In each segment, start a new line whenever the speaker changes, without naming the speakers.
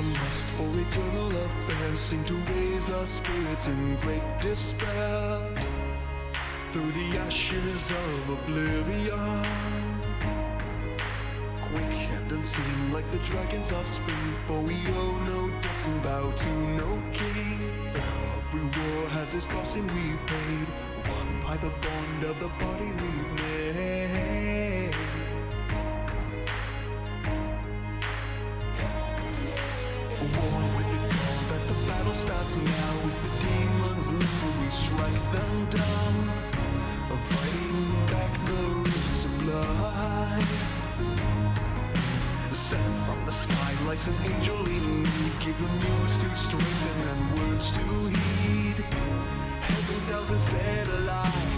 The lust for eternal affairs seemed to raise our spirits in great despair. Through the ashes of oblivion, quick and unseen like the dragon's offspring, for we owe no debts and bow to no king. Every war has its cost and we've paid, won by the bond of the body we've made. War with the dawn that the battle starts now, as the demons listen we strike them down, fighting back the rifts of blood. Sent from the sky like an angel in need, give them news to strengthen and words to heed. Heaven's bells are set alight,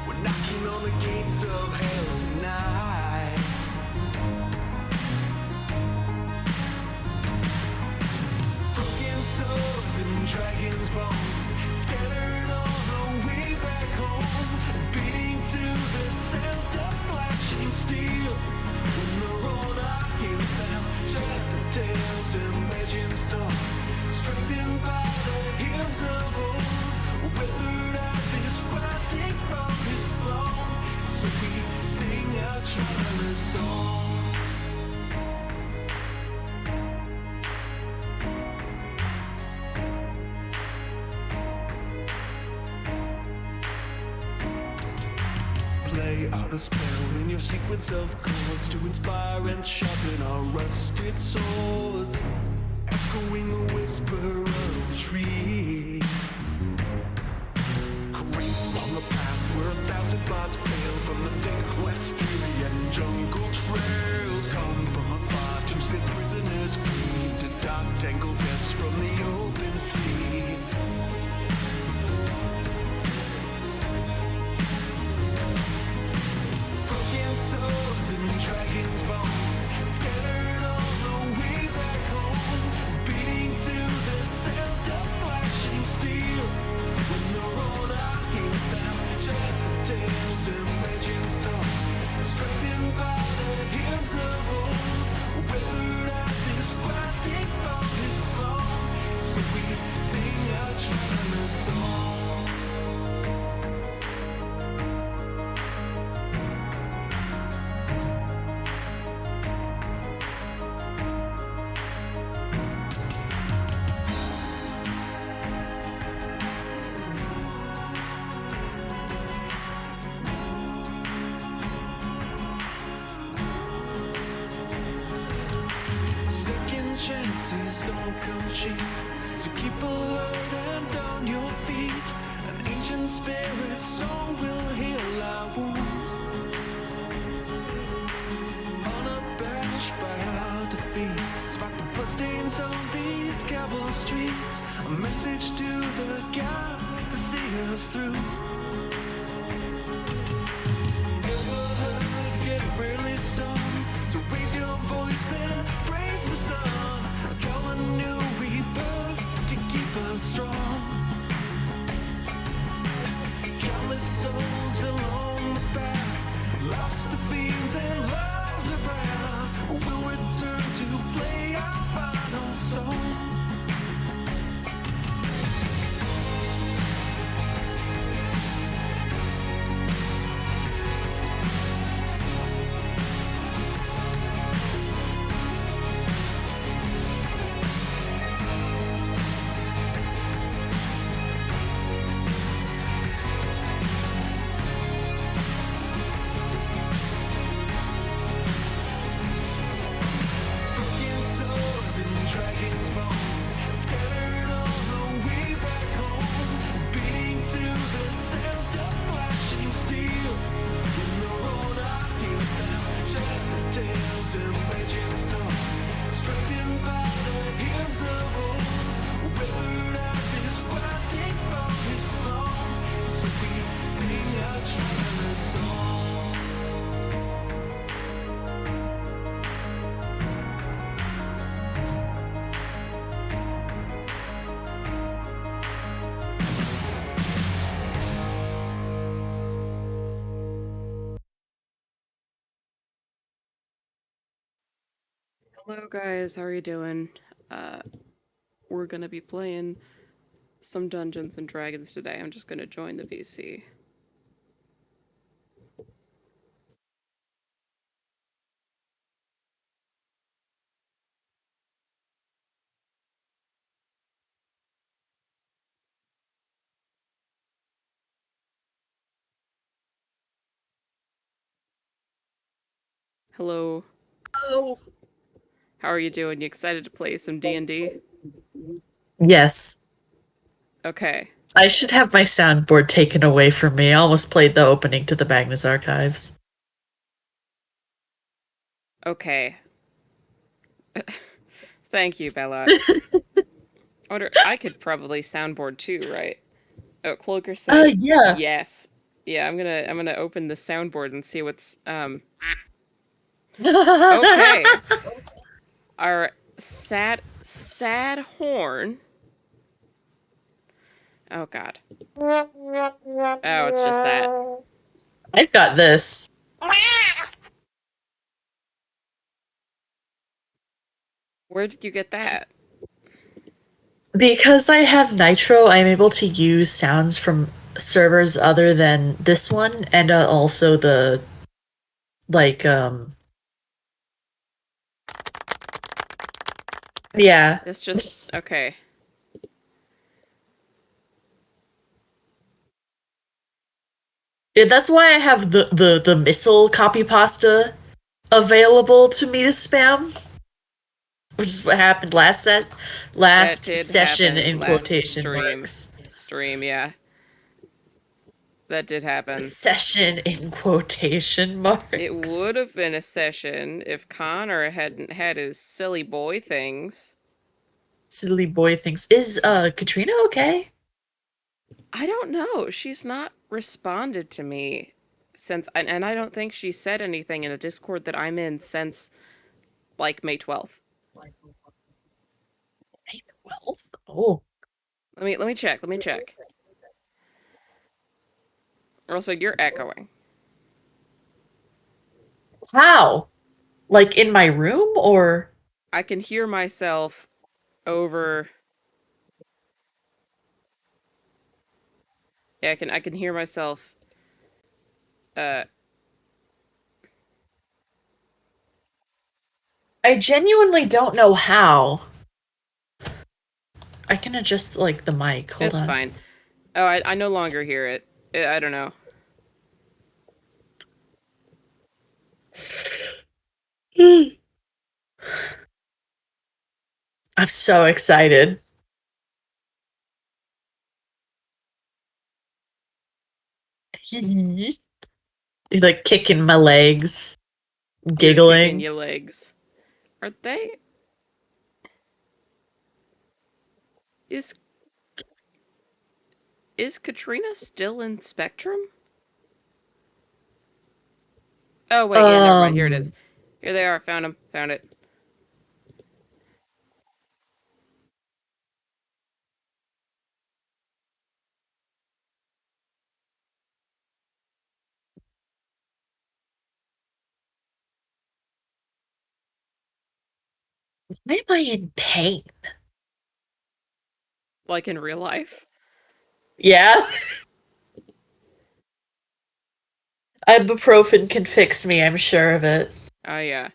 we're knocking on the gates of hell tonight. Broken swords and dragons' bones scattered on the way back home, beating to the sound of flashing steel. When the roller heals them, shattered tales and legends talk, strengthened by the hymns of old, weathered out this fighting from his throne, so we sing our triumphant song. Play out a spell in your sequence of chords to inspire and sharpen our rusted swords, echoing the whisper of the trees. Creep on the path where 1,000 bards fail, from the thick Western jungle trails. Come from afar to set prisoners free, into dark tangled depths from the open sea. Swords and dragons' bones scattered on the way back home, beating to the sound of flashing steel. When the roller heals them, shattered tales and legends talk, strengthened by the hymns of old, weathered out this fighting from his throne, so we sing our triumphant song. Chances don't come cheap, so keep alert and on your feet. An ancient spirit song will heal our wounds, unabashed by our defeat. Spot the bloodstains on these cobble streets, a message to the gods to see us through. Ever heard, yet rarely sung, so raise your voice and praise the sun. A new rebirth to keep us strong. Countless souls along the path, lost to fiends and lives of wrath, will return to play our final song. Dragons' bones scattered on the way back home, beating to the sound of flashing steel. When the roller heals them, shattered tales and legends talk, strengthened by the hymns of old, weathered out this fighting from his throne, so we sing our triumphant song.
Hello guys, how are you doing? We're gonna be playing some Dungeons and Dragons today. I'm just gonna join the VC. Hello.
Oh.
How are you doing? You excited to play some D&D?
Yes.
Okay.
I should have my soundboard taken away from me. I almost played the opening to the Magnus Archives.
Okay. Thank you, Bella. I wonder, I could probably soundboard too, right? Oh, Cloaker said
Yeah.
yes. Yeah, I'm gonna open the soundboard and see what's okay. Our sad horn. Oh god. Oh, it's just that.
I've got this.
Where did you get that?
Because I have Nitro, I'm able to use sounds from servers other than this one, and also the, like, yeah.
It's just okay.
Yeah, that's why I have the missile copy pasta available to me to spam, which is what happened
That
last
did
session
happen
in
last
quotation marks.
stream, yeah. That did happen.
Session in quotation
It
marks.
would have been a session if Connor hadn't had his silly boy things.
Silly boy thinks. Is Katrina okay?
I don't know. She's not responded to me since, and I don't think she said anything in a Discord that I'm in since like May 12th.
May 12th? Oh.
Let me check. Let me check. Also, you're echoing.
How? Like in my room or
I can hear myself over. Yeah, I can hear myself. Uh,
I genuinely don't know how. I can adjust like the mic. Hold
it's
on.
fine. Oh, I no longer hear it. I don't know.
I'm so excited. Like kicking my legs,
You're kicking
giggling.
your legs. Are they? Is is Katrina still in Spectrum? Oh wait, yeah, never mind. Here it is.
Um,
Here they are. Found them. Found it.
why am I in pain?
Like in real life.
Yeah, ibuprofen can fix me. I'm sure of it.
Oh yeah.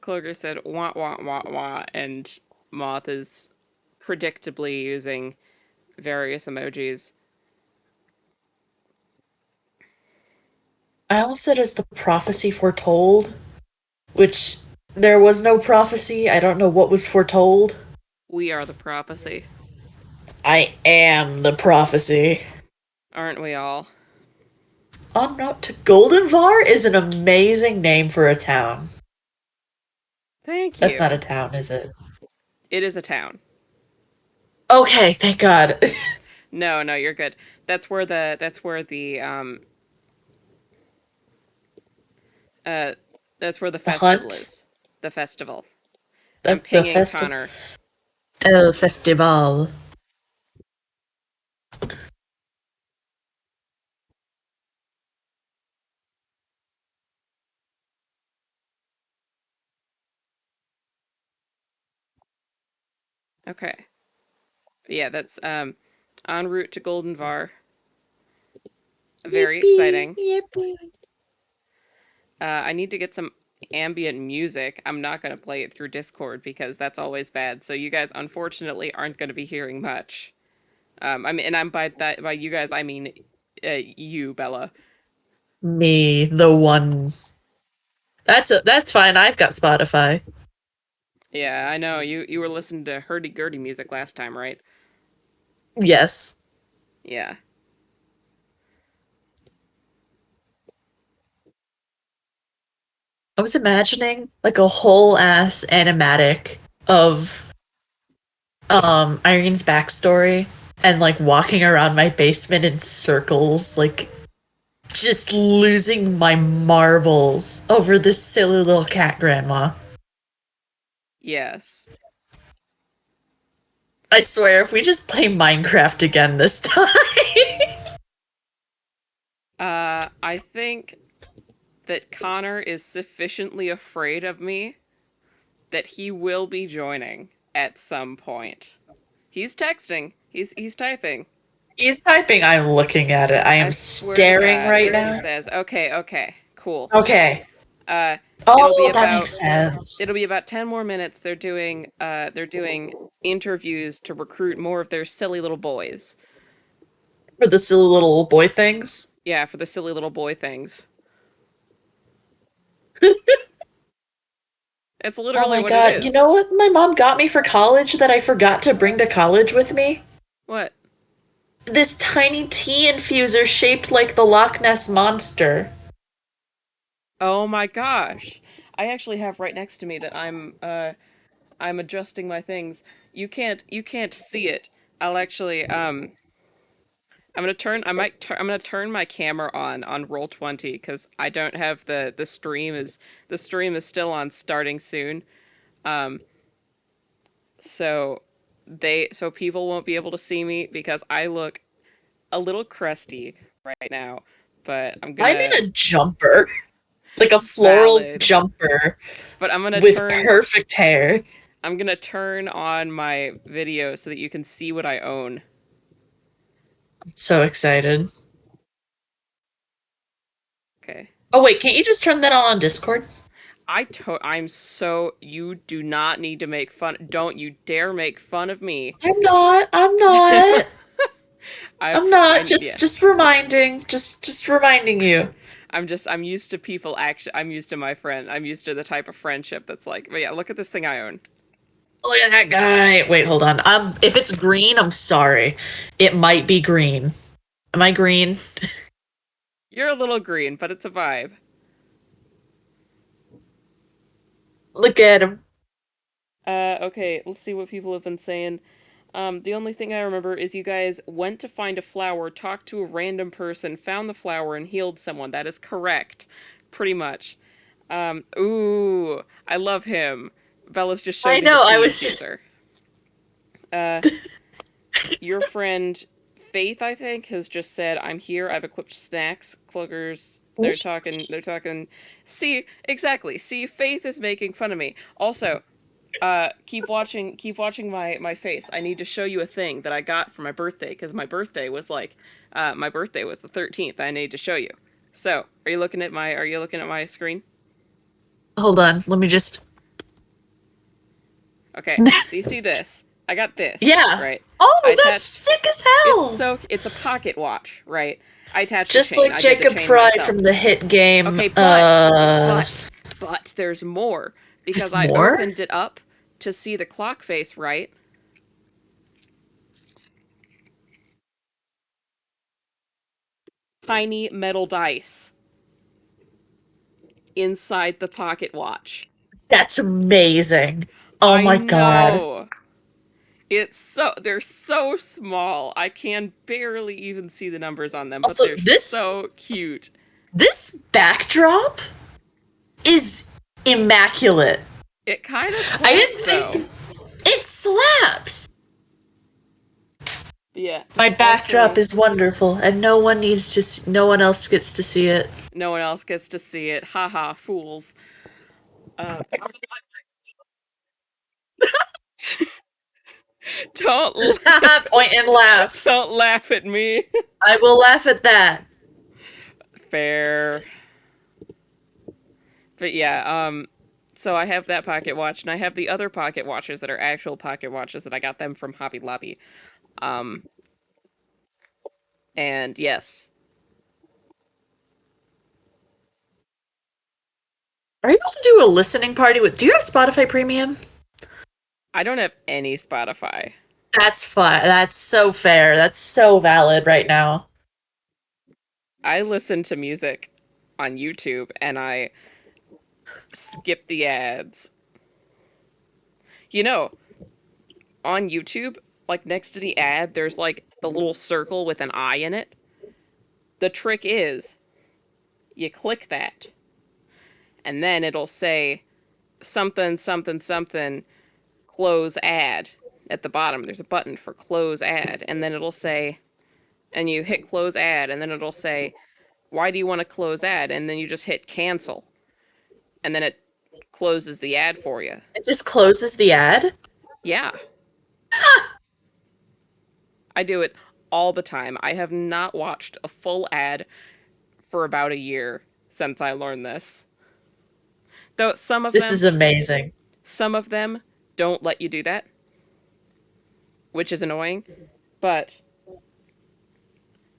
Cloger said wah wah wah wah, and Moth is predictably using various emojis.
I almost said, "Is the prophecy foretold?" Which there was no prophecy. I don't know what was foretold.
We are the prophecy,
I am the prophecy.
aren't we all?
On note to Goldenvar is an amazing name for a town.
Thank
That's not
you.
a town, is it?
It is a town.
Okay, thank God.
No, no, you're good. Uh that's where the
The
festival
hunt.
is. The festival. I'm
That's the
pinging
festival.
Connor.
El Festival.
Okay. Yeah, that's en route to Goldenvar. Very
Yippee!
exciting.
Yippee!
I need to get some ambient music. I'm not going to play it through Discord because that's always bad. So you guys unfortunately aren't going to be hearing much. I mean, and I'm by that by you guys I mean you, Bella.
Me, the one. That's fine. I've got Spotify.
Yeah, I know. You were listening to hurdy-gurdy music last time, right?
Yes.
Yeah.
I was imagining like a whole ass animatic of Irene's backstory and like walking around my basement in circles, like just losing my marbles over this silly little cat grandma.
Yes.
I swear, if we just play Minecraft again this time.
I think that Connor is sufficiently afraid of me that he will be joining at some point. He's texting. He's typing.
He's typing, I'm looking at it. I
I
am
swear to
staring
God,
right
there he
now.
says, "Okay, okay, cool."
Okay.
Uh, it'll be
Oh, that
about
makes sense.
10 more minutes. They're doing interviews to recruit more of their silly little boys.
For the silly little boy things.
Yeah, for the silly little boy things. It's
Oh
literally
my
what it
god, you
is.
know what my mom got me for college that I forgot to bring to college with me?
What?
This tiny tea infuser shaped like the Loch Ness Monster.
Oh my gosh. I actually have right next to me that I'm adjusting my things. You can't see it. I'll actually I'm gonna turn my camera on Roll20 because I don't have the stream is still on starting soon. Um so so people won't be able to see me because I look a little crusty right now. But
I'm in a jumper. Like a floral
valid.
jumper
But
with perfect hair.
I'm gonna turn on my video so that you can see what I own.
I'm so excited.
Okay.
Oh wait, can't you just turn that on Discord?
I'm so you do not need to make fun. Don't you dare make fun of me.
I'm not. I'm not. I'm not.
Yeah.
Just reminding. Just reminding you.
I'm used to people actually. I'm used to my friend. I'm used to the type of friendship that's like, but yeah, look at this thing I own.
Look at that guy. Wait, hold on. If it's green, I'm sorry. It might be green. Am I green?
You're a little green, but it's a vibe.
Look at him.
Okay, let's see what people have been saying. The only thing I remember is you guys went to find a flower, talked to a random person, found the flower, and healed someone. That is correct. Pretty much. Ooh, I love him. Bella's just showed
I
me the
know. I
tea
was.
infuser. Your friend Faith, I think, has just said, "I'm here. I've equipped snacks, cloakers." They're talking. They're talking. See, exactly. See, Faith is making fun of me. Also, keep watching. Keep watching my face. I need to show you a thing that I got for my birthday because my birthday was the 13th. I need to show you. So, Are you looking at my screen?
Hold on. Let me just.
Okay. So you see this? I got this.
Yeah.
Right. I
Oh, that's
attached.
sick as hell.
It's a pocket watch, right? I attached
Just
the chain.
like
I did the
Jacob
chain
Fry
myself.
from the hit game.
Okay, but there's more because
There's
I
more?
opened it up to see the clock face, right? Tiny metal dice inside the pocket watch.
That's amazing. Oh
I
my god.
know. They're so small. I can barely even see the numbers on them, but
Also,
they're so cute.
this backdrop is immaculate.
It kind of
I
slaps
didn't
though.
think it slaps.
Yeah.
My backdrop
Actually,
is wonderful, and no one else gets to see it.
no one else gets to see it. Haha, fools. Uh, Don't
Point and laugh.
don't laugh at me.
I will laugh at that.
Fair. But yeah, so I have that pocket watch, and I have the other pocket watches that are actual pocket watches that I got them from Hobby Lobby. Um, and yes,
Are you able to do a listening party with? Do you have Spotify Premium?
I don't have any Spotify.
That's fine. That's so fair. That's so valid right now.
I listen to music on YouTube, and I skip the ads. You know, on YouTube, like next to the ad, there's like the little circle with an eye in it. The trick is, you click that, and then it'll say something, something, something, close ad. At the bottom, there's a button for close ad, and then it'll say, and you hit close ad, and then it'll say, why do you want to close ad? And then you just hit cancel, and then it closes the ad for you.
It just closes the ad.
Yeah. I do it all the time. I have not watched a full ad for about a year since I learned this. Though
This is amazing.
some of them don't let you do that, which is annoying. But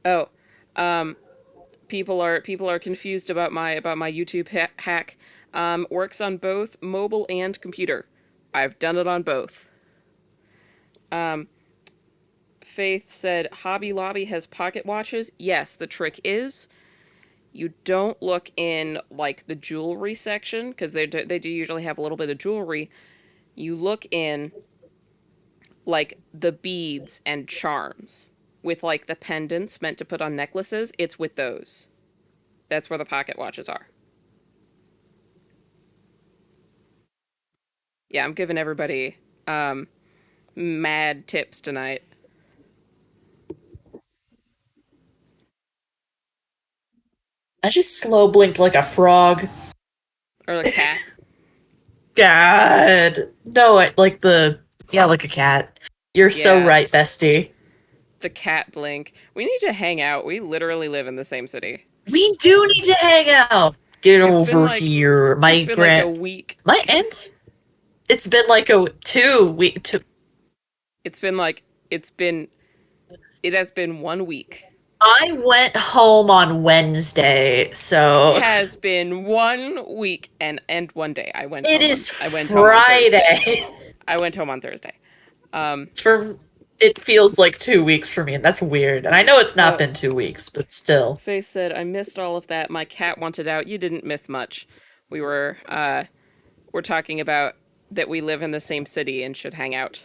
oh, people are confused about my YouTube hack. Works on both mobile and computer. I've done it on both. Faith said Hobby Lobby has pocket watches. Yes, the trick is you don't look in like the jewelry section because they do usually have a little bit of jewelry. You look in like the beads and charms with like the pendants meant to put on necklaces. It's with those. That's where the pocket watches are. Yeah, I'm giving everybody mad tips tonight.
I just slow blinked like a frog.
Or a cat.
God. No, like like a cat. You're so
Yeah.
right, bestie.
The cat blink. We need to hang out. We literally live in the same city.
We do need to hang out. Get
It's been
over
like-
here. My
It's been like a week.
My aunt. It's been like a 2 week.
It has been 1 week.
I went home on Wednesday, so
It has been 1 week and 1 day. I went.
it
home
is
on, I went home on Thursday.
Friday.
I went home on Thursday.
It feels like 2 weeks for me, and that's weird. And I know it's not been 2 weeks, but still.
Faith said, "I missed all of that. My cat wanted out. You didn't miss much. We're talking about that we live in the same city and should hang out."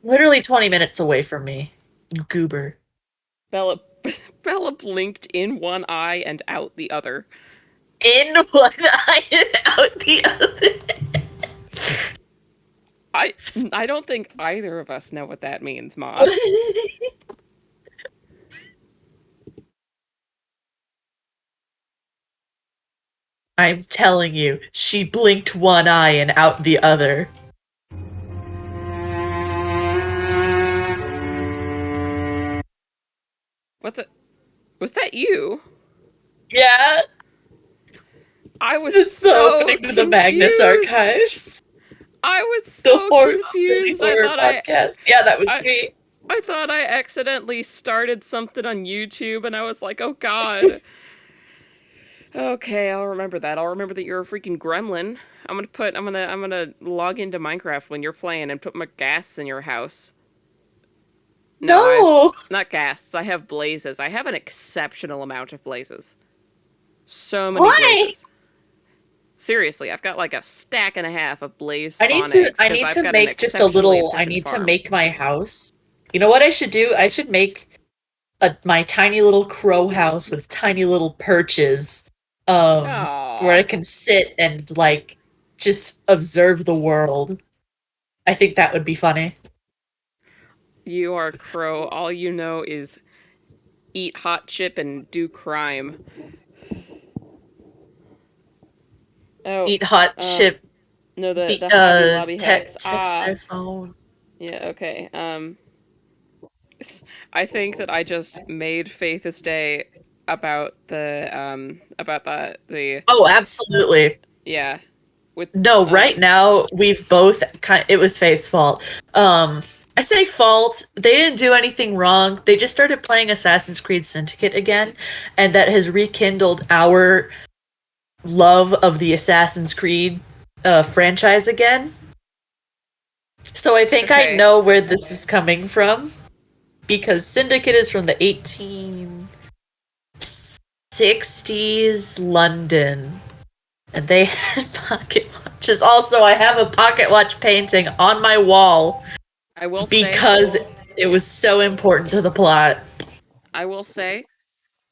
Literally 20 minutes away from me. You goober.
Bella blinked in one eye and out the other.
In one eye and out the other.
I don't think either of us know what that means, Ma.
I'm telling you, she blinked one eye and out the other.
Was that you?
Yeah.
I was
This is the
so
opening to the Magnus
confused.
Archives.
I was
The
so
horror
confused.
podcast. Yeah, that was
I-
me.
I thought I accidentally started something on YouTube, and I was like, "Oh God." Okay, I'll remember that. I'll remember that you're a freaking gremlin. I'm gonna log into Minecraft when you're playing and put my ghasts in your house.
No.
Not ghasts. I have blazes. I have an exceptional amount of blazes. So many
Why?
blazes. Seriously, I've got like a stack and a half of blaze
I
spawn
need to
eggs,
I
'cause
need
I've
to
got an
make just a
exceptionally
little I
efficient
need to
farm.
make my house. You know what I should do? I should make my tiny little crow house with tiny little perches
Aw.
where I can sit and like just observe the world. I think that would be funny.
You are a crow. All you know is eat hot chip and do crime. Oh,
Eat hot chip.
no, the
Be-
Hobby Lobby hacks.
text their phone.
Yeah, okay. I think that I just made Faith's day about the
Oh, absolutely.
yeah, with
No, right
um
now we've both it was Faith's fault. I say fault. They didn't do anything wrong. They just started playing Assassin's Creed Syndicate again, and that has rekindled our love of the Assassin's Creed franchise again. So I think I
okay.
know where this is coming from because Syndicate is from the 1860s London. And they had pocket watches. Also, I have a pocket watch painting on my wall
I will say
because it was so important to the plot.
I will say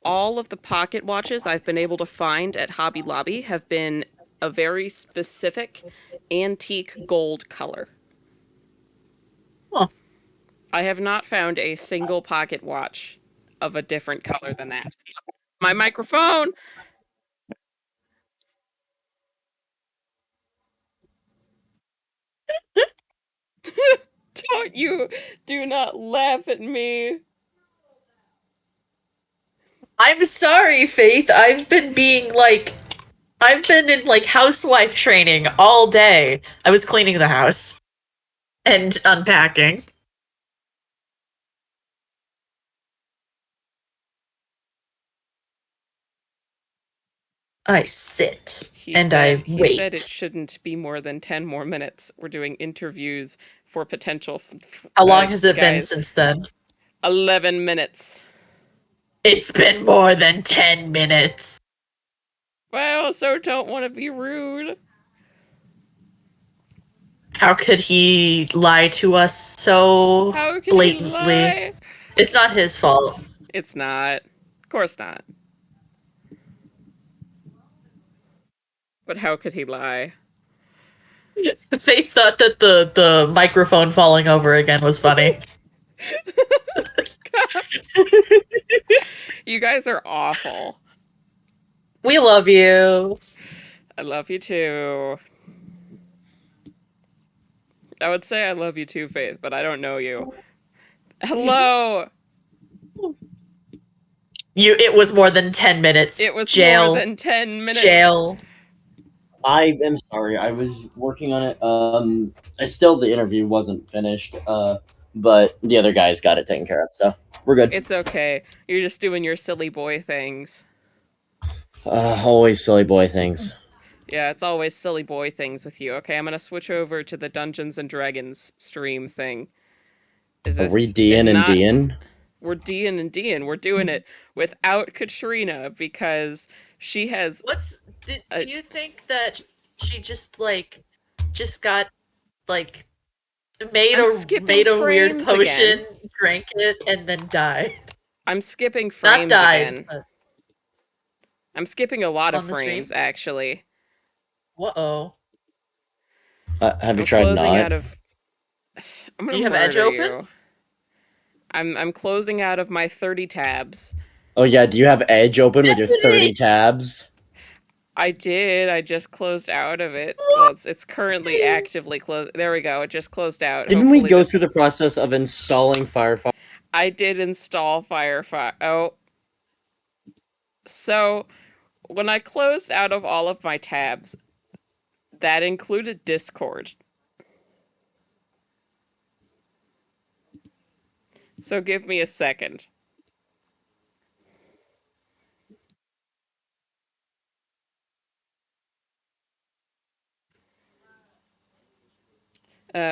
all of the pocket watches I've been able to find at Hobby Lobby have been a very specific antique gold color.
Huh.
I have not found a single pocket watch of a different color than that. My microphone! Don't you do not laugh at me.
I'm sorry, Faith. I've been in like housewife training all day. I was cleaning the house and unpacking. I sit and I
He said it
wait.
shouldn't be more than 10 more minutes. We're doing interviews for potential
How long has it been
guys.
since then?
11 minutes.
It's been more than 10 minutes.
But I also don't want to be rude.
How could he lie to us so
How could he
blatantly?
lie?
It's not his fault.
It's not. Of course not. But how could he lie?
Faith thought that the microphone falling over again was funny.
You guys are awful.
We love you.
I love you too. I would say I love you too, Faith, but I don't know you. Hello!
It was more than 10
It
minutes.
was more
Jail.
than 10 minutes.
Jail.
I am sorry. I was working on it. The interview wasn't finished. But the other guys got it taken care of, so we're good.
It's okay. You're just doing your silly boy things.
Always silly boy things.
Yeah, it's always silly boy things with you. Okay, I'm gonna switch over to the Dungeons and Dragons stream thing. Is
Are we
this
DN and
not?
DN?
We're D'ing and D'ing. We're doing it without Katrina because she has
Do
a.
you think that she just got like
I'm skipping
made a weird
frames again.
potion, drank it, and then died?
I'm skipping
Not
frames
died,
again.
but
I'm skipping a lot of
on the
frames
stream.
actually.
Uh-oh.
Have you
I'm
tried
closing out
not?
of. I'm
Do
gonna
you have Edge
murder
open?
you. I'm closing out of my 30 tabs.
Oh yeah, do you have Edge open with your
Bethany!
30 tabs?
I did. I just closed out of it. Well, it's currently actively closed. There we go. It just closed out.
Didn't we
Hopefully
go through
this.
the process of installing Firefox?
I did install Firefox. Oh, so when I closed out of all of my tabs, that included Discord. So give me a second.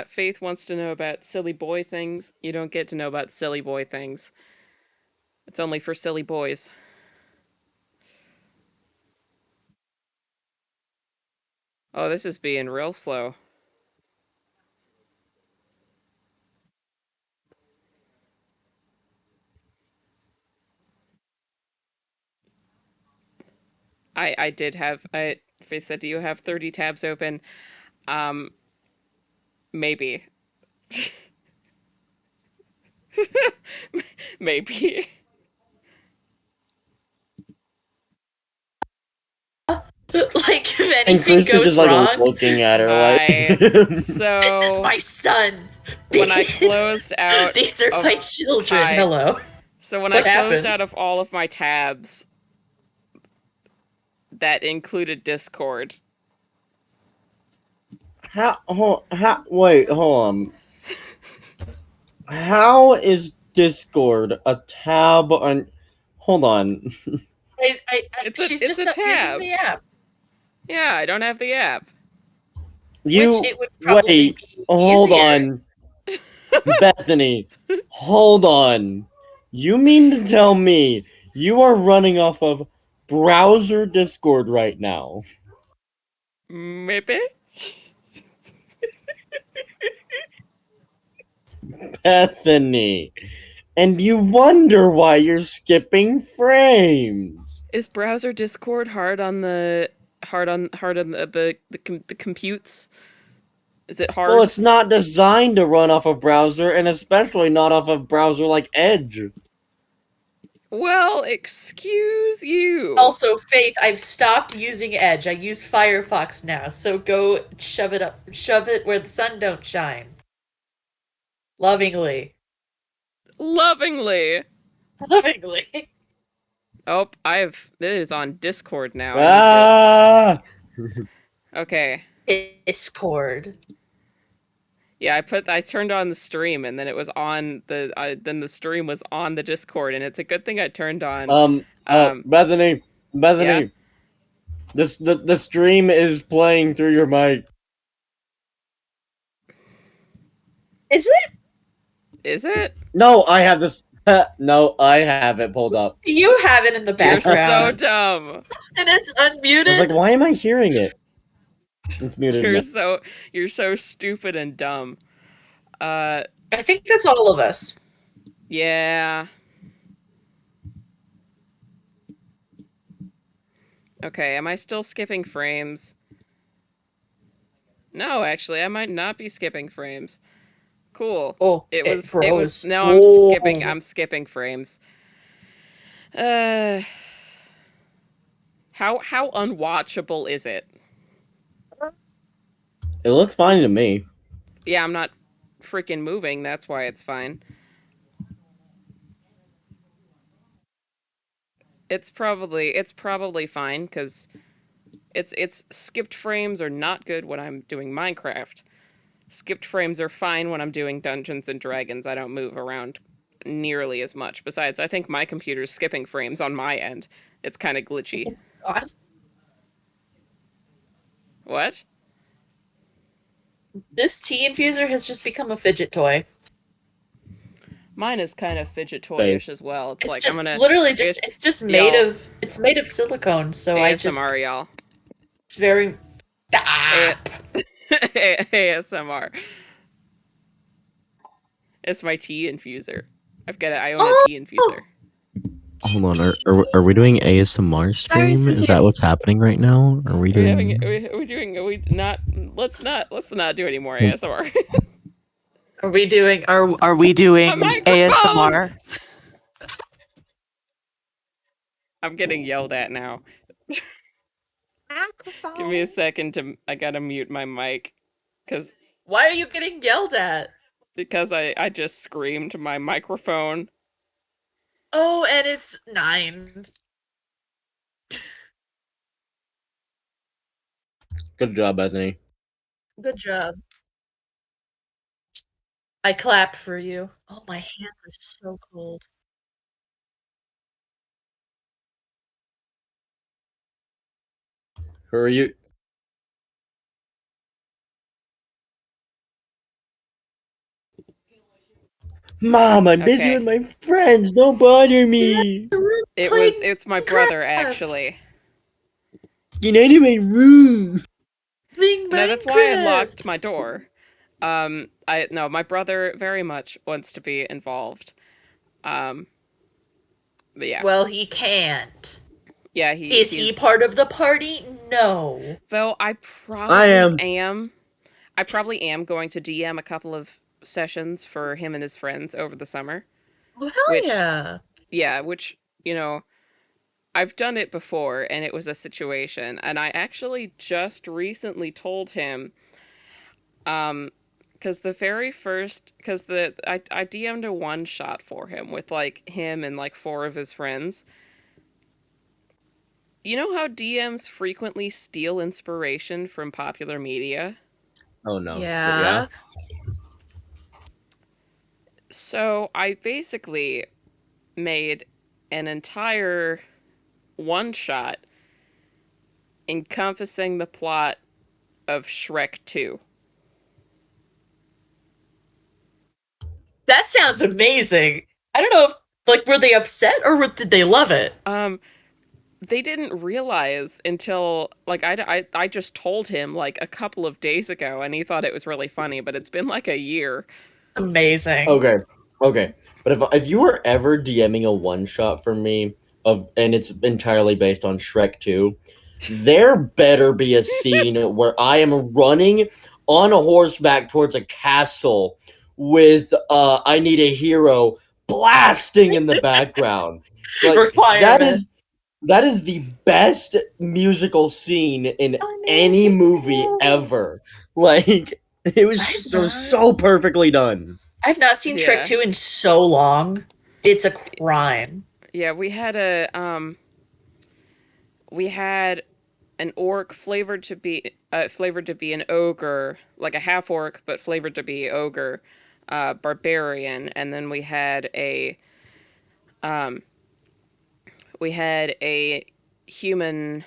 Faith wants to know about silly boy things. You don't get to know about silly boy things. It's only for silly boys. Oh, this is being real slow. I did have. Faith said, "Do you have 30 tabs open?" Um, maybe. Maybe.
Like, if
And
anything
Krista
goes
just like
wrong,
looking at her
Bye.
like.
this is
So
my son.
when I closed out
These are
of
my children.
hi.
Hello.
So when I
What
closed
happened?
out of all of my tabs that included Discord.
Wait, hold on. How is Discord a tab on? Hold on.
She's
It's
just
a
not using
tab.
the app,
Yeah, I don't have the app.
which
You
it would probably
wait.
be
Hold
easier.
on, Bethany. Hold on. You mean to tell me you are running off of browser Discord right now?
Maybe?
Bethany. And you wonder why you're skipping frames.
Is browser Discord hard on the the computes? Is it hard?
Well, it's not designed to run off of browser, and especially not off of browser like Edge.
Well, excuse you.
Also, Faith, I've stopped using Edge. I use Firefox now. So go shove it where the sun don't shine. Lovingly.
Lovingly.
Lovingly.
Oh, it is on Discord now.
Ah!
Okay.
Discord.
Yeah, I turned on the stream and then it was on then the stream was on the Discord, and it's a good thing I turned on.
Bethany,
Yeah?
the stream is playing through your mic.
Is it?
Is it?
No, I have this. No, I have it pulled up.
You have it in the
You're so
background.
dumb.
And it's
I was
unmuted.
like, why am I hearing it? It's muted. now.
You're so stupid and dumb.
I think that's all of us.
Yeah. Okay, am I still skipping frames? No, actually, I might not be skipping frames. Cool.
Oh,
It was
froze.
now
Whoa.
I'm skipping frames. How unwatchable is it?
It looked fine to me.
Yeah, I'm not freaking moving, that's why it's fine. It's probably fine, because it's skipped frames are not good when I'm doing Minecraft. Skipped frames are fine when I'm doing Dungeons and Dragons. I don't move around nearly as much. Besides, I think my computer's skipping frames on my end. It's kind of glitchy.
God.
What?
This tea infuser has just become a fidget toy.
Mine is kind of fidget toyish as well. It's,
It's
like
just,
I'm gonna
literally just it's just made
y'all.
of silicone, so
ASMR, y'all.
it's very
ASMR. It's my tea infuser. I own a tea infuser.
Hold on, are we doing ASMR stream? Is that what's happening right now? Are we doing?
Let's not do any more ASMR.
Are we doing ASMR?
I'm getting yelled at now. Give me a second I gotta mute my mic.
Why are you getting yelled at?
Because I just screamed my microphone.
Oh, and it's 9.
Good job, Bethany.
Good job. I clap for you. Oh, my hands are so cold.
Who are you? Mom, I'm busy
Okay.
with my friends. Don't bother me.
It's my brother, actually.
Get out of my room.
Playing
No, that's why I
Minecraft.
locked my door. My brother very much wants to be involved. But yeah.
Well, he can't.
Yeah,
Is he part of the party? No.
Though I am. I probably am going to DM a couple of sessions for him and his friends over the summer.
Well, hell yeah.
Yeah, which, I've done it before, and it was a situation, and I actually just recently told him, because the very first, because I DM'd a one shot for him with like him and like four of his friends. You know how DMs frequently steal inspiration from popular media?
Oh no.
Yeah.
So I basically made an entire one shot encompassing the plot of Shrek 2.
That sounds amazing. I don't know if like were they upset or did they love it?
They didn't realize until like I just told him like a couple of days ago, and he thought it was really funny, but it's been like a year.
Amazing.
Okay. Okay. But if you were ever DMing a one shot for me and it's entirely based on Shrek 2, there better be a scene where I am running on a horseback towards a castle with I Need a Hero blasting in the background. Like
Requirement.
that is the best musical scene in any movie ever. Like it was so perfectly done.
I've not seen
Yeah.
Shrek 2 in so long. It's a crime.
Yeah, we had an orc flavored to be an ogre, like a half orc but flavored to be ogre, barbarian, and then we had a human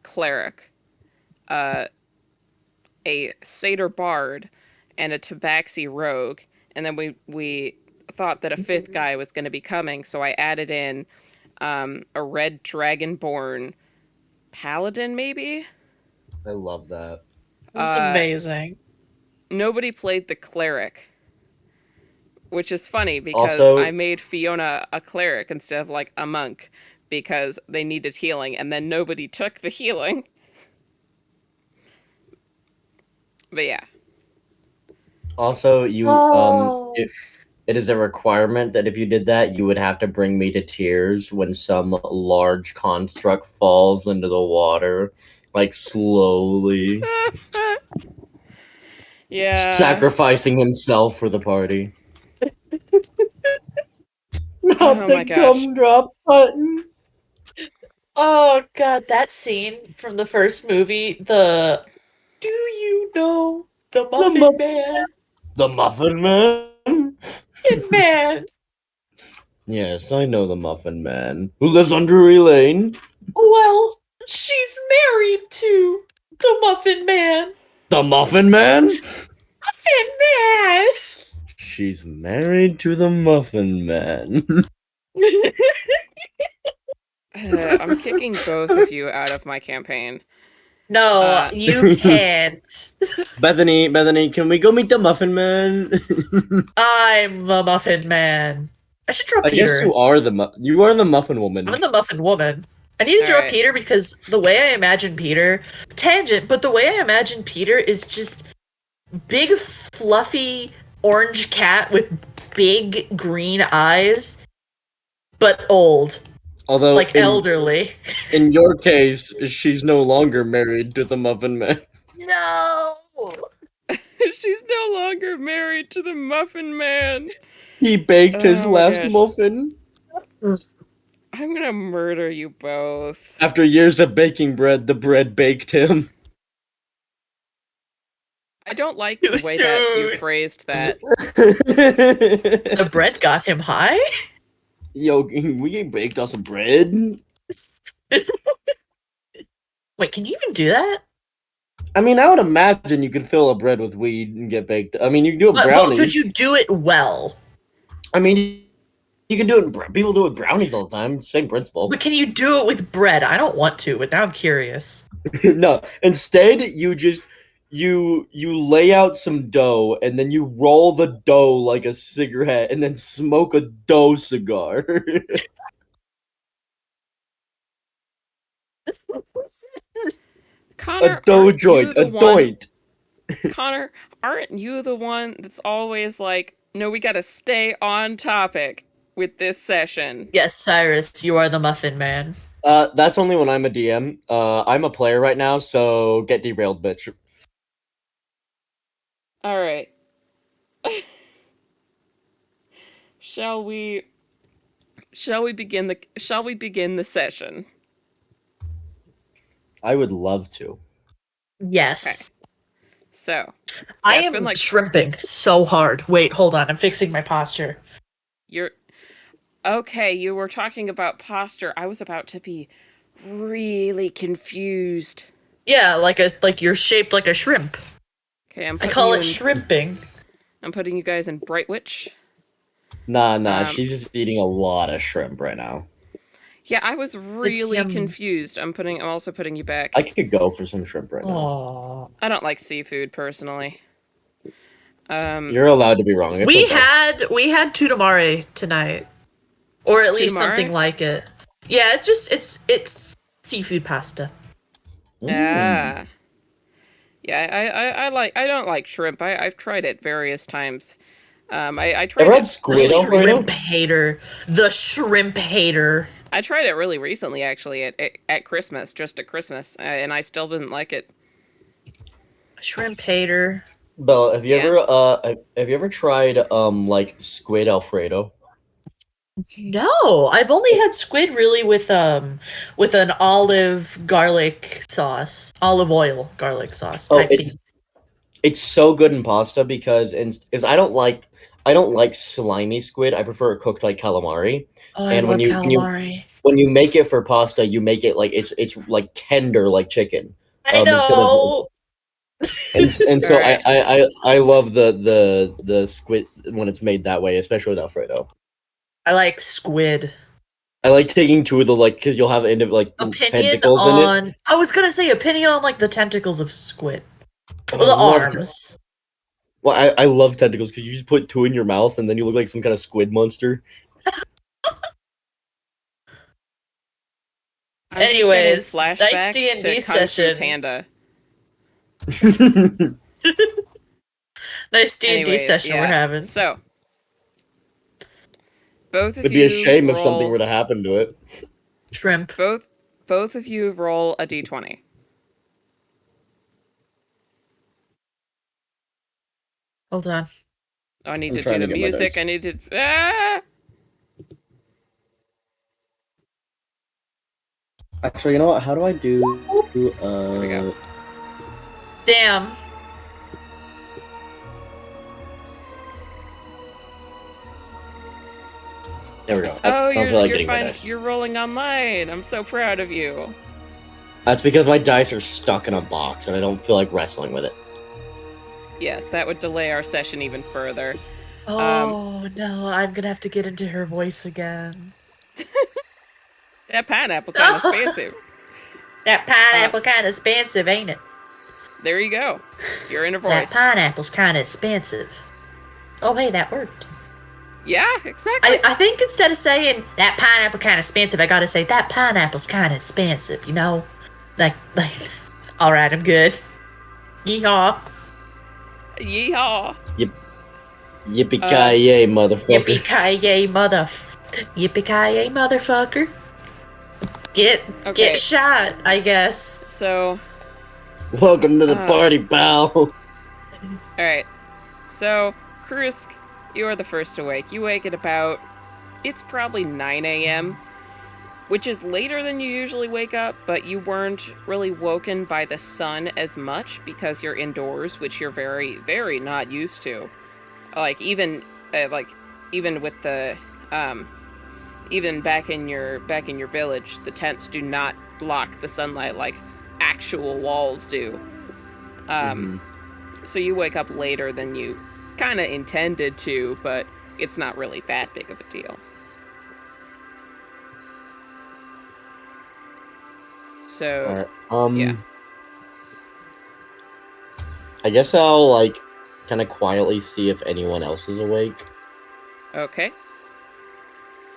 cleric, a satyr bard, and a tabaxi rogue, and then we thought that a fifth guy was going to be coming, so I added in a red dragonborn paladin, maybe.
I love that.
It's amazing.
Nobody played the cleric, which is funny because
Also-
I made Fiona a cleric instead of like a monk because they needed healing, and then nobody took the healing. But yeah.
Also, it is a requirement that if you did that, you would have to bring me to tears when some large construct falls into the water, like slowly
Yeah.
sacrificing himself for the party.
Oh
Not
my
the
gosh.
gumdrop button.
Oh god, that scene from the first movie, the do you know the Muffin
Muff-
Man?
The Muffin Man.
Muffin Man.
Yes, I know the Muffin Man who lives on Drury Lane.
Well, she's married to the Muffin Man.
The Muffin Man.
Muffin Man.
She's married to the Muffin Man.
I'm kicking both of you out of my campaign.
No, you can't.
Bethany, can we go meet the Muffin Man?
I'm the Muffin Man. I should draw
I
Peter.
guess you are the Muffin Woman.
I'm the Muffin Woman. I need to draw
Alright.
Peter because the way I imagine Peter, tangent, but the way I imagine Peter is just big, fluffy orange cat with big green eyes, but old,
Although,
like elderly.
in your case, she's no longer married to the Muffin Man.
No.
She's no longer married to the Muffin Man.
He baked his
Oh my
last
gosh.
muffin.
I'm gonna murder you both.
After years of baking bread, the bread baked him.
I don't like
Too
the way that you
soon.
phrased that.
The bread got him high?
Yo, we baked us some bread.
Wait, can you even do that?
I mean, I would imagine you could fill a bread with weed and get baked. I mean, you can do it
But
brownies.
could you do it well?
I mean, you can do it. People do it with brownies all the time. Same principle.
But can you do it with bread? I don't want to, but now I'm curious.
No, instead you lay out some dough and then you roll the dough like a cigarette and then smoke a dough cigar.
Connor,
A dough
aren't
joint,
you
a
the one-
doint.
Connor, aren't you the one that's always like, no, we gotta stay on topic with this session?
Yes, Cyrus, you are the Muffin Man.
That's only when I'm a DM. I'm a player right now, so get derailed, bitch.
All right. Shall we begin the session?
I would love to.
Okay.
Yes.
So,
I
yeah, it's been
am
like
shrimping so hard. Wait, hold on. I'm fixing my posture.
you're okay, you were talking about posture. I was about to be really confused.
Yeah, like you're shaped like a shrimp.
Okay,
I call it shrimping.
I'm putting you guys in Bright Witch.
Nah,
Um
she's just eating a lot of shrimp right now.
yeah, I was
It's
really
yummy.
confused. I'm also putting you back.
I could go for some shrimp right now.
Aww.
I don't like seafood personally.
You're allowed to be wrong. It's
We
okay.
had tutamare tonight, or at least
Tutamare?
something like it. Yeah, it's seafood pasta.
Ah. Yeah, I don't like shrimp. I've tried it various times. I tried
Ever had
it.
The
squid
shrimp
Alfredo?
hater. The shrimp hater.
I tried it really recently, actually, at Christmas, just at Christmas, and I still didn't like it.
Shrimp hater.
Bella,
Yeah.
have you ever tried like squid Alfredo?
No, I've only had squid really with an olive garlic sauce, olive oil garlic sauce
Oh,
type thing.
it's so good in pasta because I don't like slimy squid. I prefer it cooked like calamari.
Oh, I
And
love calamari.
when you make it for pasta, you make it like it's like tender like chicken.
I
Instead of
know.
and
All
so
right.
I love the squid when it's made that way, especially with Alfredo.
I like squid.
I like taking two of the like because you'll have end of like
Opinion
tentacles in it.
on I was gonna say opinion on like the tentacles of squid.
Oh,
Or
I
the
love
arms.
well, I love tentacles because you just put two in your mouth and then you look like some kind of squid monster.
I'm just getting
Anyways, nice
flashbacks to
D&D
Kung Fu
session.
Panda.
Nice D&D
Anyways,
session we're
yeah.
having.
So, both of
It'd be a
you
shame if something
roll
were to happen to it.
Shrimp.
both of you roll a d20.
Hold on.
Oh, I need
I'm
to do
trying
the
to get my
music.
dice.
I need to. Ah!
Actually, you know what? How do I do?
There we go.
Damn.
There we go.
Oh,
I don't feel like
you're
getting my
fine.
dice.
You're rolling online. I'm so proud of you.
That's because my dice are stuck in a box and I don't feel like wrestling with it.
Yes, that would delay our session even further.
Oh no, I'm gonna have to get into her voice again.
That pineapple kind of expensive.
That pineapple kind of expensive, ain't it?
There you go. You're in a
That
voice.
pineapple's kind of expensive. Oh, hey, that worked.
Yeah, exactly.
I think instead of saying that pineapple kind of expensive, I gotta say that pineapple's kind of expensive, you know? Like, all right, I'm good. Yeehaw.
Yeehaw.
Yippee-ki-yay, motherfucker.
Yippee-ki-yay, Yippee-ki-yay, motherfucker. Get
Okay.
shot, I guess.
So,
Welcome to the party, pal.
all right. So, Krisk, you are the first to wake. You wake at about, it's probably 9 a.m., which is later than you usually wake up, but you weren't really woken by the sun as much because you're indoors, which you're very, very not used to. Even with the, even back in your village, the tents do not block the sunlight like actual walls do. So you wake up later than you kind of intended to, but it's not really that big of a deal. So,
Alright,
yeah.
I guess I'll like kind of quietly see if anyone else is awake.
Okay.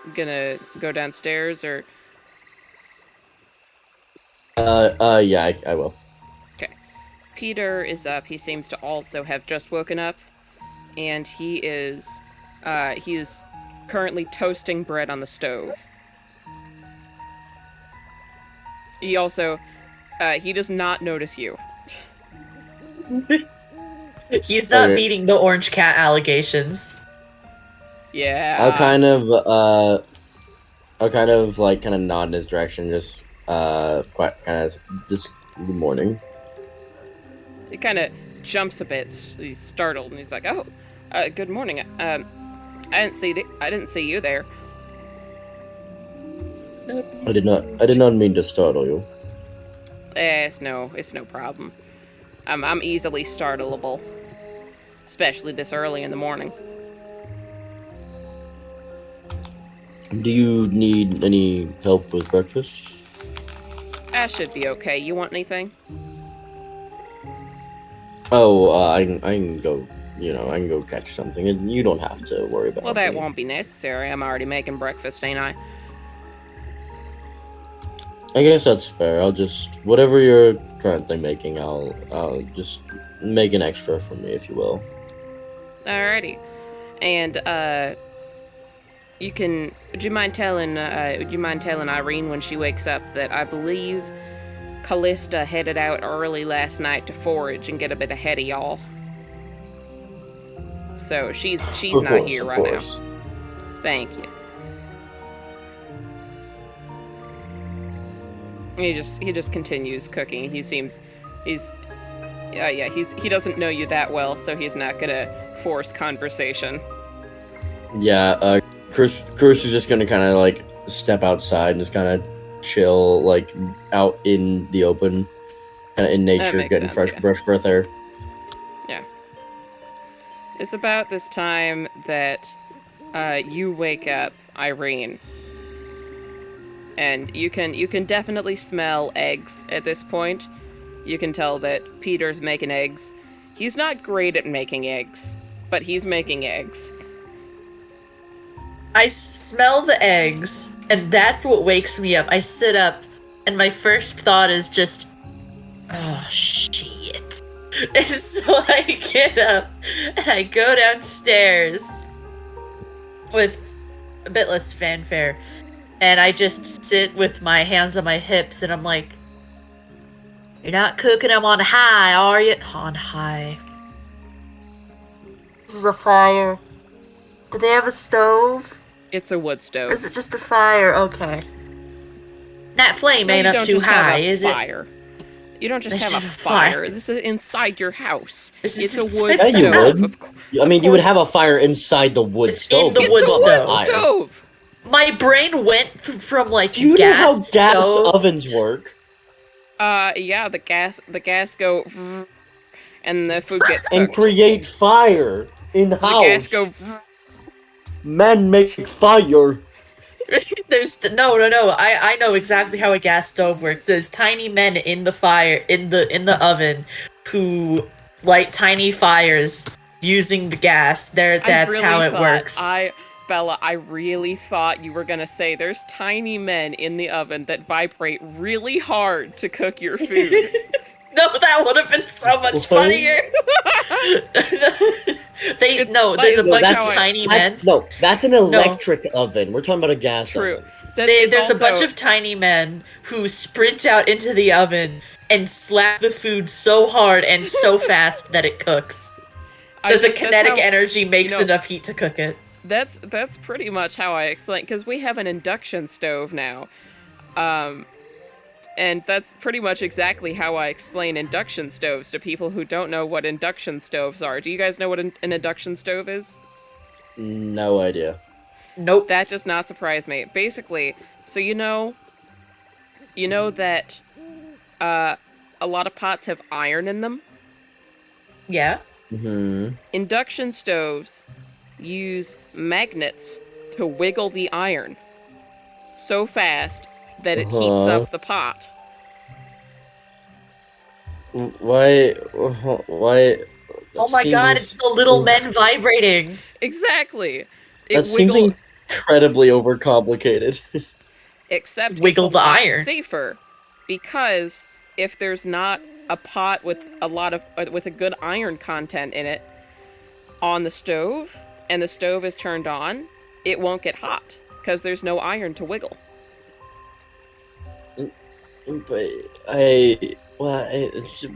I'm gonna go downstairs or...
Yeah, I will.
Okay. Peter is up. He seems to also have just woken up. And he is currently toasting bread on the stove. He also, he does not notice you.
He's not
Okay.
beating the orange cat allegations.
Yeah.
I'll kind of nod in his direction, just just good morning.
He kind of jumps a bit. He's startled, and he's like, "Oh, good morning. I didn't see you there."
I did not mean to startle you.
It's no problem. I'm easily startleable, especially this early in the morning.
Do you need any help with breakfast?
I should be okay. You want anything?
Oh, I can go. I can go catch something, and you don't have to worry about.
Well, that
me.
won't be necessary. I'm already making breakfast, ain't I?
I guess that's fair. I'll just whatever you're currently making, I'll just make an extra for me, if you will.
Alrighty. And would you mind telling Irene when she wakes up that I believe Callista headed out early last night to forage and get a bit ahead of y'all. So she's not here right now. Thank you. He just continues cooking. He doesn't know you that well, so he's not gonna force conversation.
Yeah, Chris is just gonna kind of like step outside and just kind of chill, like out in the open, kind of in nature, getting fresh breath air.
Yeah. It's about this time that you wake up, Irene. And you can definitely smell eggs at this point. You can tell that Peter's making eggs. He's not great at making eggs, but he's making eggs.
I smell the eggs, and that's what wakes me up. I sit up, and my first thought is just, oh, shit. And so I get up, and I go downstairs with a bit less fanfare. And I just sit with my hands on my hips, and I'm like, you're not cooking them on high, are you? On high. This is a fire. Do they have a stove?
It's a wood stove.
Or is it just a fire? Okay. That flame ain't up too high, is it?
You don't just
This
have a
is a
fire.
fire.
This is inside your house.
This
It's
is
a wood
inside
Yeah,
stove.
you would.
Of
I mean, you would have a fire inside the wood
It's
stove.
in the
It's
wood
a
stove.
wood stove.
My brain went from like
Do you know how
gas
gas
stove.
ovens work?
Yeah, the gas go and the food gets
And
cooked.
create fire in
The
house.
gas go
Men make fire.
There's no. I know exactly how a gas stove works. There's tiny men in the fire in the oven who light tiny fires using the gas. That's how it works.
Bella, I really thought you were gonna say there's tiny men in the oven that vibrate really hard to cook your food.
No, that would have been so much
What?
funnier. There's a bunch of tiny men.
No, that's an electric oven. We're talking about a gas
True.
oven.
There's a bunch of tiny men who sprint out into the oven and slap the food so hard and so fast that it cooks. That the kinetic energy makes enough heat to cook it.
That's pretty much how I explain, because we have an induction stove now. And that's pretty much exactly how I explain induction stoves to people who don't know what induction stoves are. Do you guys know what an induction stove is?
No idea.
Nope.
That does not surprise me. Basically, so you know that a lot of pots have iron in them?
Yeah.
Mm-hmm.
Induction stoves use magnets to wiggle the iron so fast that it heats up the pot.
Why?
Oh my god, it's the little men vibrating.
Exactly.
That seems incredibly overcomplicated.
Except
Wiggle
it's
the
a lot
iron.
safer, because if there's not a pot with a good iron content in it on the stove, and the stove is turned on, it won't get hot because there's no iron to wiggle.
But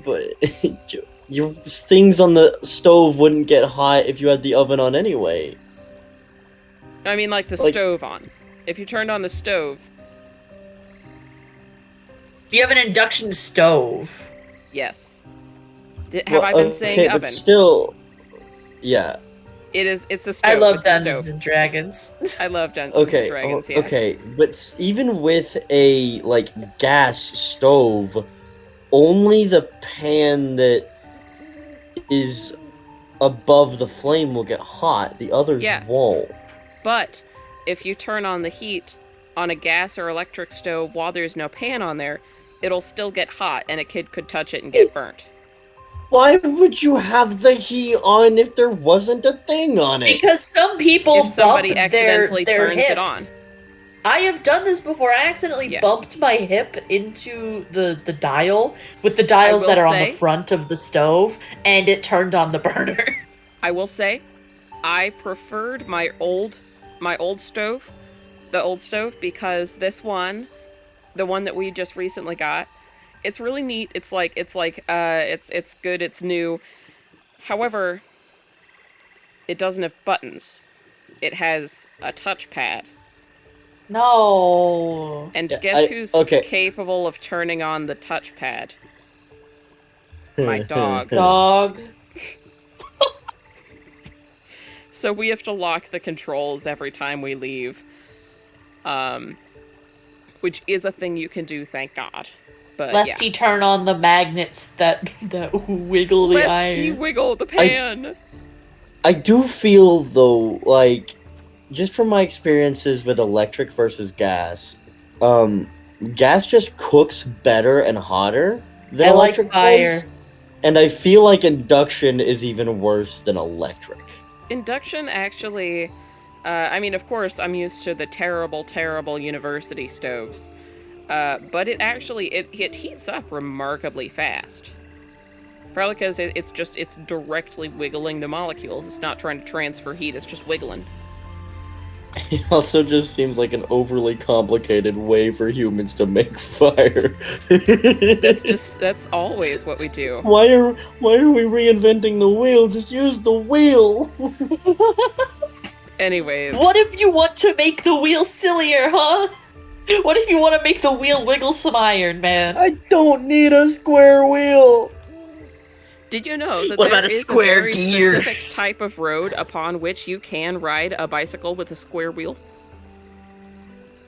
but your things on the stove wouldn't get hot if you had the oven on anyway.
I mean, like the
Like-
stove on. If you turned on the stove,
You have an induction stove.
yes. Have I been saying
okay,
oven?
but still, yeah.
It's a stove.
I love
it's a
Dungeons
stove.
and Dragons.
I love Dungeons
Okay,
and Dragons, yeah.
okay, but even with a like gas stove, only the pan that is above the flame will get hot. The others
Yeah.
won't.
But if you turn on the heat on a gas or electric stove while there's no pan on there, it'll still get hot and a kid could touch it and get burnt.
Why would you have the heat on if there wasn't a thing on it?
Because some people
If somebody
bump
accidentally
their
turns
hips.
it on.
I have done this before. I accidentally
Yeah.
bumped my hip into the dial with the dials
will
that are on the
say-
front of the stove, and it turned on the burner.
I will say, I preferred my old stove, the old stove, because this one, the one that we just recently got, it's really neat. It's good. It's new. However, it doesn't have buttons. It has a touchpad.
No.
And
Yeah,
guess who's
okay.
capable of turning on the touchpad? My dog.
Dog.
So we have to lock the controls every time we leave. Which is a thing you can do, thank God. But
Lest
yeah.
he turn on the magnets that wiggle the
Lest
iron.
he wiggle the pan.
I do feel though, like, just from my experiences with electric versus gas, gas just cooks better and hotter than
I like
electric
fire.
does. And I feel like induction is even worse than electric.
Induction actually, I mean, of course, I'm used to the terrible, terrible university stoves. But it actually, it heats up remarkably fast. Probably because it's directly wiggling the molecules. It's not trying to transfer heat, it's just wiggling.
It also just seems like an overly complicated way for humans to make fire.
That's always what we do.
Why are we reinventing the wheel? Just use the wheel.
Anyways.
What if you want to make the wheel sillier, huh? What if you want to make the wheel wiggle some iron, man?
I don't need a square wheel.
Did you know that
What
there
about a
is
square
a very
gear?
specific type of road upon which you can ride a bicycle with a square wheel?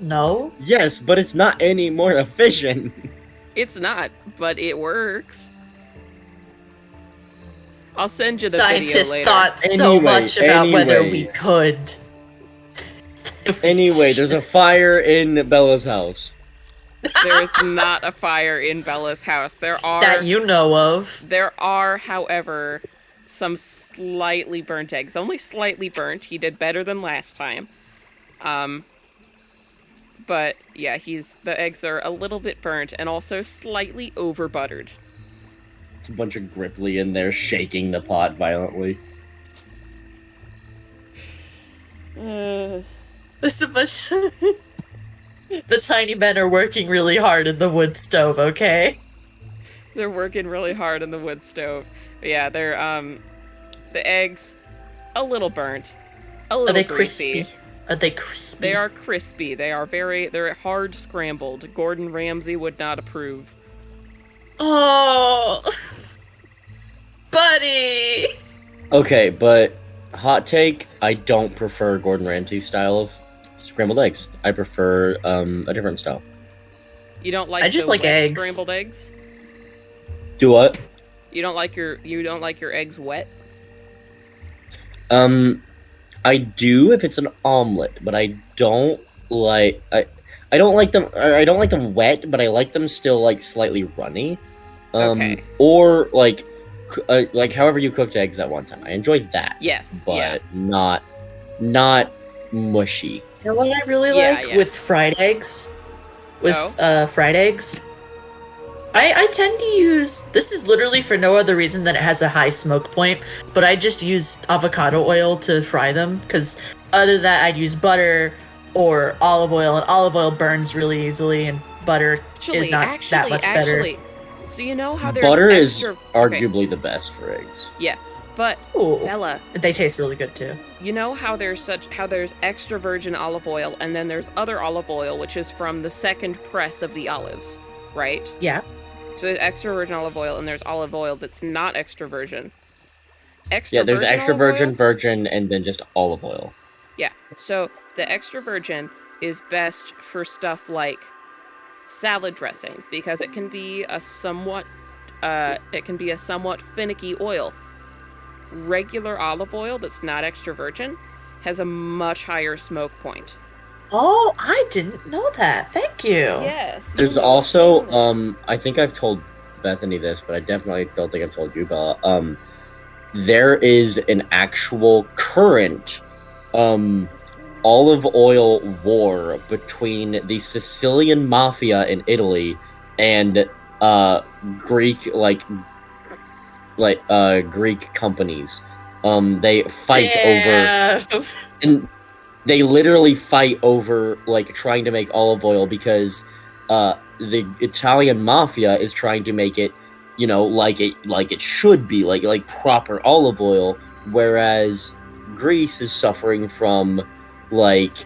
No?
Yes, but it's not any more efficient.
It's not, but it works. I'll send you the
Scientists
video later.
thought so
Anyway,
much about whether we
anyway.
could.
Anyway, there's a fire in Bella's house.
There is not a fire in Bella's house. There
that you know of.
There are, however, some slightly burnt eggs. Only slightly burnt. He did better than last time. But yeah, the eggs are a little bit burnt and also slightly over buttered.
It's a bunch of Gripply in there shaking the pot violently.
There's a bunch. The tiny men are working really hard in the wood stove, okay?
They're working really hard in the wood stove. But yeah, they're the eggs a little burnt. A little
Are they
greasy.
crispy? Are they crispy?
They are crispy. They're hard scrambled. Gordon Ramsay would not approve.
Oh, buddy.
Okay, but hot take, I don't prefer Gordon Ramsay's style of scrambled eggs. I prefer a different style.
You don't like
I just
the
like
wet
eggs.
scrambled eggs?
Do what?
You don't like your eggs wet?
I do if it's an omelet, but I don't like I don't like them wet, but I like them still like slightly runny.
Okay.
Or like however you cooked eggs at one time. I enjoyed that.
Yes,
but
yeah.
not mushy.
You know what I really
Yeah,
like
yeah.
with fried eggs? With
Oh?
fried eggs? I tend to use, this is literally for no other reason than it has a high smoke point, but I just use avocado oil to fry them, because other than that I'd use butter or olive oil, and olive oil burns really easily, and butter is not that much better.
So you know how there's
Butter
extra...
is arguably the best for eggs.
Yeah, but
Ooh,
Bella,
they taste really good too.
you know how there's extra virgin olive oil, and then there's other olive oil, which is from the second press of the olives, right?
Yeah.
So there's extra virgin olive oil, and there's olive oil that's not extra virgin.
Yeah, there's extra
olive oil-
virgin, virgin, and then just olive oil.
Yeah, so the extra virgin is best for stuff like salad dressings because it can be a somewhat finicky oil. Regular olive oil that's not extra virgin has a much higher smoke point.
Oh, I didn't know that. Thank you.
Yes.
There's also, I think I've told Bethany this, but I definitely don't think I've told you, Bella. There is an actual current, olive oil war between the Sicilian mafia in Italy and Greek Greek companies. They fight over, and they literally fight over like trying to make olive oil because the Italian mafia is trying to make it, you know, like it should be, like proper olive oil, whereas Greece is suffering from like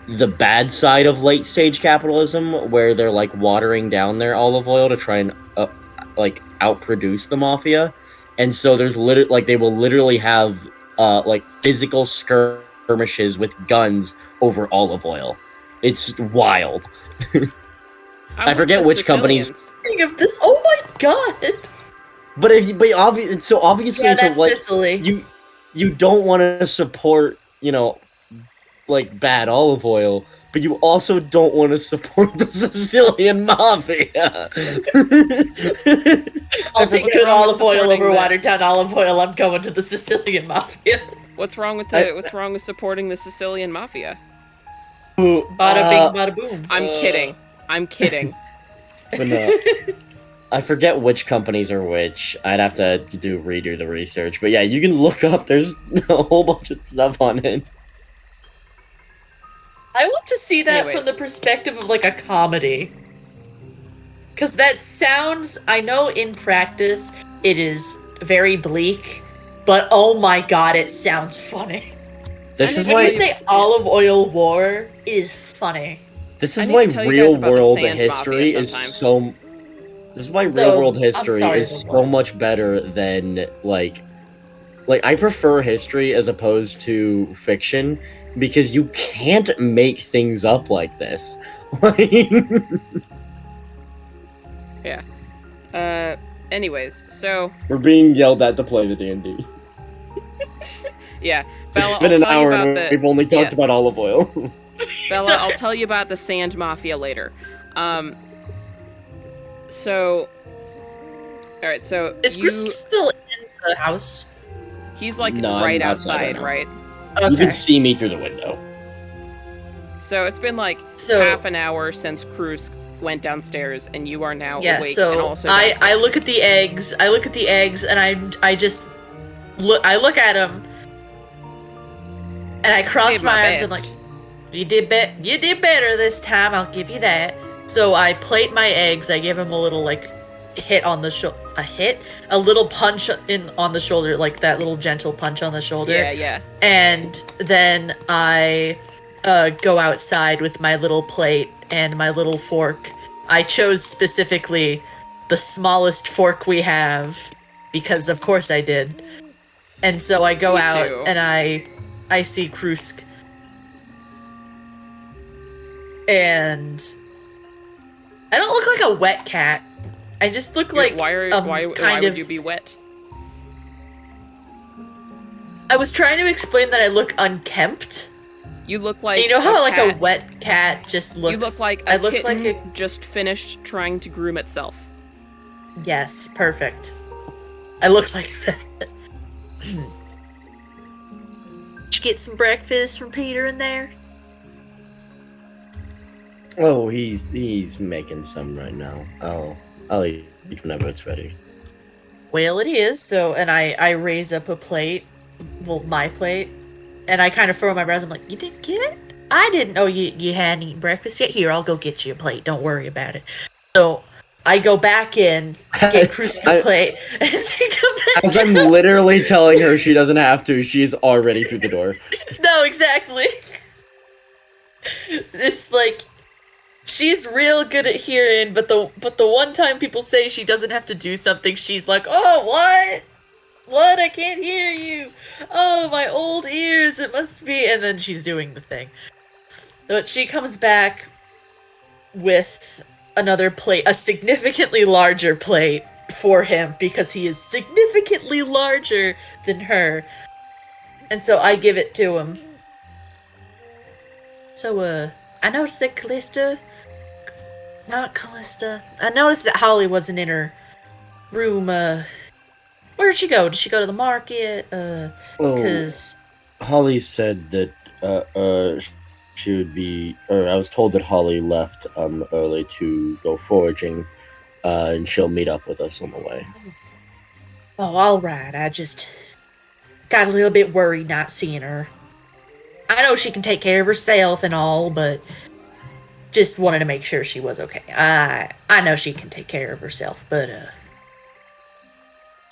the bad side of late stage capitalism, where they're like watering down their olive oil to try and like outproduce the mafia, and so there's they will literally have like physical skirmishes with guns over olive oil. It's wild. I forget which companies.
Speaking of this, oh my god!
But obviously,
Yeah,
it's
that's
like
Sicily.
you don't want to support, you know, like bad olive oil, but you also don't want to support the Sicilian mafia.
I'll take good olive oil over watered down olive oil. I'm going to the Sicilian mafia.
What's wrong with supporting the Sicilian mafia?
Bada bing, bada boom.
I'm kidding.
But no, I forget which companies are which. I'd have to redo the research. But yeah, you can look up. There's a whole bunch of stuff on it.
I want to see that
Anyways.
from the perspective of like a comedy. Because that sounds, I know in practice it is very bleak, but oh my god, it sounds funny.
This is
When
why
you say olive oil war, it is funny.
this is
I need
why
to tell you guys
real
about the
world
sand
history
mafia
is
sometime.
so. This is why real world
I'm
history
sorry,
is
but
so
what?
much better than like I prefer history as opposed to fiction because you can't make things up like this.
Yeah. Anyways, so
We're being yelled at to play the D&D.
yeah, Bella,
It's been
I'll
an
tell you
hour
about
and
the
we've only talked
yes.
about olive oil.
Bella, I'll tell you about the sand mafia later. So, all right, so
Is Chris still in the house?
he's like
No, I'm
right
outside
outside,
right now.
right?
You can
Okay.
see me through the window.
So it's been like
So-
half an hour since Cruz went downstairs, and you are now
Yeah,
awake and
so
also
I
downstairs.
look at the eggs. I look at the eggs, and I just look. I look at them, and I cross
Did my
my arms. I'm
best.
like, you did better this time. I'll give you that. So I plate my eggs. I give him a little like hit on the a little punch on the shoulder, like that little gentle punch on the shoulder.
Yeah.
And then I go outside with my little plate and my little fork. I chose specifically the smallest fork we have because of course I did. And so I go
Me
out
too.
and I see Krusk. And I don't look like a wet cat. I just look like
why
kind
would
of.
you be wet?
I was trying to explain that I look unkempt.
You look like
And you know how like
cat.
a wet cat just looks.
You look like
I
a
look
kitten
like a.
just finished trying to groom itself.
Yes, perfect. I look like that. Did you get some breakfast from Peter in there?
Oh, he's making some right now. I'll eat whenever it's ready.
Well, it is. So, and I raise up a plate, well, my plate, and I kind of furrow my brows. I'm like, you didn't get it? I didn't know you hadn't eaten breakfast yet. Here, I'll go get you a plate. Don't worry about it. So I go back in, get Kruska a plate, and then come back.
As I'm literally telling her she doesn't have to, she's already through the door.
No, exactly. It's like she's real good at hearing, but the one time people say she doesn't have to do something, she's like, "Oh, what? What? I can't hear you. Oh, my old ears. It must be." And then she's doing the thing. But she comes back with another plate, a significantly larger plate for him because he is significantly larger than her. And so I give it to him. So, I noticed that I noticed that Holly wasn't in her room. Where'd she go? Did she go to the market? Cause
Holly said that she would be, or I was told that Holly left early to go foraging, and she'll meet up with us on the way.
Oh, all right. I just got a little bit worried not seeing her. I know she can take care of herself and all, but just wanted to make sure she was okay. I know she can take care of herself, but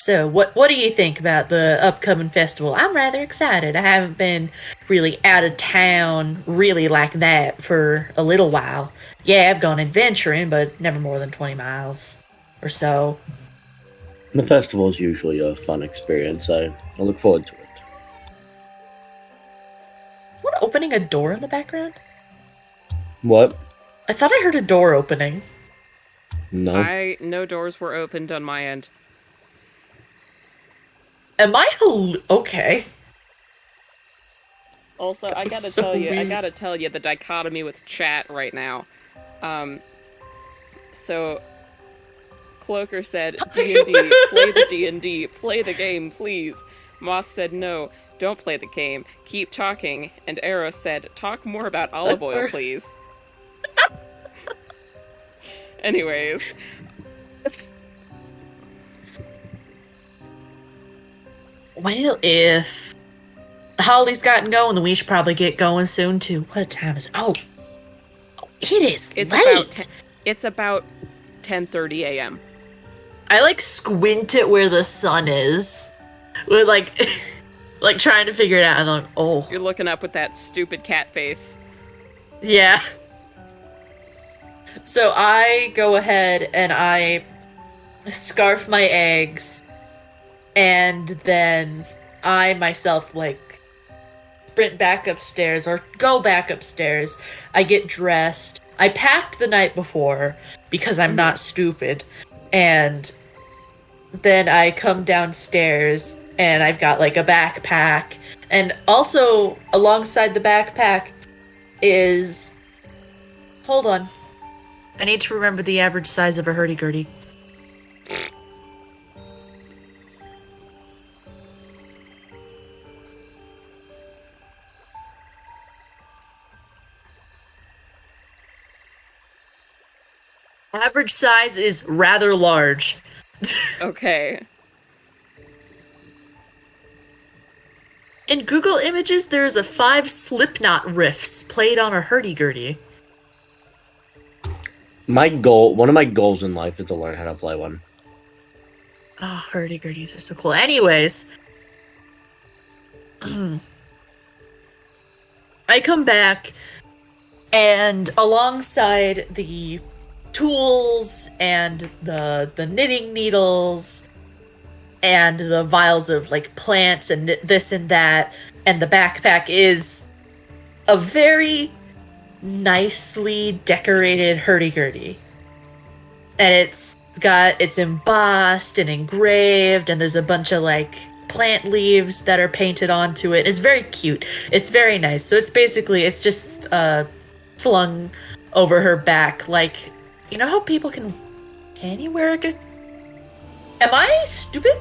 So what do you think about the upcoming festival? I'm rather excited. I haven't been really out of town really like that for a little while. Yeah, I've gone adventuring, but never more than 20 miles or so.
The festival is usually a fun experience. I look forward to it.
Someone opening a door in the background?
What?
I thought I heard a door opening.
No.
No doors were opened on my end.
Am I okay?
Also, I
That's
gotta
so
tell you the dichotomy with chat right now. So Cloaker said, D&D, play the D&D, play the game, please. Moth said, no, don't play the game, keep talking. And Arrow said, talk more about olive oil, please. Anyways.
Well, if Holly's gotten going, then we should probably get going soon, too. What time is it? Oh, it is late.
It's about 10:30 a.m.
I, squint at where the sun is. With, like, trying to figure it out, and I'm like, oh.
You're looking up with that stupid cat face.
Yeah. So I go ahead and I scarf my eggs, and then I myself, sprint back upstairs, or go back upstairs. I get dressed. I packed the night before, because I'm not stupid, and then I come downstairs, and I've got, a backpack, and also, alongside the backpack is... Hold on. I need to remember the average size of a hurdy-gurdy. Average size is rather large.
Okay.
In Google Images, there is a 5 Slipknot riffs played on a hurdy-gurdy.
One of my goals in life is to learn how to play one.
Oh, hurdy-gurdies are so cool. Anyways. I come back, and alongside the tools and the knitting needles and the vials of plants and this and that, and the backpack is a very nicely decorated hurdy-gurdy. And it's embossed and engraved, and there's a bunch of plant leaves that are painted onto it. It's very cute. It's very nice. So it's just slung over her back, you know how people can you wear a good... Am I stupid?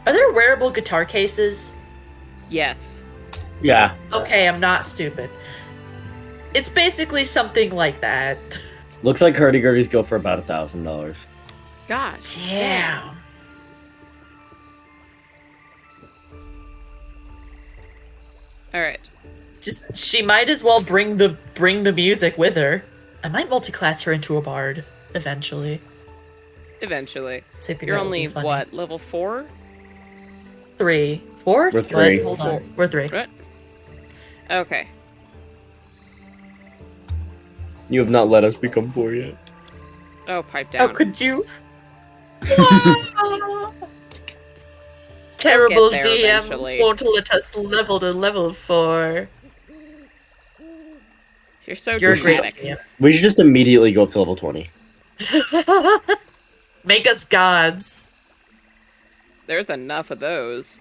Are there wearable guitar cases?
Yes.
Yeah.
Okay, I'm not stupid. It's basically something like that.
Looks like hurdy-gurdies go for about $1,000.
God.
Damn.
Alright.
Just she might as well bring the music with her. I might multi-class her into a bard eventually.
Eventually.
So I think
You're
that would be
only,
funny.
what, level 4?
3, 4?
We're 3.
What? Hold on, we're 3.
What? Okay.
You have not let us become 4 yet.
Oh, pipe
How
down.
could you? Terrible
there
DM
eventually.
won't let us level to level 4.
You're so
You're a great
dramatic.
DM.
We should just immediately go up to level 20.
Make us gods.
There's enough of those.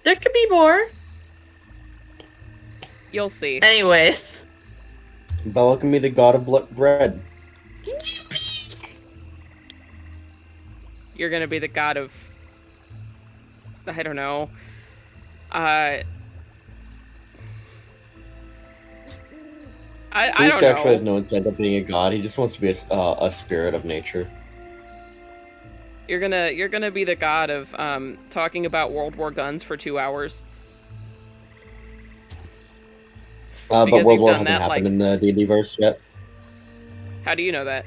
There could be more.
You'll see.
Anyways.
Bella can be the god of bread.
You're gonna be the god of... I don't know. I don't
Tusk actually has
know.
no intent of being a god. He just wants to be a spirit of nature.
You're gonna be the god of talking about World War guns for 2 hours.
But
Because
World
you've
War
done
hasn't
that,
happened
like-
in the D&D verse yet.
How do you know that?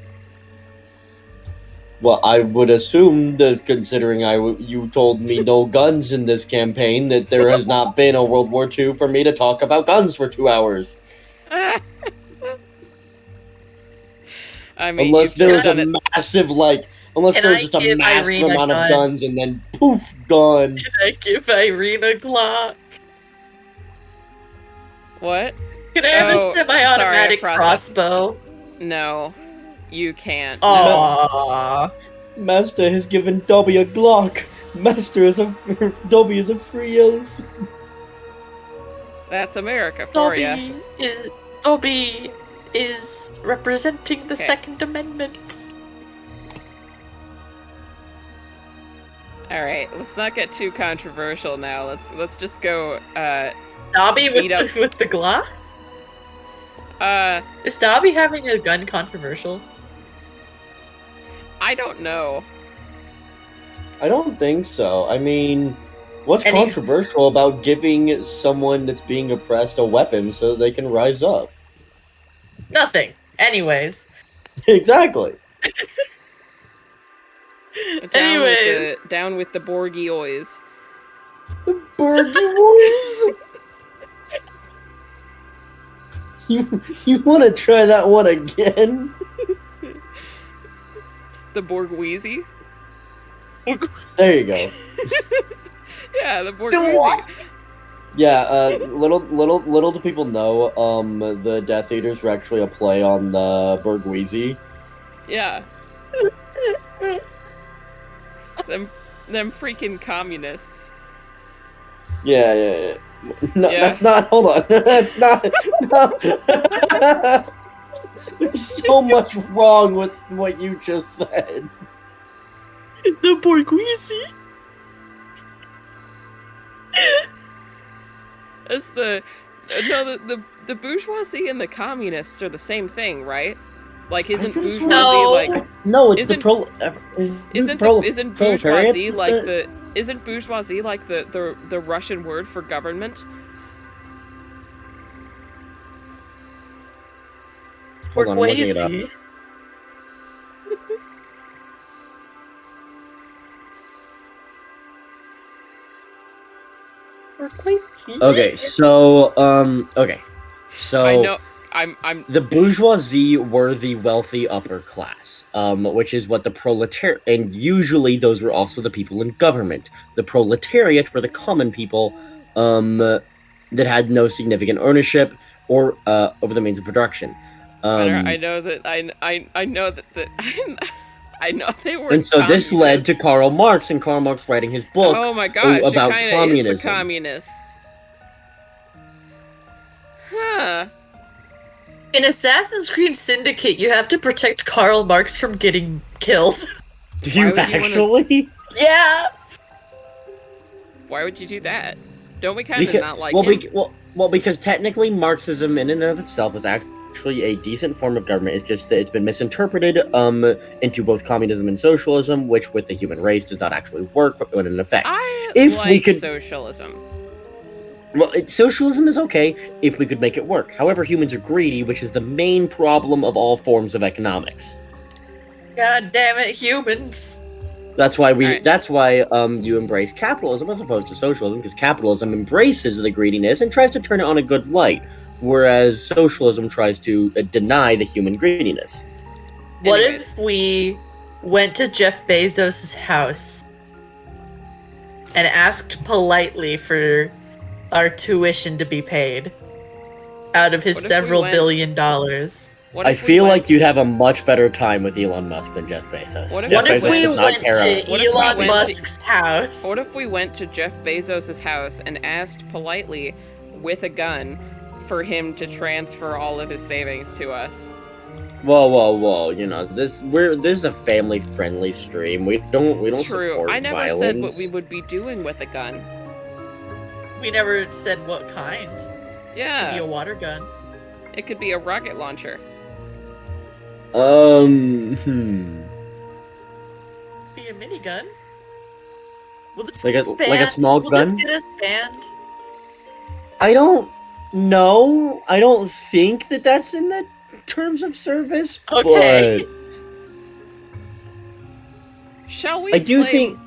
Well, I would assume that considering you told me no guns in this campaign, that there has not been a World War II for me to talk about guns for 2 hours.
I mean,
Unless
you've
there was
just
a
done it.
massive, unless
Can
there
I
was just a
give
massive
Irene a
amount of
gun?
guns and then poof, gone.
Can I give Irene a Glock?
What?
Can I have
Oh,
a semi-automatic
sorry, I processed.
crossbow?
No, you can't.
Aww.
Master has given Dobby a Glock. Master is Dobby is a free elf.
That's America for ya.
Dobby is representing the
Okay.
Second Amendment.
All right, let's not get too controversial now. Let's just go.
Dobby
Beat up.
with the Glock? Is Dobby having a gun controversial?
I don't know.
I don't think so. I mean, what's
Any-
controversial about giving someone that's being oppressed a weapon so they can rise up?
Nothing. Anyways.
Exactly.
Down with the Borgie oys.
Borgie boys. You want to try that one again?
The Borgweezy.
There you go.
Yeah, the Borgweezy.
what?
Yeah, little do people know, the Death Eaters were actually a play on the Burgweezy.
Yeah. them freaking communists.
Yeah. No,
Yeah.
that's not. Hold on. That's not. No. There's so much wrong with what you just said.
The Borgweezy.
It's the bourgeoisie and the communists are the same thing, right? Like, isn't
I guess
bourgeoisie
no.
like
No, it's
Isn't- isn't bourgeoisie like the Russian word for government?
Hold on, I'm looking it up.
Borgweezy.
Okay, so
I know. I'm.
the bourgeoisie were the wealthy upper class, which is what the proletariat, and usually those were also the people in government. The proletariat were the common people, that had no significant ownership or over the means of production.
I know that. I know that. I know they were.
And so this led
communists.
to Karl Marx, and Karl Marx writing his book
Oh my gosh!
about
it kinda is
communism.
the communists. Huh.
In Assassin's Creed Syndicate, you have to protect Karl Marx from getting killed.
Do
Why
you
would you wanna-
actually?
Yeah.
Why would you do that? Don't we kind of not like
well,
him?
because technically Marxism in and of itself is actually a decent form of government. It's just that it's been misinterpreted into both communism and socialism, which with the human race does not actually work when in effect.
I
if
like
we could-
socialism.
Well, socialism is okay if we could make it work. However, humans are greedy, which is the main problem of all forms of economics.
God damn it, humans.
That's why
Alright.
you embrace capitalism as opposed to socialism, because capitalism embraces the greediness and tries to turn it on a good light, whereas socialism tries to deny the human greediness.
What
Anyways.
if we went to Jeff Bezos' house and asked politely for our tuition to be paid out of his
What if we
several
went-
billion dollars?
What
I
if we
feel
went-
like you'd have a much better time with Elon Musk than Jeff Bezos.
What if
Jeff
What if
Bezos
we
does not
went
care
to
about-
What if we
Elon
went to-
Musk's house?
What if we went to Jeff Bezos' house and asked politely, with a gun, for him to transfer all of his savings to us?
Whoa! You know this. This is a family-friendly stream. We don't
True.
support
I never
violence.
said what we would be doing with a gun.
We never said what kind. Could be
Yeah,
a water gun.
it could be a rocket launcher.
Be a minigun. Will this
Like
get
a-
us banned?
like a small
Will this
gun?
get us banned?
I don't know. I don't think that that's in the terms of service.
Okay.
But
Shall we?
I do
play-
think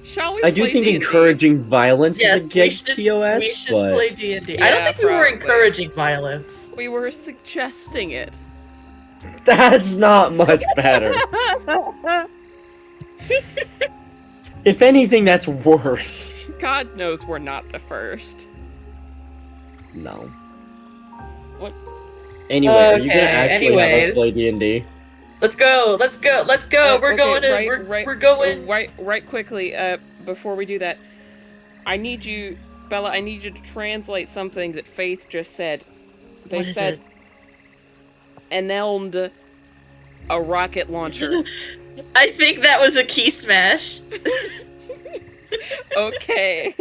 Shall we?
I do
play
think
D&D?
encouraging violence
Yes,
is against
we
TOS.
should
but
play D&D. I don't
Yeah,
think we were
probably.
encouraging violence.
We were suggesting it.
that's not much better. If anything, that's worse.
God knows we're not the first.
No.
What?
Anyway, are you gonna
Okay,
actually have
anyways.
us play D&D?
Let's go. Let's go. Let's go. We're
Okay,
going in. We're going.
Right quickly, before we do that, I need you, Bella, I need you to translate something that Faith just said. They
What is
said,
it?
"Enelmed a rocket launcher."
I think that was a key smash.
Okay.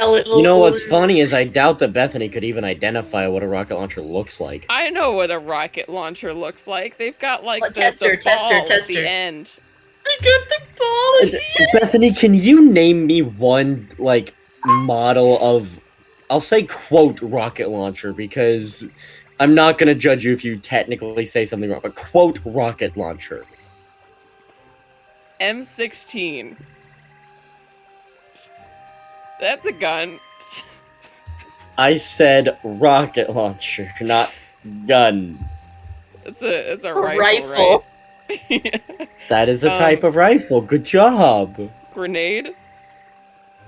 You know what's funny is I doubt that Bethany could even identify what a rocket launcher looks like.
I know what a rocket launcher looks like. They've got like
Well,
the
tester,
ball at
tester.
the end.
I got the ball. at the end.
Bethany, can you name me one like model of, I'll say quote rocket launcher, because I'm not gonna judge you if you technically say something wrong, but quote rocket launcher.
M16. That's a gun.
I said rocket launcher, not gun.
It's a
A
rifle. Right?
That is a type of rifle. Good job.
Grenade.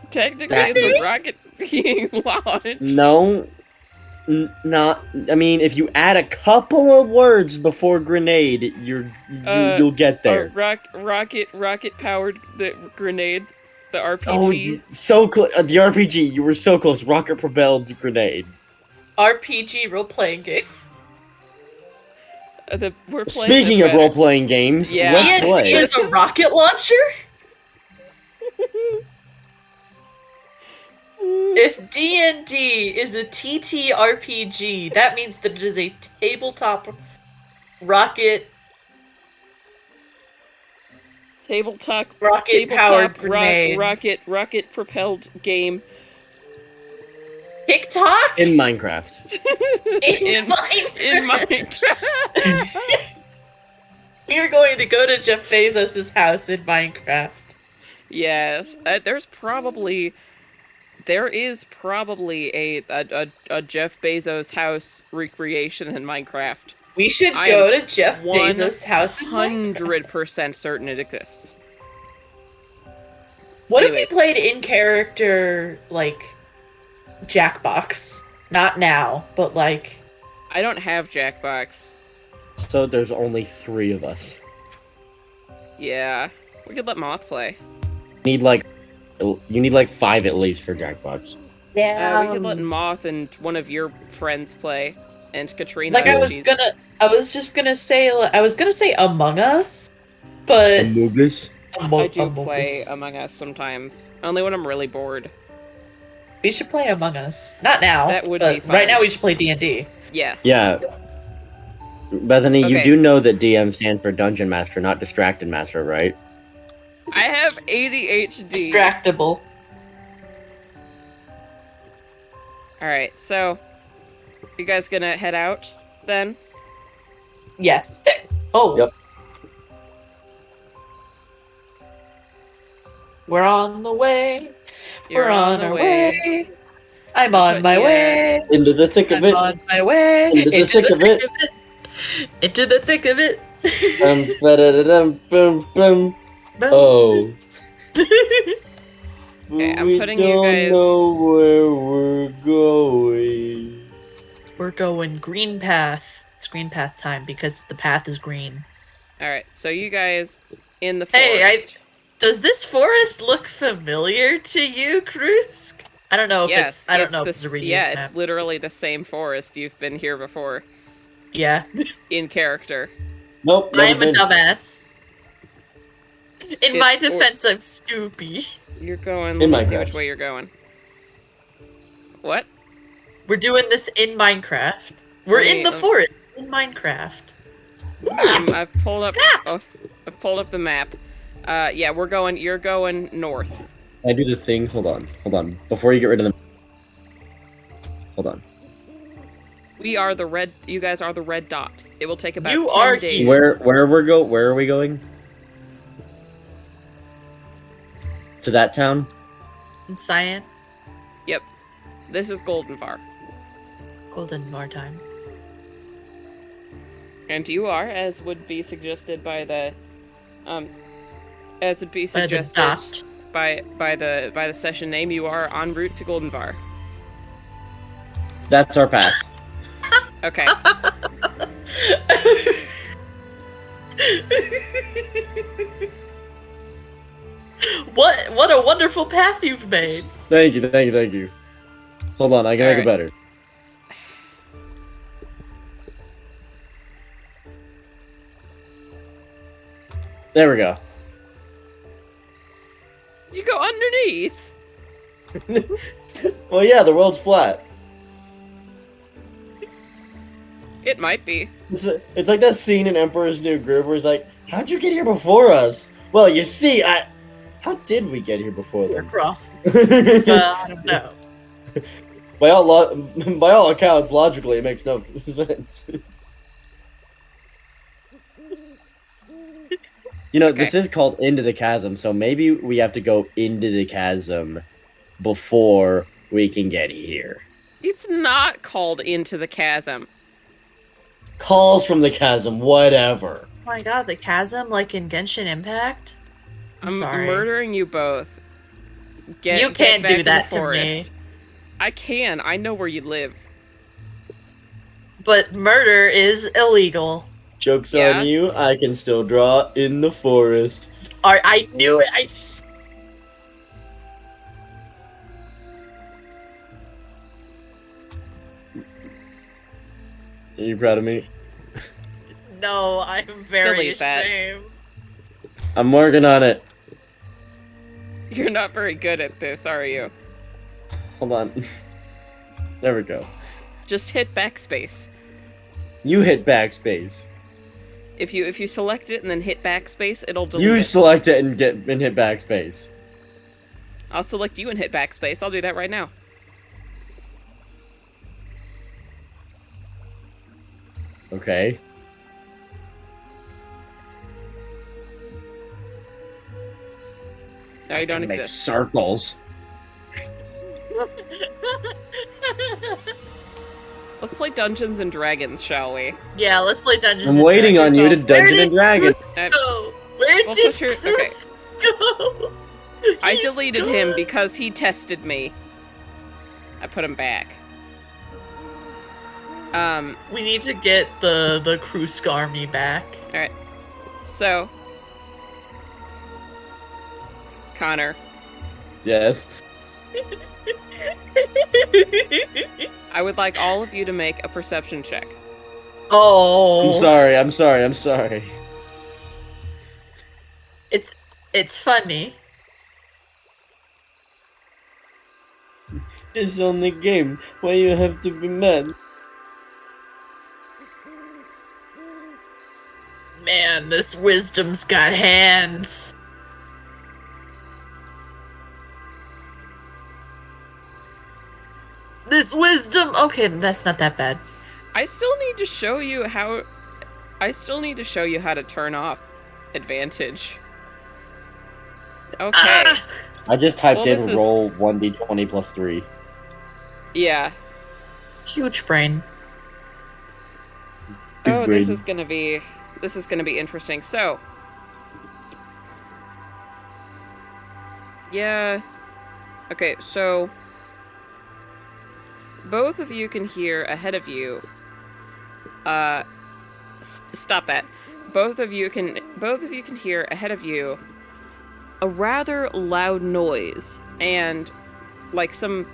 Technically,
That-
it's a rocket being launched.
No, not. I mean, if you add a couple of words before grenade, you'll get
A
there.
rocket powered the grenade, the RPG.
Oh, so close. The RPG, you were so close. Rocket propelled grenade.
RPG role playing game.
We're playing
Speaking
the
of role playing games,
Yeah.
let's
D&D
play.
is a rocket launcher. If D&D is a TTRPG, that means that it is a tabletop rocket
tabletop
powered grenade.
rocket propelled game
TikTok
In Minecraft.
in
Minecraft.
in Minecraft.
We are going to go to Jeff Bezos' house in Minecraft.
Yes, there is probably a Jeff Bezos house recreation in Minecraft.
We should
I
go
am
to Jeff Bezos' house in Minecraft.
100% certain it exists.
What
Anyways.
if we played in character, like, Jackbox? Not now, but like...
I don't have Jackbox.
So there's only 3 of us.
Yeah, we could let Moth play.
You need like 5 at least for Jackbox.
We could let Moth and one of your friends play, and Katrina.
Like, I was
she's-
gonna say Among Us, but...
Amogus.
I do play Among Us sometimes, only when I'm really bored.
We should play Among Us. Not now.
That would
but
be fun.
Right now we should play D&D.
Yes.
Yeah. Bethany, you
Okay.
do know that DM stands for Dungeon Master, not Distracted Master, right?
I have ADHD.
Distractible.
Alright, so you guys gonna head out then?
Yes. Oh.
Yep.
We're on the way.
You're
We're on
the
our way. I'm
I'll
on
put
my
you-
way.
Into the thick of
I'm
it.
on my way.
Into the thick of it.
Into the thick of it.
Ba-da-da-dum, boom, boom. Oh.
Okay, I'm
We
putting you
don't
guys-
know where we're going.
We're going green path. It's green path time because the path is green.
Alright, so you guys in the
Hey,
forest.
does this forest look familiar to you, Krusk? I don't know if
Yes,
I don't know if it's a reused
yeah,
map.
it's literally the same forest. You've been here before
Yeah.
in character.
Nope.
I
never
am a
been.
dumbass. In my
It's- or-
defense, I'm stupid.
You're going.
In
Let me see
Minecraft.
which way you're going. What?
We're doing this in Minecraft. We're
Let
in
me-
the forest in Minecraft.
I've pulled up. Oh, I've pulled up the map. Yeah, we're going. You're going north.
I do the thing. Hold on. Before you get rid of them. Hold on.
We are the red. You guys are the red dot. It will take about
You
10
are
days.
here.
Where are we going? To that town?
In Cyan,
Yep. This is Goldenvar,
Goldenvar time.
and you are, as would be suggested by the, as would be
By the
suggested
dot.
by the session name, you are en route to Goldenvar.
That's our path.
Okay.
What a wonderful path you've made.
Thank you. Hold on, I can make it
Alright.
better. There we go.
You go underneath.
Well, yeah, the world's flat.
It might be.
It's like that scene in Emperor's New Groove where he's like, "How'd you get here before us?" Well, you see, how did we get here before
You're
them?
cross. I don't know.
by all accounts, logically, it makes no sense. You know, this is called Into the Chasm, so maybe we have to go into the chasm before we can get here.
It's not called Into the Chasm.
Calls from the chasm, whatever.
Oh my god, the chasm like in Genshin Impact? I'm sorry.
murdering you both.
You
Get
can't
back
do
in the
that to me.
forest. I can. I know where you live.
But murder is illegal.
Joke's
Yeah.
on you, I can still draw in the forest.
I knew it.
Are you proud of me?
No, I'm very
Delete that.
ashamed.
I'm working on it.
You're not very good at this, are you?
Hold on. There we go.
Just hit backspace.
You hit backspace.
If you select it and then hit backspace, it'll delete
You
it.
select it and hit backspace.
I'll select you and hit backspace. I'll do that right now.
Okay.
No, you don't
Make
exist.
circles.
Let's play Dungeons and Dragons, shall we?
Yeah, let's play Dungeons
I'm
and
waiting
Dragons.
on you to
Where
Dungeon
did
and Dragons.
Chris
Uh,
go? Where
well,
did
put your-
Chris go?
I
He's
deleted him
gone.
because he tested me. I put him back.
We need to get the Krusk army back.
Alright. So, Connor,
Yes.
I would like all of you to make a perception check.
Oh,
I'm sorry.
It's funny.
It's only a game. Why you have to be mad?
Man, this wisdom's got hands. This wisdom. Okay, that's not that bad.
I still need to show you how. I still need to show you how to turn off advantage. Okay.
Ah!
I just typed
Well,
in
this is-
roll 1d20 plus 3.
Yeah.
Huge brain.
Big
Oh,
brain.
this is gonna be interesting. So. Yeah. Okay, so both of you can hear ahead of you. Stop that. Both of you can hear ahead of you a rather loud noise and like some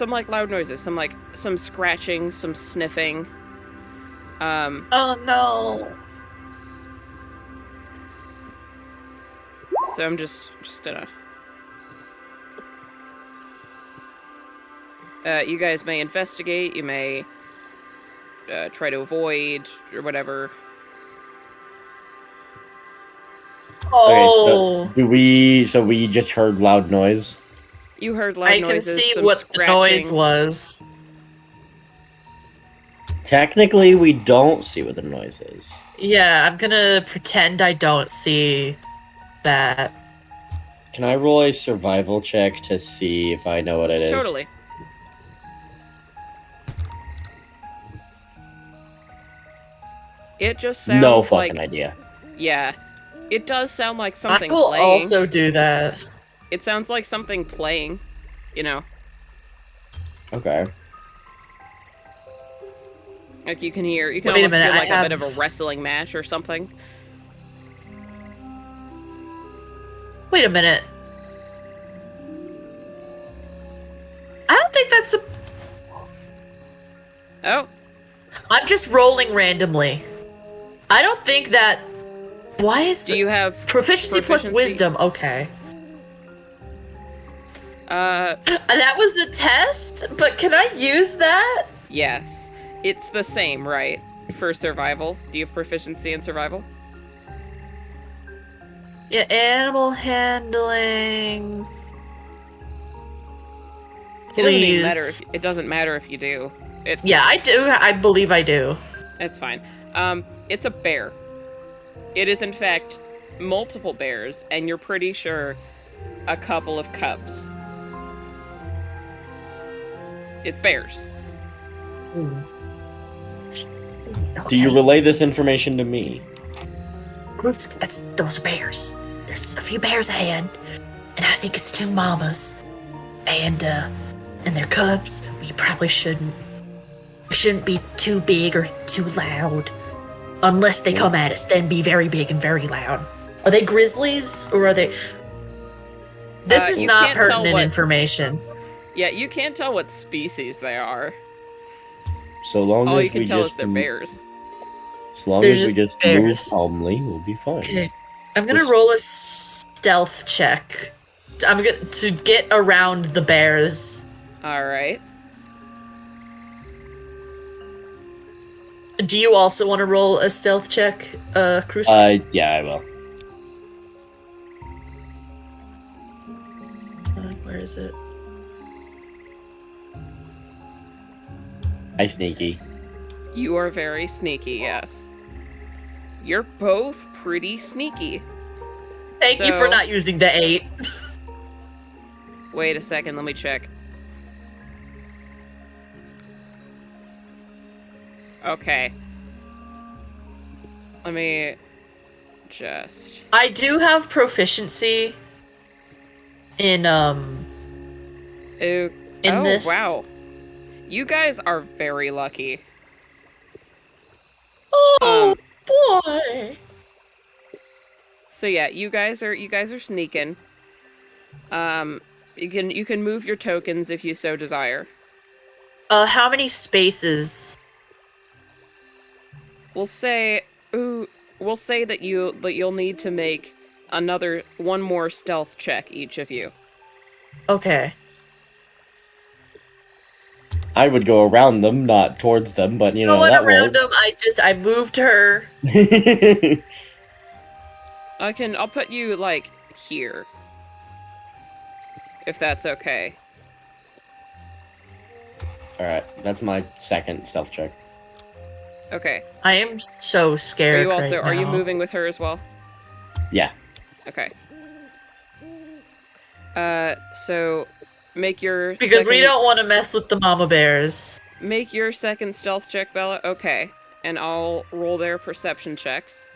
like loud noises, some scratching, some sniffing.
Oh no.
So I'm just gonna. You guys may investigate. You may try to avoid or whatever.
Oh.
Okay, so we just heard loud noise.
You heard loud
I can
noises.
see
some
what
scratching.
the noise was.
Technically, we don't see what the noise is.
Yeah, I'm gonna pretend I don't see that.
Can I roll a survival check to see if I know what it is?
Totally. It just sounds
No fucking
like
idea.
yeah. It does sound like
I
something
will
playing.
also do that.
It sounds like something playing. You know,
Okay.
like you can
Wait a
almost
minute,
hear
I
like a bit of
have-
a wrestling match or something.
Wait a minute. I don't think that's a.
Oh,
I'm just rolling randomly. I don't think that. Why is
do you have
proficiency plus wisdom? Okay. That was a test, but can I use that?
Yes. It's the same, right? For survival. Do you have proficiency in survival?
Yeah, animal handling. Please.
It doesn't matter if you do. It's
Yeah, I do. I believe I do.
It's fine. It's a bear. It is in fact multiple bears, and you're pretty sure a couple of cubs. It's bears.
Do you relay this information to me?
Those are bears. There's a few bears ahead, and I think it's two mamas, and they're cubs. We probably shouldn't. We shouldn't be too big or too loud, unless they come at us. Then be very big and very loud. Are they grizzlies or are they? This is
You
not
can't tell
pertinent
what-
information.
Yeah, you can't tell what species they are.
So long
All
as
you can
we
tell is
just
they're bears.
As long
They're
as we
just
just move
bears.
calmly, we'll be fine.
Okay, I'm gonna roll a stealth check. I'm going to get around the bears.
Alright.
Do you also want to roll a stealth check, Cruz?
Yeah, I will.
Where is it?
Hi, Sneaky.
You are very sneaky, yes. You're both pretty sneaky.
Thank you for
So-
not using the 8.
Wait a second, let me check. Okay. Let me just...
I do have proficiency in
in
this.
wow. You guys are very lucky.
Oh boy.
So yeah, you guys are sneaking. You can move your tokens if you so desire.
How many spaces?
We'll say that you'll need to make one more stealth check, each of you.
Okay.
I would go around them, not towards them, but you know
Going
that
around
works.
them, I moved her.
I'll put you like here. If that's okay.
Alright, that's my second stealth check.
Okay.
I am so
Are
scared
you also
right
are you
now.
moving with her as well?
Yeah.
Okay. So make your
Because we
second-
don't want to mess with the mama bears.
Make your second stealth check, Bella. Okay. And I'll roll their perception checks.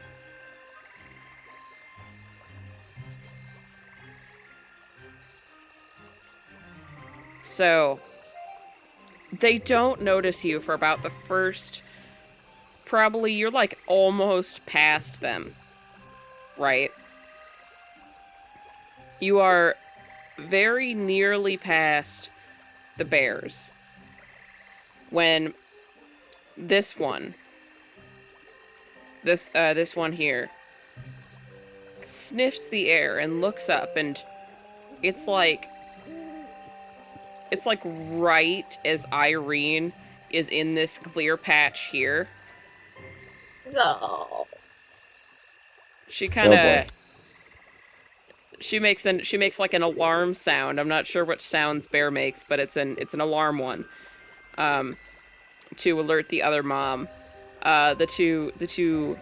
So, they don't notice you for about the first... Probably, you're like almost past them. Right? You are very nearly past the bears. When this one here sniffs the air and looks up, and it's like right as Irene is in this clear patch here.
No.
She kind
Oh,
of
boy.
she makes like an alarm sound. I'm not sure what sounds bear makes, but it's an alarm one. To alert the other mom. The two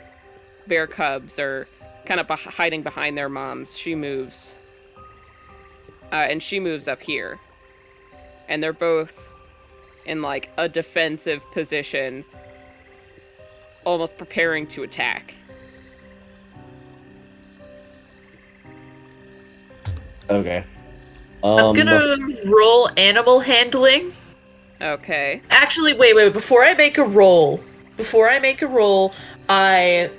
bear cubs are kind of hiding behind their moms. She moves. And she moves up here. And they're both in like a defensive position, almost preparing to attack.
Okay.
I'm gonna roll animal handling.
Okay.
Actually, wait. Before I make a roll, I'm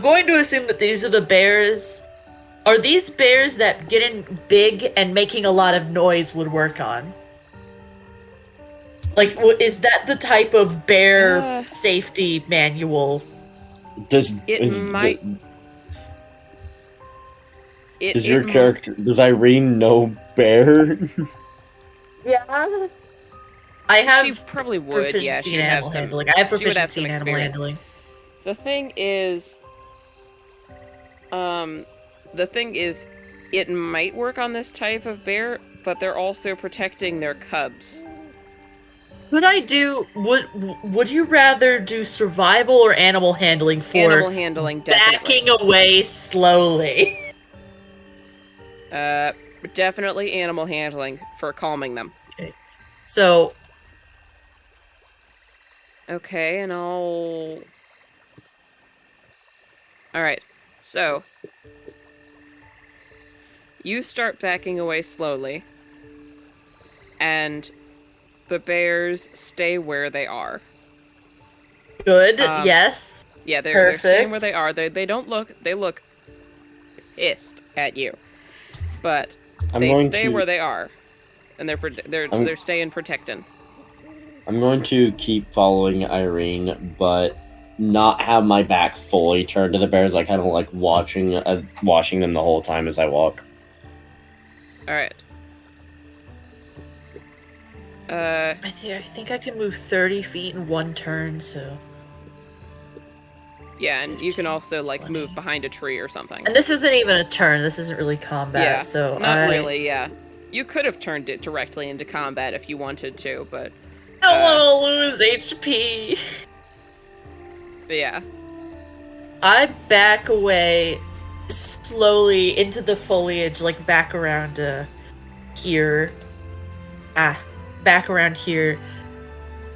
going to assume that these are the bears. Are these bears that getting big and making a lot of noise would work on? Like, is that the type of bear safety manual?
Does your character, does Irene know bear?
Yeah. I have
She probably would, yeah.
proficiency
She
in
would have
animal
some.
handling. I have
She would have
proficiency
some
in animal
experience.
handling.
The thing is, it might work on this type of bear, but they're also protecting their cubs.
Would you rather do survival or animal handling for
Animal handling, definitely.
backing away slowly?
Definitely animal handling for calming them.
Okay. So,
Okay, and I'll... Alright, so... You start backing away slowly, and the bears stay where they are.
good, yes.
Yeah, they're staying
Perfect.
where they are. They don't look... They look pissed at you. But they stay where they are. And they're staying protecting.
I'm going to keep following Irene, but not have my back fully turned to the bears. I kind of like watching them the whole time as I walk.
Alright.
I think I can move 30 feet in one turn, so...
Yeah, and you can also, like, move behind a tree or something.
And this isn't even a turn, this isn't really combat,
Yeah,
so
not really, yeah. You could have turned it directly into combat if you wanted to, but...
I don't want to lose HP!
But yeah.
I back away slowly into the foliage, like back around here. Back around here.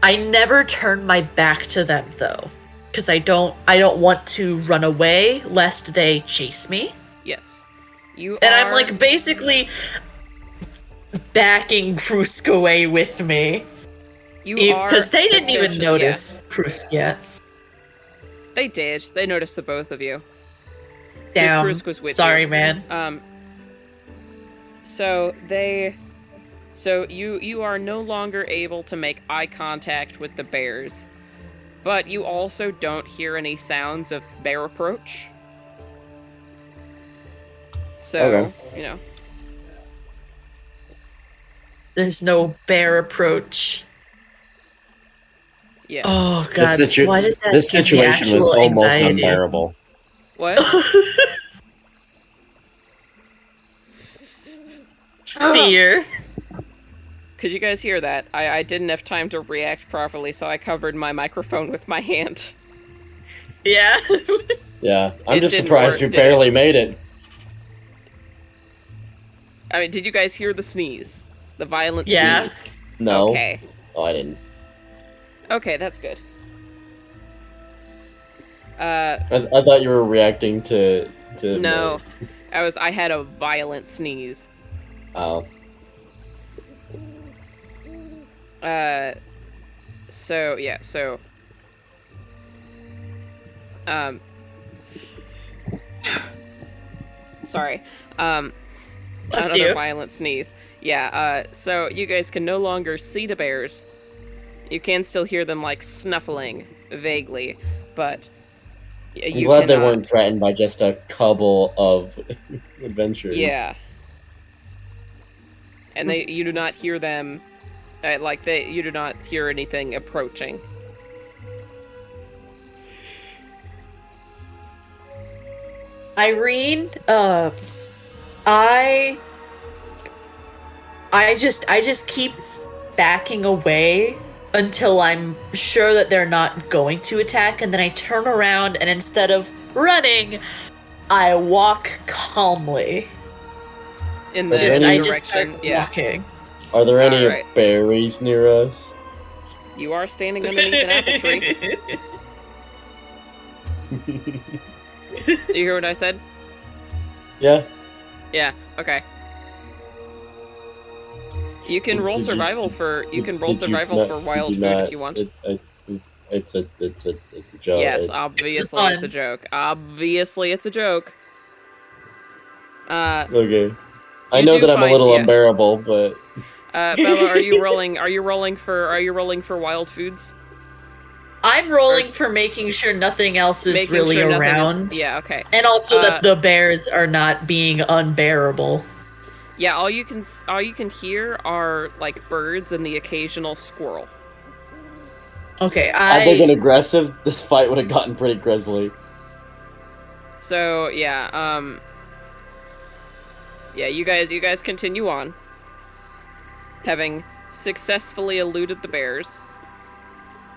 I never turn my back to them though, because I don't want to run away lest they chase me.
Yes.
I'm like basically backing Krusk away with me. Because they didn't even notice Krusk yet.
They did. They noticed the both of you.
Damn.
Krusk was with
Sorry,
you.
man.
So you are no longer able to make eye contact with the bears, but you also don't hear any sounds of bear approach. So,
Okay.
you know.
There's no bear approach.
Yes.
Oh god, why did that
This
give me
situation was
actual
almost
anxiety?
unbearable.
What?
Fear.
Could you guys hear that? I didn't have time to react properly, so I covered my microphone with my hand.
Yeah.
Yeah, I'm
It
just
didn't
surprised
work,
you
did
barely made it.
I mean, did you guys hear the sneeze? The violent
Yeah.
sneeze?
No.
Okay.
Oh, I didn't.
Okay, that's good.
I thought you were reacting to
No. I had a violent sneeze.
Oh.
So, yeah, so... Sorry.
Bless
Another
you.
violent sneeze. Yeah, so you guys can no longer see the bears. You can still hear them, like, snuffling, vaguely, but...
I'm glad they weren't threatened by just a couple of adventures.
Yeah. And you do not hear them, you do not hear anything approaching.
Irene, I just keep backing away until I'm sure that they're not going to attack, and then I turn around and instead of running, I walk calmly.
In the
I
direction,
just start
yeah.
walking.
Are there any
Alright.
berries near us?
You are standing underneath an apple tree. Do you hear what I said?
Yeah.
Yeah, okay. You can roll survival for wild food if you want.
It's a joke.
Yes, obviously it's a joke. Obviously it's a joke.
Okay. I
You
know
do
that I'm a
find-
little
yeah.
unbearable, but
Bella, are you rolling for wild foods?
I'm rolling for making sure nothing else is
Making
really
sure nothing
around.
yeah, okay.
And also that the bears are not being unbearable.
Yeah, all you can hear are like birds and the occasional squirrel.
Okay,
had they been aggressive, this fight would have gotten pretty grisly.
So yeah, yeah, you guys continue on, having successfully eluded the bears.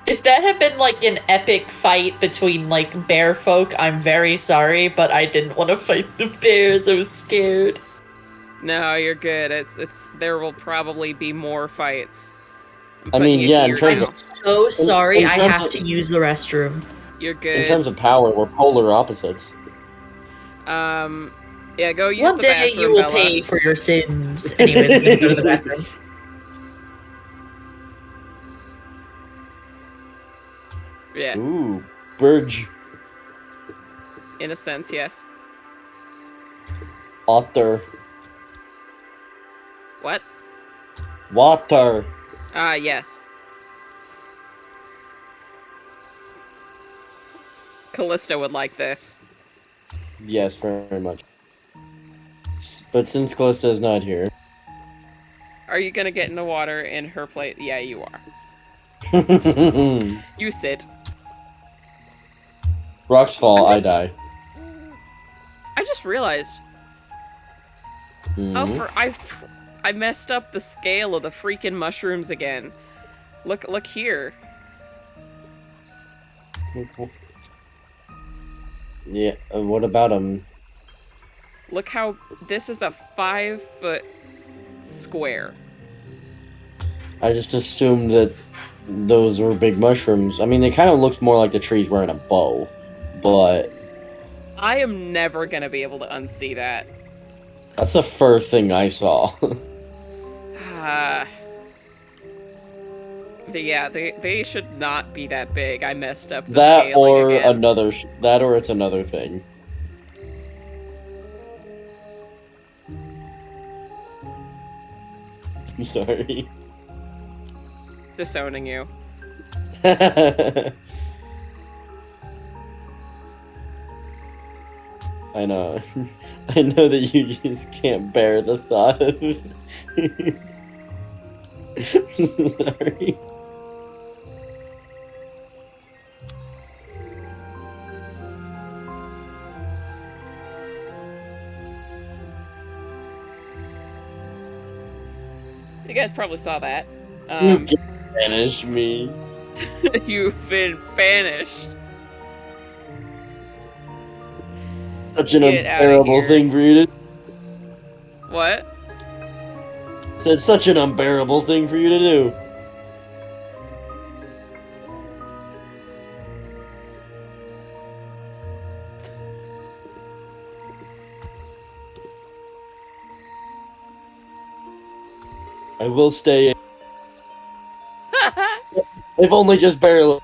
If that had been like an epic fight between like bear folk, I'm very sorry, but I didn't want to fight the bears. I was scared.
No, you're good. It's there will probably be more fights.
I mean, yeah, in
I'm
terms of
so sorry.
in
I
terms
have
of-
to use the restroom.
You're good.
in terms of power, we're polar opposites.
Yeah, go use
One
the
day
bathroom,
you will
Bella.
pay for your sins. Anyways, I'm gonna go to the bathroom.
Yeah,
Ooh, Burge,
in a sense, yes.
otter,
What?
water.
Yes. Callista would like this.
Yes, very much. But since Callista is not here,
Are you gonna get in the water in her place? Yeah, you are. You sit.
rocks fall,
I'm just-
I die.
I just realized.
Mhm.
I messed up the scale of the freaking mushrooms again. Look here.
Yeah, what about them?
Look how this is a 5-foot square.
I just assumed that those were big mushrooms. I mean, they kind of looks more like the trees wearing a bow, but
I am never gonna be able to unsee that.
that's the first thing I saw.
Yeah, they should not be that big. I messed up the
that
scaling
or
again.
that or it's another thing. I'm sorry.
Disowning you.
I know. I know that you just can't bear the thought of sorry.
You guys probably saw that.
You can banish me.
You've been banished.
Such an
Get outta
unbearable
here.
thing for you to.
What?
Said such an unbearable thing for you to do. I will stay. If only just barely.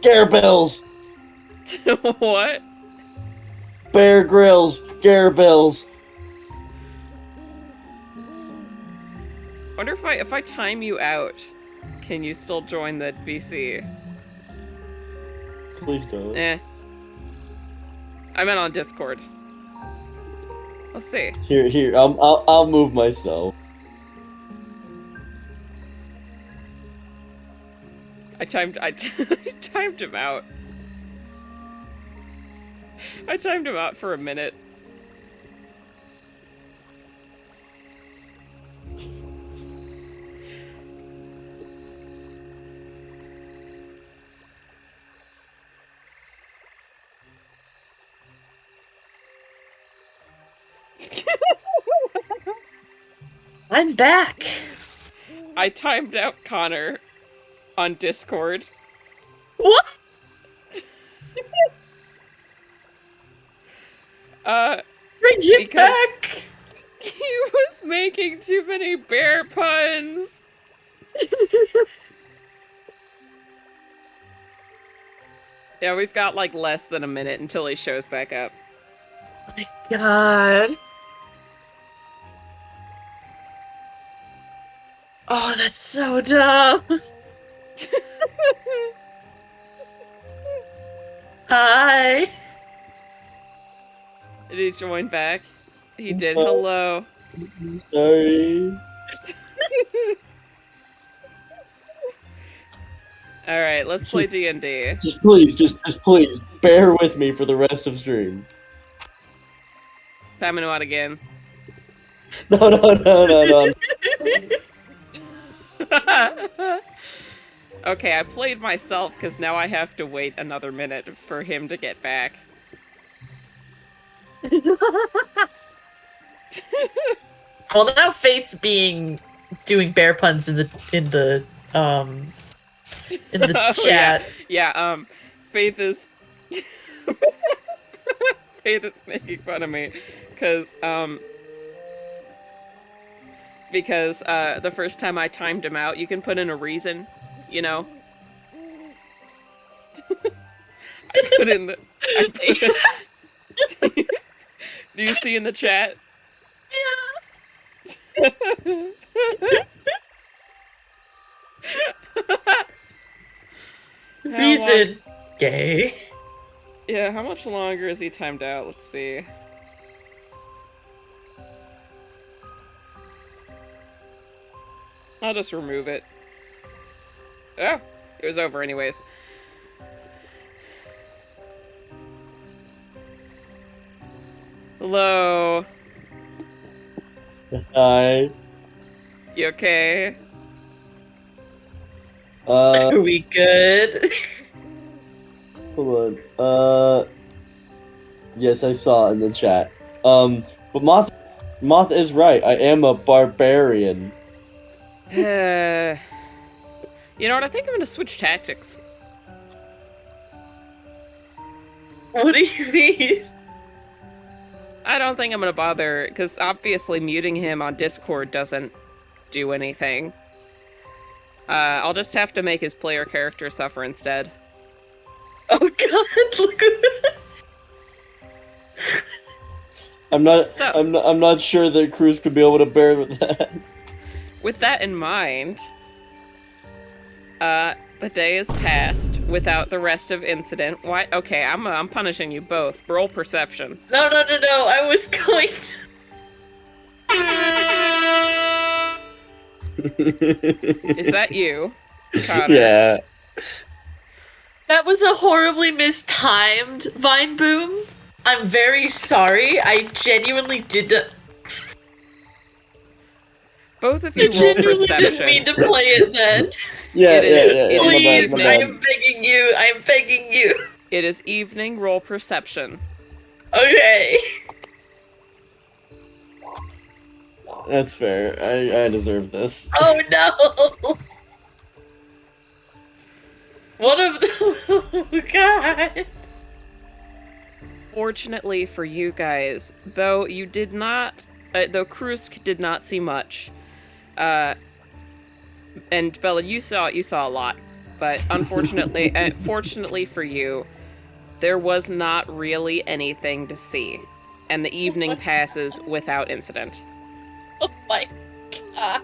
Garbells!
What?
Bear Grylls! Garbells!
Wonder if I time you out, can you still join the VC?
Please don't.
Eh. I meant on Discord. Let's see.
Here. I'll move myself.
I timed him out. I timed him out for a minute.
I'm back.
I timed out Connor on Discord.
What? Bring it
Because-
back.
He was making too many bear puns. Yeah, we've got like less than a minute until he shows back up.
Oh my god. Oh, that's so dumb. Hi.
Did he join back? He did. Hello.
Sorry.
All right, let's play D&D.
Just please, bear with me for the rest of stream.
Time him out again.
No.
Okay, I played myself because now I have to wait another minute for him to get back.
Well, now Faith's doing bear puns in the chat.
Yeah, Faith is Faith is making fun of me because the first time I timed him out, you can put in a reason, you know. I put in the. Do you see in the chat? Yeah.
Reason. Gay.
Yeah, how much longer is he timed out? Let's see. I'll just remove it. Oh, it was over anyways. Hello.
Hi.
You okay?
Are we good?
Hold on. Yes, I saw in the chat. But Moth is right. I am a barbarian.
You know what? I think I'm gonna switch tactics.
What do you mean?
I don't think I'm gonna bother, because obviously muting him on Discord doesn't do anything. I'll just have to make his player character suffer instead.
Oh god, look at this.
I'm not.
So-
I'm not sure that Cruz could be able to bear with that.
With that in mind, the day is passed without the rest of incident. Why? Okay, I'm punishing you both. Roll perception.
No, I was going to...
Is that you, Connor?
Yeah.
That was a horribly mistimed vine boom. I'm very sorry. I genuinely did not.
Both of
I
you roll
genuinely didn't
perception.
mean to play it then.
It is-
My
Please,
bad, my
I
bad.
am begging you. I am begging you.
It is evening. Roll perception.
Okay.
That's fair. I deserve this.
Oh no. One of the. Oh god.
Fortunately for you guys, though you did not, though Krusk did not see much, and Bella, you saw a lot, but unfortunately, fortunately for you, there was not really anything to see, and the evening passes without incident.
Oh my god.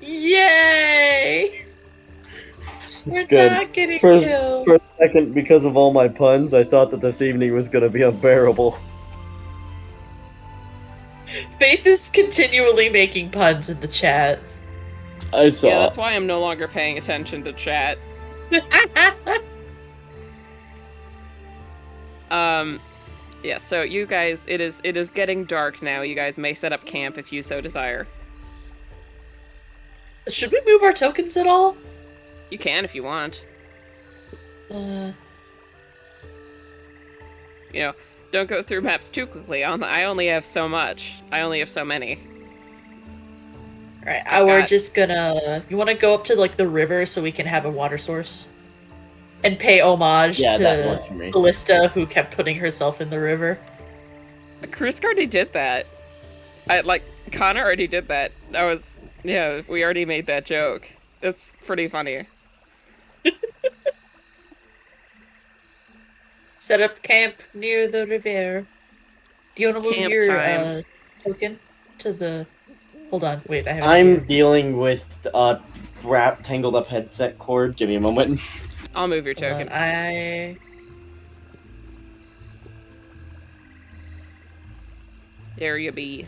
Yay! We're
It's good.
not getting
For
killed.
a second, because of all my puns, I thought that this evening was gonna be unbearable.
Faith is continually making puns in the chat.
I saw.
Yeah, that's why I'm no longer paying attention to chat. Yeah, so you guys, it is getting dark now. You guys may set up camp if you so desire.
Should we move our tokens at all?
You can if you want.
Uh,
You know, don't go through maps too quickly. I only have so much. I only have so many.
Alright,
I've
we're
got-
just gonna... You wanna go up to, like, the river so we can have a water source? And pay homage
Yeah, that
to
works for me.
Ballista, who kept putting herself in the river.
Krusk already did that. Connor already did that. Yeah, we already made that joke. It's pretty funny.
Set up camp near the river. Do you wanna move
Camp
your,
time.
token to the... Hold on, wait, I have
I'm dealing with tangled up headset cord. Give me a moment.
I'll move your token. There you be.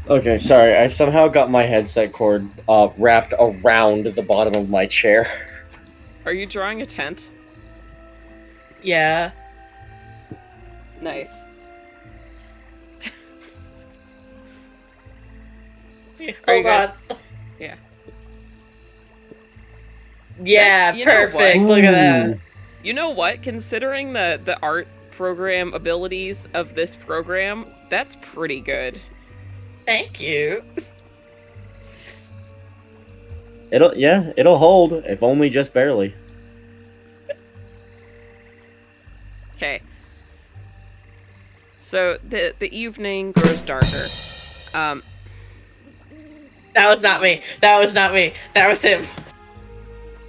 Okay, sorry. I somehow got my headset cord wrapped around the bottom of my chair.
Are you drawing a tent?
Yeah.
Nice.
Oh
Are you guys-
god.
Yeah.
Yeah,
That's- you know what?
perfect. Look at that.
You know what? Considering the art program abilities of this program, that's pretty good.
Thank you.
It'll hold, if only just barely.
Okay. So the evening grows darker.
That was not me. That was not me. That was him.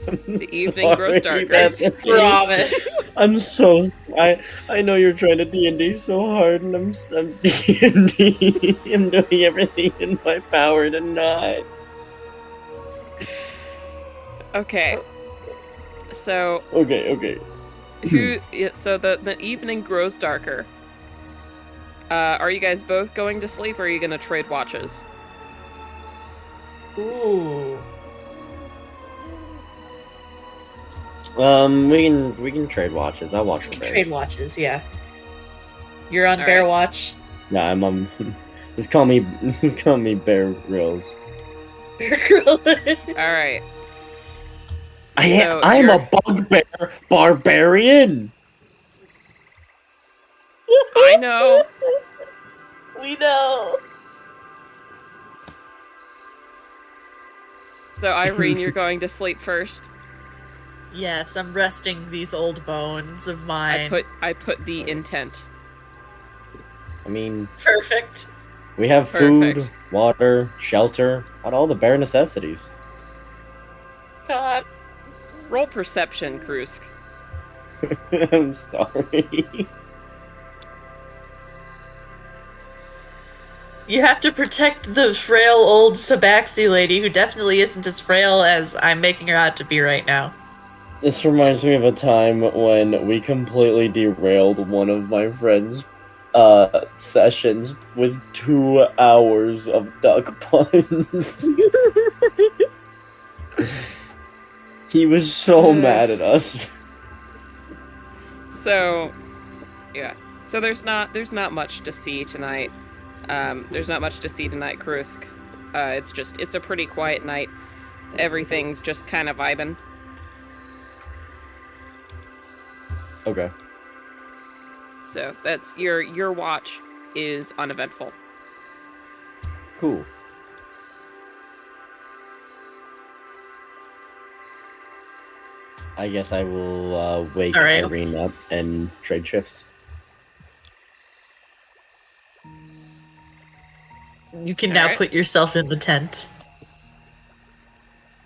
The evening grows darker.
That's me.
Promise.
I'm so. I know you're trying to D&D so hard, and I'm D&D. I'm doing everything in my power to not.
Okay. So
Okay.
so the evening grows darker. Are you guys both going to sleep, or are you gonna trade watches?
Ooh.
We can trade watches. I'll watch for bears.
Trade watches, yeah. You're on
All
Bear
right.
Watch.
Nah, I'm just call me Bear Grylls.
Bear Grylls.
All right. So
I'm
you're-
a bugbear barbarian.
I know.
We know.
So Irene, you're going to sleep first.
Yes, I'm resting these old bones of mine.
I put the intent.
I mean,
Perfect.
we have food,
Perfect.
water, shelter, not all the bare necessities.
God.
Roll perception, Krusk.
I'm sorry.
You have to protect the frail old Sabaxi lady who definitely isn't as frail as I'm making her out to be right now.
This reminds me of a time when we completely derailed one of my friend's sessions with 2 hours of duck puns. He was so mad at us.
So, yeah. So there's not much to see tonight. There's not much to see tonight, Krusk. It's a pretty quiet night. Everything's just kind of vibing.
Okay.
So that's your watch is uneventful.
Cool. I guess I will wake
All right.
Irene up and trade shifts.
You can
All
now
right.
put yourself in the tent.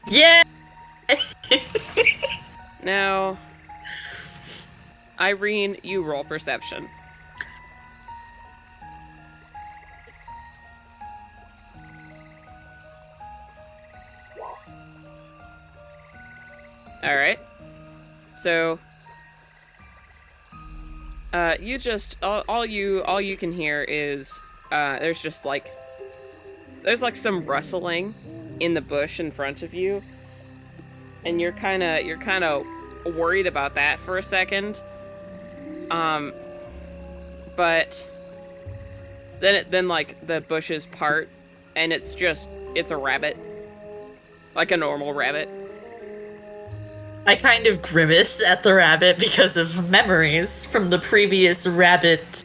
Yeah.
Now, Irene, you roll perception. All right. So, you just all you can hear is there's some rustling in the bush in front of you, and you're kind of worried about that for a second. But then like the bushes part, and it's a rabbit, like a normal rabbit.
I kind of grimace at the rabbit because of memories from the previous rabbit,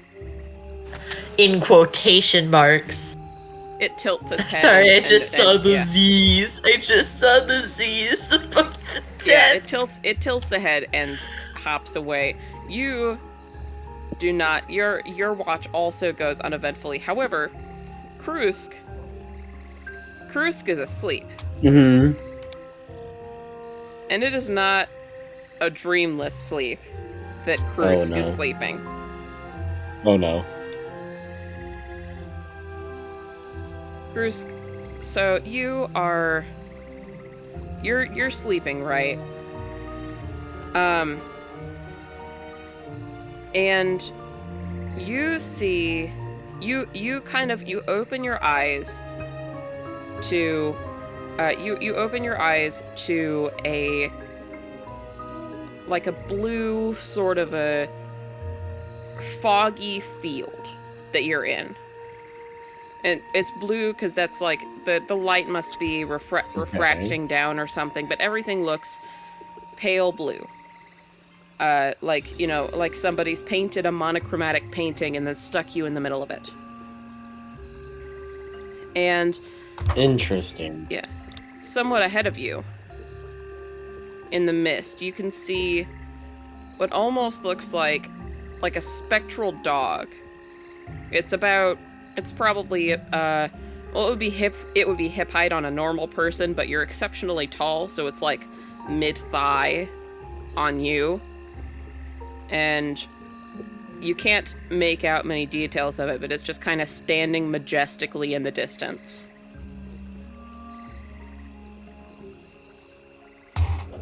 in quotation marks.
It tilts its head.
Sorry, I just saw the
yeah.
Z's. I just saw the Z's above the
Yeah,
tent.
it tilts the head and hops away. You do not. Your watch also goes uneventfully. However, Krusk is asleep,
Mm-hmm.
and it is not a dreamless sleep that Krusk
no.
is sleeping.
Oh no.
Krusk, so you're sleeping, right? And you see, you open your eyes to, you open your eyes to a blue sort of a foggy field that you're in. And it's blue because that's like the light must be refracting down or something, but everything looks pale blue. Like somebody's painted a monochromatic painting and then stuck you in the middle of it. And
Interesting.
yeah, somewhat ahead of you, in the mist, you can see what almost looks like a spectral dog. It's probably it would be hip height on a normal person, but you're exceptionally tall, so it's like mid-thigh on you. And you can't make out many details of it, but it's just kind of standing majestically in the distance.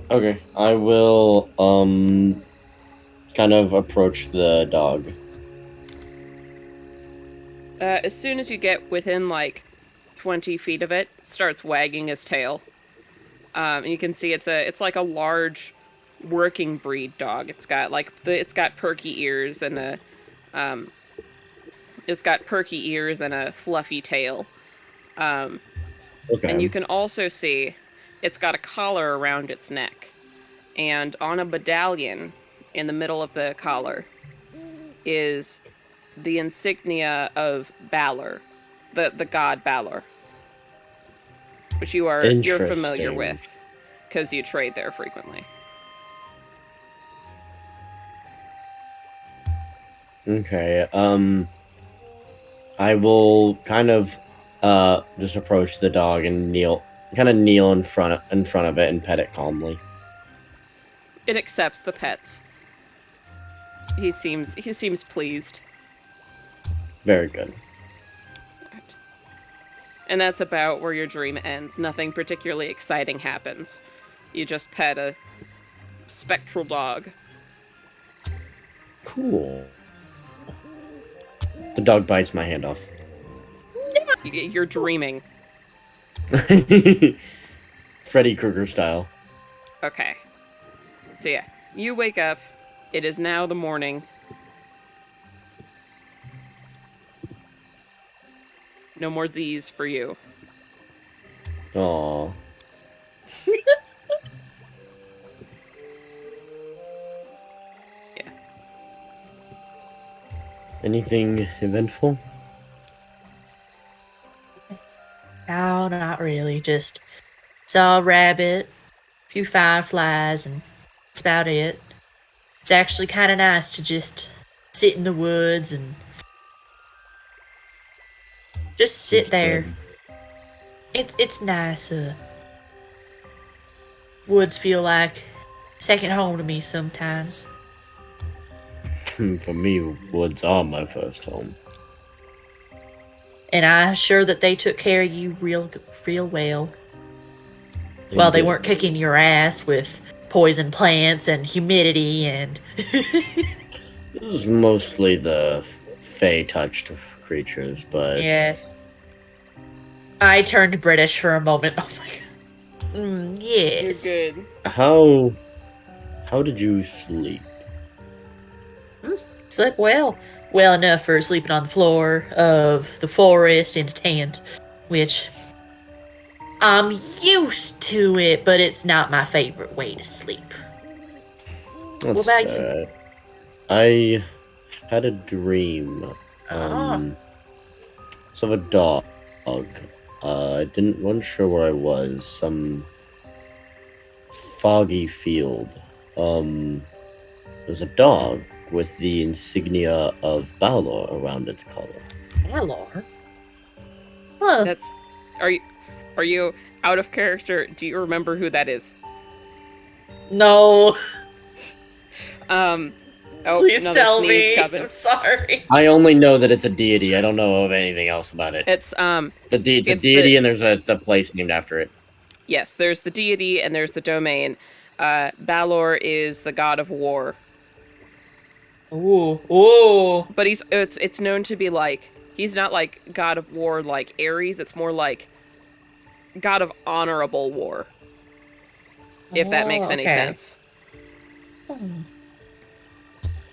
Okay, I will kind of approach the dog.
As soon as you get within like 20 feet of it, it starts wagging its tail. And you can see it's like a large working breed dog. It's got perky ears and a fluffy tail.
Okay.
And you can also see it's got a collar around its neck. And on a medallion in the middle of the collar is the insignia of Balor, the god Balor, which you're familiar
Interesting.
with because you trade there frequently.
Okay. I will kind of just approach the dog and kneel in front of it and pet it calmly.
It accepts the pets. He seems pleased.
Very good.
And that's about where your dream ends. Nothing particularly exciting happens. You just pet a spectral dog.
Cool. The dog bites my hand off.
You're dreaming.
Freddy Krueger style.
Okay. So yeah, you wake up. It is now the morning. No more Z's for you.
Aw.
Yeah.
Anything eventful?
No, not really. Just saw a rabbit, a few fireflies, and that's about it. It's actually kind of nice to just sit in the woods and just sit
That's
there.
good.
It's nice. Woods feel like second home to me sometimes.
For me, woods are my first home.
And I'm sure that they took care of you real well. Well, they
did.
weren't kicking your ass with poison plants and humidity and
It was mostly the fey-touched creatures, but
yes. I turned British for a moment. Oh my god. Yes.
You're good.
how did you sleep?
Slept well. Well enough for sleeping on the floor of the forest in a tent, which I'm used to it, but it's not my favorite way to sleep.
That's
about you?
fair. I had a dream.
Ah.
It's of a dog. I wasn't sure where I was. Some foggy field. There's a dog with the insignia of Balor around its collar.
Valor? Huh.
That's. Are you out of character? Do you remember who that is?
No.
Oh,
Please
another
tell
sneeze
me.
coming.
I'm sorry.
I only know that it's a deity. I don't know of anything else about it.
It's
It's a
it's
deity,
the-
and there's a place named after it.
Yes, there's the deity and there's the domain. Balor is the god of war,
Ooh.
but it's known to be like he's not like god of war like Ares. It's more like god of honorable war. If that makes any
okay.
sense.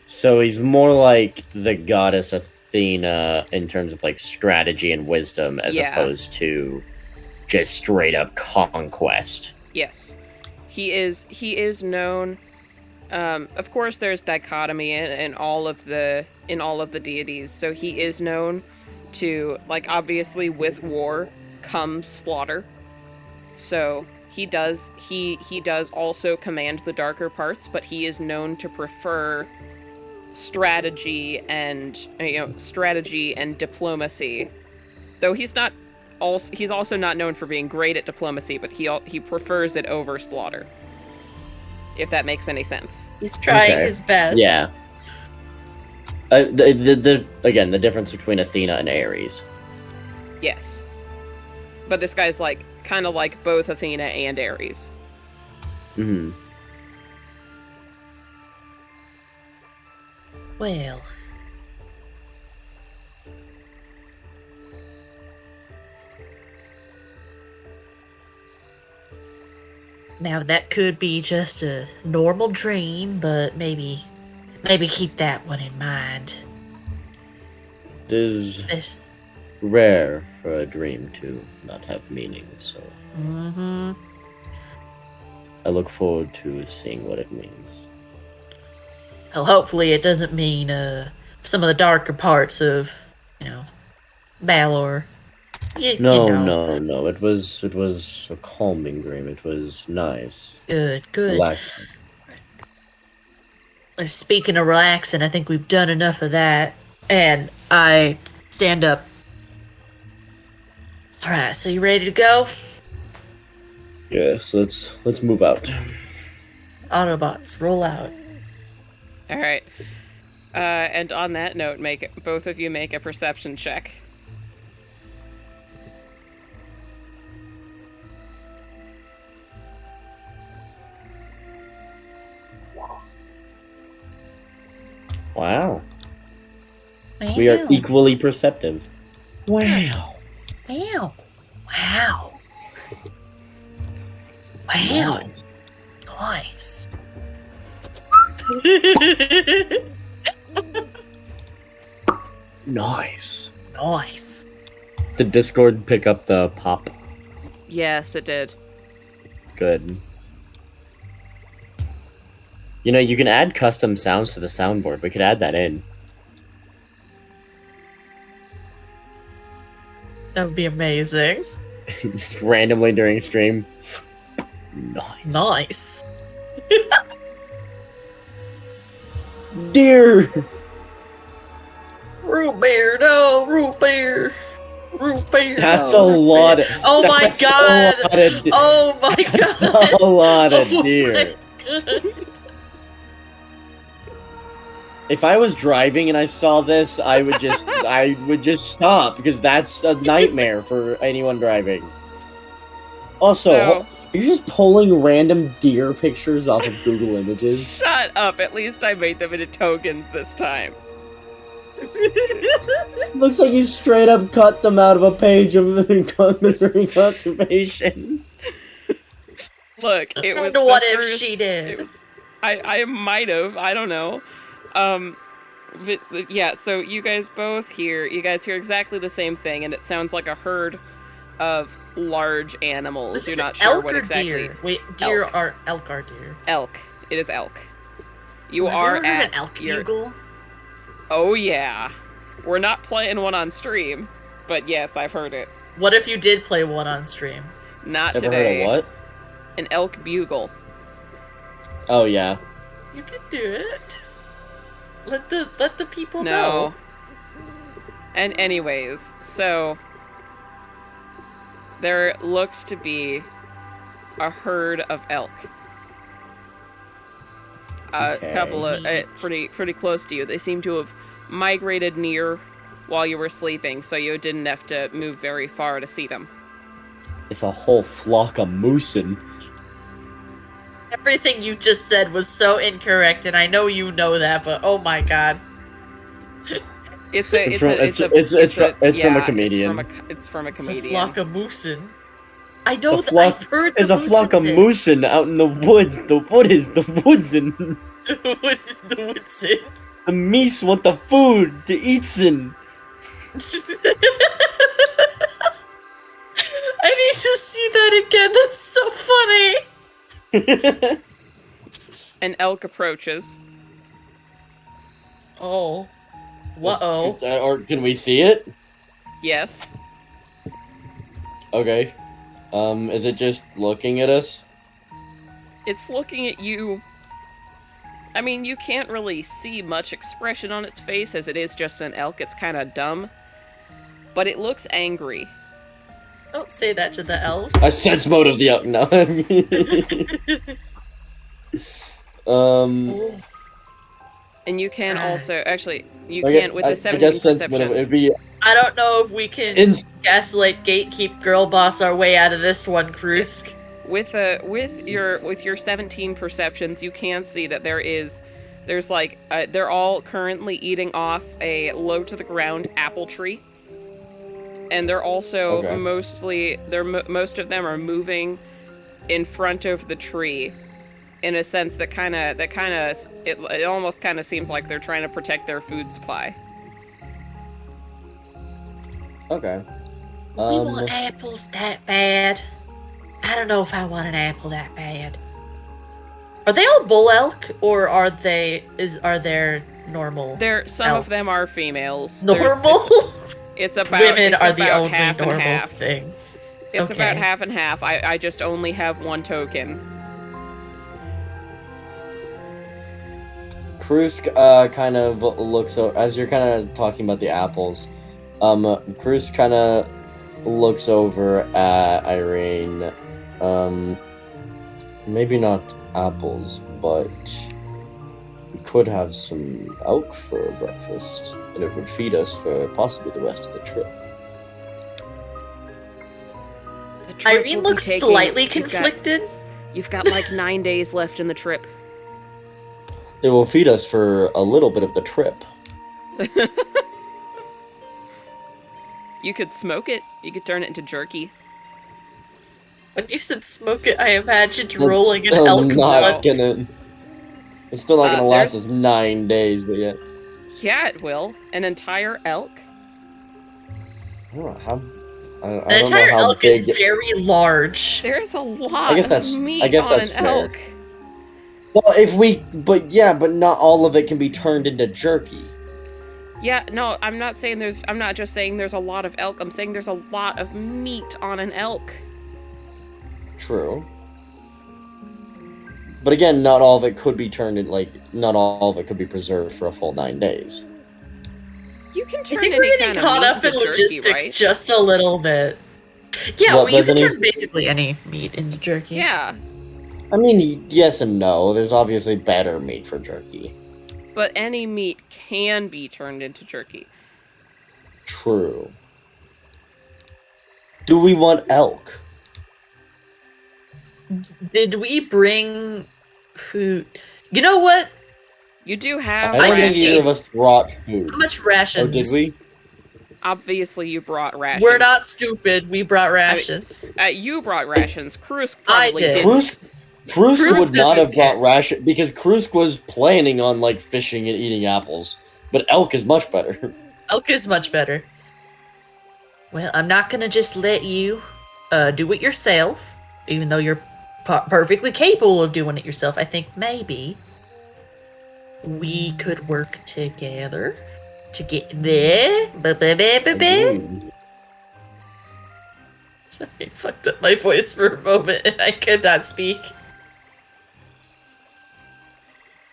So he's more like the goddess Athena in terms of like strategy and wisdom, as
Yeah.
opposed to just straight up conquest.
Yes, he is known. Of course, there's dichotomy in all of the deities. So he is known to, like, obviously with war comes slaughter. So he does also command the darker parts, but he is known to prefer strategy and diplomacy. Though he's also not known for being great at diplomacy, but he prefers it over slaughter. If that makes any sense.
He's trying
Okay.
his best.
Yeah. Again, the difference between Athena and Ares.
Yes. But this guy's like kind of like both Athena and Ares.
Hmm.
Well. Now that could be just a normal dream, but maybe keep that one in mind.
It is
Eh.
rare for a dream to not have meaning, so
Mm-hmm.
I look forward to seeing what it means.
Well, hopefully it doesn't mean some of the darker parts of, Balor.
No. It was a calming dream. It was nice,
Good.
relaxing.
Speaking of relaxing, I think we've done enough of that. And I stand up. Alright, so you ready to go?
Yes, let's move out.
Autobots, roll out.
All right. And on that note, both of you make a perception check.
Wow. We are equally perceptive.
Wow. Wow.
Nice.
Nice.
Nice.
Nice.
Did Discord pick up the pop?
Yes, it did.
Good. You know, you can add custom sounds to the soundboard. We could add that in.
That would be amazing.
Just randomly during stream. Nice.
Nice.
Deer!
Root beer, no, root beer. Root beer.
That's
no,
a
root
lot
beer.
of...
Oh my
that's a
god!
lot of
Oh my
That's
god!
a lot of
Oh
deer.
my god.
If I was driving and I saw this, I would just stop because that's a nightmare for anyone driving. Also,
So-
are you just pulling random deer pictures off of Google Images?
Shut up. At least I made them into tokens this time.
Looks like you straight up cut them out of a page of Missouri Conservation.
Look, it was.
What
the
if
first-
she
It
did?
was, I might have. I don't know. But yeah. So you guys both hear. You guys hear exactly the same thing, and it sounds like a herd of large animals.
This
You're
is
not sure
elk
what
or
exactly.
deer? Wait, deer
Elk.
are elk are deer.
Elk. It is elk. You
Have
are
ever heard
at
an elk
your.
bugle?
Oh yeah. We're not playing one on stream, but yes, I've heard it.
What if you did play one on stream?
Not
Ever
today.
heard of what?
An elk bugle.
Oh yeah.
You could do it. Let the people
No.
know.
And anyways, so there looks to be a herd of elk. A
Okay.
couple of pretty close to you. They seem to have migrated near while you were sleeping, so you didn't have to move very far to see them.
It's a whole flock of moosin'.
Everything you just said was so incorrect, and I know you know that, but oh my god.
It's
from a comedian.
It's from a
It's a
comedian.
flock of moosin. I know
It's a
that I've
flock-
heard
There's
the
a flock of
thing.
moosin' out in the woods. The wood is the woodsin'.
What is the woodsin?
The meese want the food to eatsin'.
I need to see that again. That's so funny.
An elk approaches.
Oh. Whoa.
Or can we see it?
Yes.
Okay. Is it just looking at us?
It's looking at you. I mean, you can't really see much expression on its face as it is just an elk. It's kind of dumb. But it looks angry.
Don't say that to the elk.
I sense mode of the elk. No.
Oh.
And you can also, actually, you
I
can't
guess-
with the
I
17
guess sense mode of
perception.
it'd be
I don't know if we can gaslight gatekeep girl boss our way out of this one, Krusk.
With your 17 perceptions, you can see that there's like they're all currently eating off a low to the ground apple tree, and they're also
Okay.
most of them are moving in front of the tree, in a sense it almost kind of seems like they're trying to protect their food supply.
okay.
We want apples that bad. I don't know if I want an apple that bad. Are they all bull elk, or are there normal?
Some
elk?
of them are females.
Normal?
It's about
Women
it's
are the
about
only
half and
normal
half.
things.
It's
Okay.
about half and half. I just only have one token.
Krusk kind of looks as you're kind of talking about the apples. Krusk kind of looks over at Irene. Maybe not apples, but we could have some elk for breakfast, and it would feed us for possibly the rest of the trip.
The trip
Irene
will be
looks
taking-
slightly
you've got-
conflicted.
You've got like 9 days left in the trip.
It will feed us for a little bit of the trip.
You could smoke it. You could turn it into jerky.
When you said smoke it, I imagined
That's
rolling an
still
elk
not
blood.
gonna. It's still not gonna last
there's-
us 9 days, but yeah.
Yeah, it will. An entire elk?
I don't know how. I
An
don't know
entire
how
elk is
big.
very large.
There's a lot
I guess
of
that's. I
meat
guess
on
that's
an
fair.
elk.
Well, but not all of it can be turned into jerky.
Yeah, no, I'm not just saying there's a lot of elk. I'm saying there's a lot of meat on an elk.
True. But again, not all of it could be turned in not all of it could be preserved for a full 9 days.
You can
I
turn
think
any
we're
kind
getting
of
caught
meat
up in
into jerky,
logistics
right?
just a little bit. Yeah,
What,
well, you can
Bethany?
turn basically any meat into jerky.
Yeah,
I mean, yes and no. There's obviously better meat for jerky.
but any meat can be turned into jerky.
True. Do we want elk?
Did we bring food? You know what?
You do have
I don't think
can see-
either of
rations.
us brought food.
How much
Oh,
rations?
did we?
Obviously, you brought rations.
We're not stupid. We brought rations.
You brought rations. Krusk
I
probably
did.
didn't.
Krusk would not have
doesn't
brought
care.
ration because Krusk was planning on fishing and eating apples. But elk is much better.
Elk is much better. Well, I'm not gonna just let you do it yourself, even though you're perfectly capable of doing it yourself. I think maybe we could work together to get there.
Agreed.
Sorry, I fucked up my voice for a moment and I could not speak.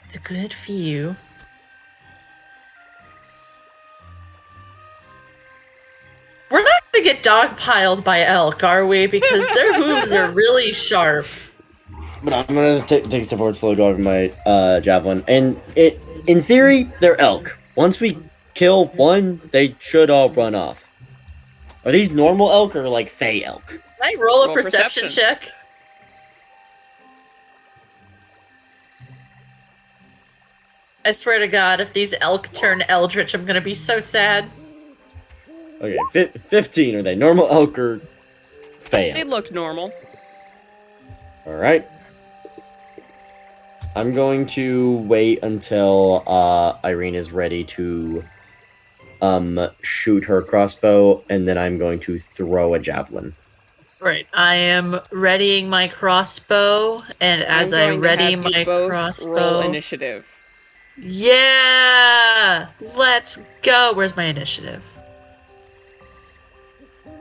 It's a good view. We're not gonna get dogpiled by elk, are we? Because their hooves are really sharp.
But I'm gonna take a step forward, slowly go over my javelin, and in theory, they're elk. Once we kill one, they should all run off. Are these normal elk or fey elk?
Can I roll a
Roll
perception
perception.
check? I swear to God, if these elk turn eldritch, I'm gonna be so sad.
Okay, 15. Are they normal elk or fey
They
elk?
look normal.
All right. I'm going to wait until Irene is ready to shoot her crossbow, and then I'm going to throw a javelin.
Right. I am readying my crossbow, and as I
I'm going to
ready
have you
my
both roll
crossbow.
initiative.
Yeah! Let's go! Where's my initiative?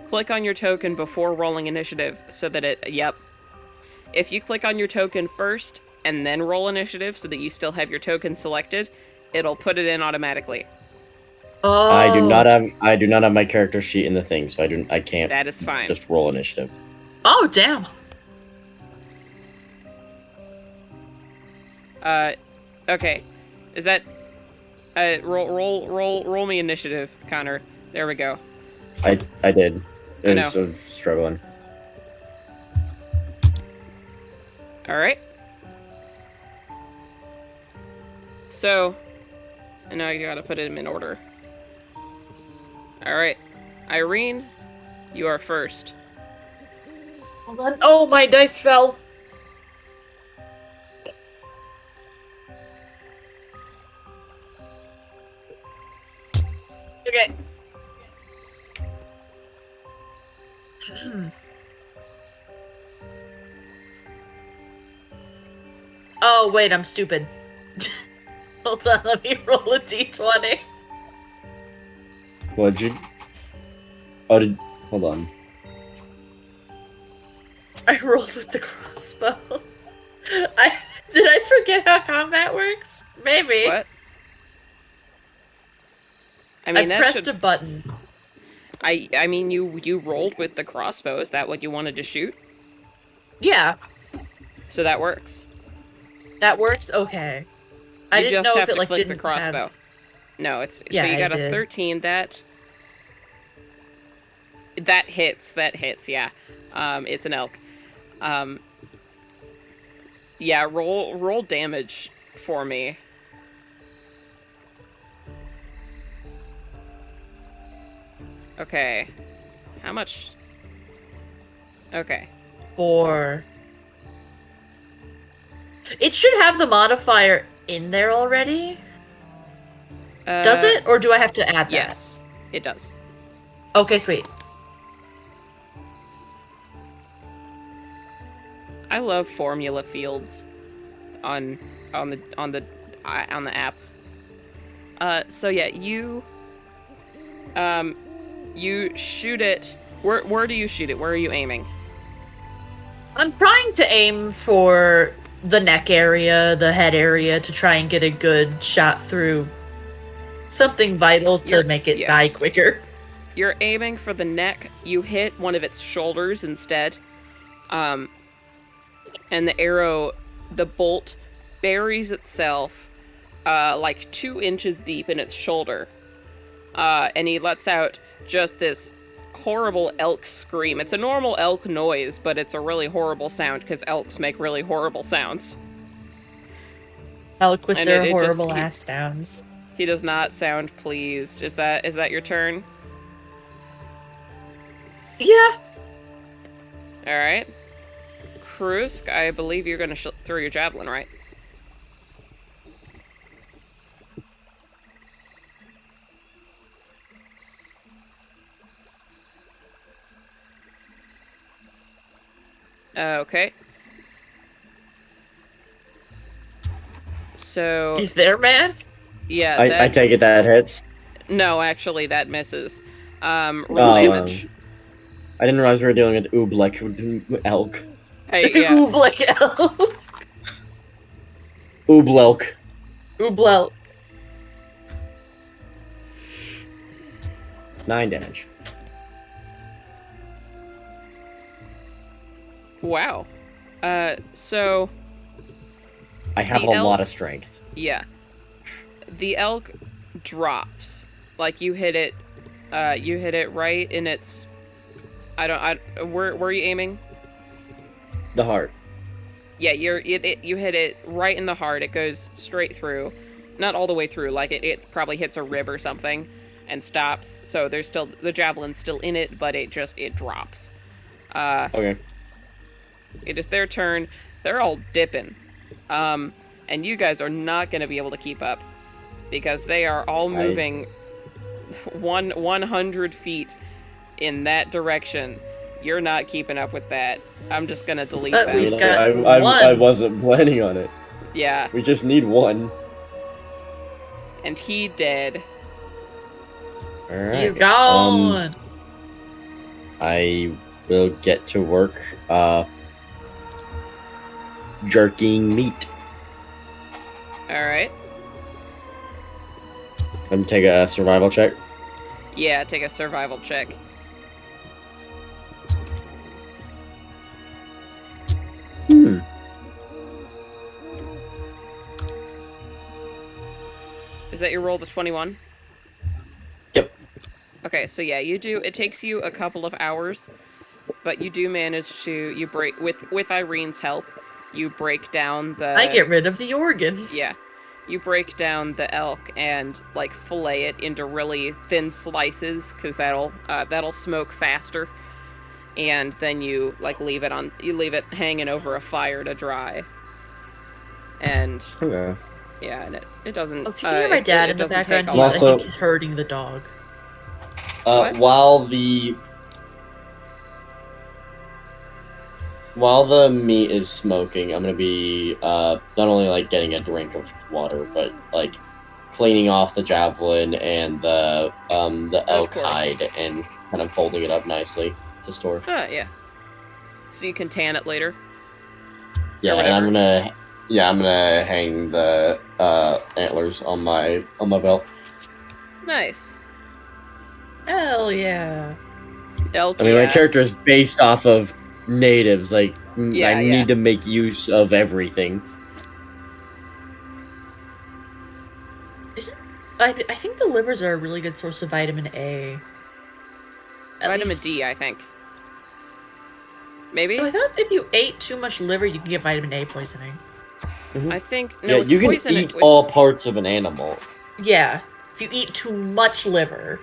Click on your token before rolling initiative so that yep. If you click on your token first and then roll initiative so that you still have your token selected, it'll put it in automatically.
Oh.
I do not have my character sheet in the thing, so I can't
That is fine.
just roll initiative.
Oh, damn.
Okay. Is that roll me initiative, Connor. There we go.
I did.
I
It
know.
was sort of struggling.
Alright. So, and now you gotta put them in order. Alright. Irene, you are first.
Hold on. Oh, my dice fell. Okay. Oh, wait, I'm stupid. Hold on, let me roll a d20.
What'd you? Oh, hold on.
I rolled with the crossbow. Did I forget how combat works? Maybe.
What? I mean,
I
that
pressed
should...
a button.
I mean, you rolled with the crossbow. Is that what you wanted to shoot?
Yeah,
So that works.
that works. Okay. I
You
didn't
just
know
have
if it
to
like
click
didn't
the crossbow.
have.
No, it's
Yeah,
so you
I
got a
did.
13. That hits. That hits. Yeah, it's an elk. Yeah, roll damage for me. Okay, how much? Okay,
4. It should have the modifier in there already. Does it? Or do I have to add that?
Yes, it does.
Okay, sweet.
I love formula fields on the app. So yeah, you shoot it. Where do you shoot it? Where are you aiming?
I'm trying to aim for the neck area, the head area, to try and get a good shot through something vital to make it die quicker.
You're aiming for the neck. You hit one of its shoulders instead. And the arrow, the bolt, buries itself like 2 inches deep in its shoulder. And he lets out just this horrible elk scream. It's a normal elk noise, but it's a really horrible sound because elks make really horrible sounds.
Elk with their horrible ass sounds.
He does not sound pleased. Is that your turn?
Yeah.
All right. Krusk, I believe you're going to throw your javelin, right? Okay. So...
Is there, man?
Yeah,
I take it that hits.
No, actually, that misses. Roll damage.
I didn't realize we were dealing with Oobleck elk.
Hey, yeah.
Oobleck elk.
Ooblelk.
Ooblelk.
9 damage.
Wow. So...
I have a lot of strength.
Yeah. The elk drops. Like, you hit it right in its... where are you aiming?
The heart.
Yeah, you hit it right in the heart. It goes straight through. Not all the way through, like it probably hits a rib or something and stops. So there's still, the javelin's still in it, but it drops.
Okay.
It is their turn. They're all dipping. And you guys are not going to be able to keep up because they are all moving 100 feet in that direction. You're not keeping up with that. I'm just going to delete that.
I wasn't planning on it.
Yeah.
We just need one.
And he dead.
Alright.
He's gone.
I will get to work jerking meat.
Alright.
Let me take a survival check.
Yeah, take a survival check. Is that your roll to 21?
Yep.
Okay, so yeah, you do. It takes you a couple of hours, but you do manage to. You break with Irene's help. You break down the.
I get rid of the organs.
Yeah, you break down the elk and like fillet it into really thin slices because that'll smoke faster. And then you like leave it hanging over a fire to dry. And
Okay.
yeah, and it doesn't.
Oh, if you can hear my dad in the background, I think he's hurting the dog.
While the meat is smoking, I'm gonna be not only like getting a drink of water, but like cleaning off the javelin and the elk hide and kind of folding it up nicely to store.
Yeah. So you can tan it later.
Yeah, and I'm gonna hang the antlers on my belt.
Nice.
Hell yeah.
Elk.
I mean, my character is based off of natives. Like, I need to make use of everything.
I think the livers are a really good source of vitamin A.
Vitamin D, I think. Maybe?
Oh, I thought if you ate too much liver, you can get vitamin A poisoning.
I think... No,
yeah, you can eat all parts of an animal.
Yeah. If you eat too much liver.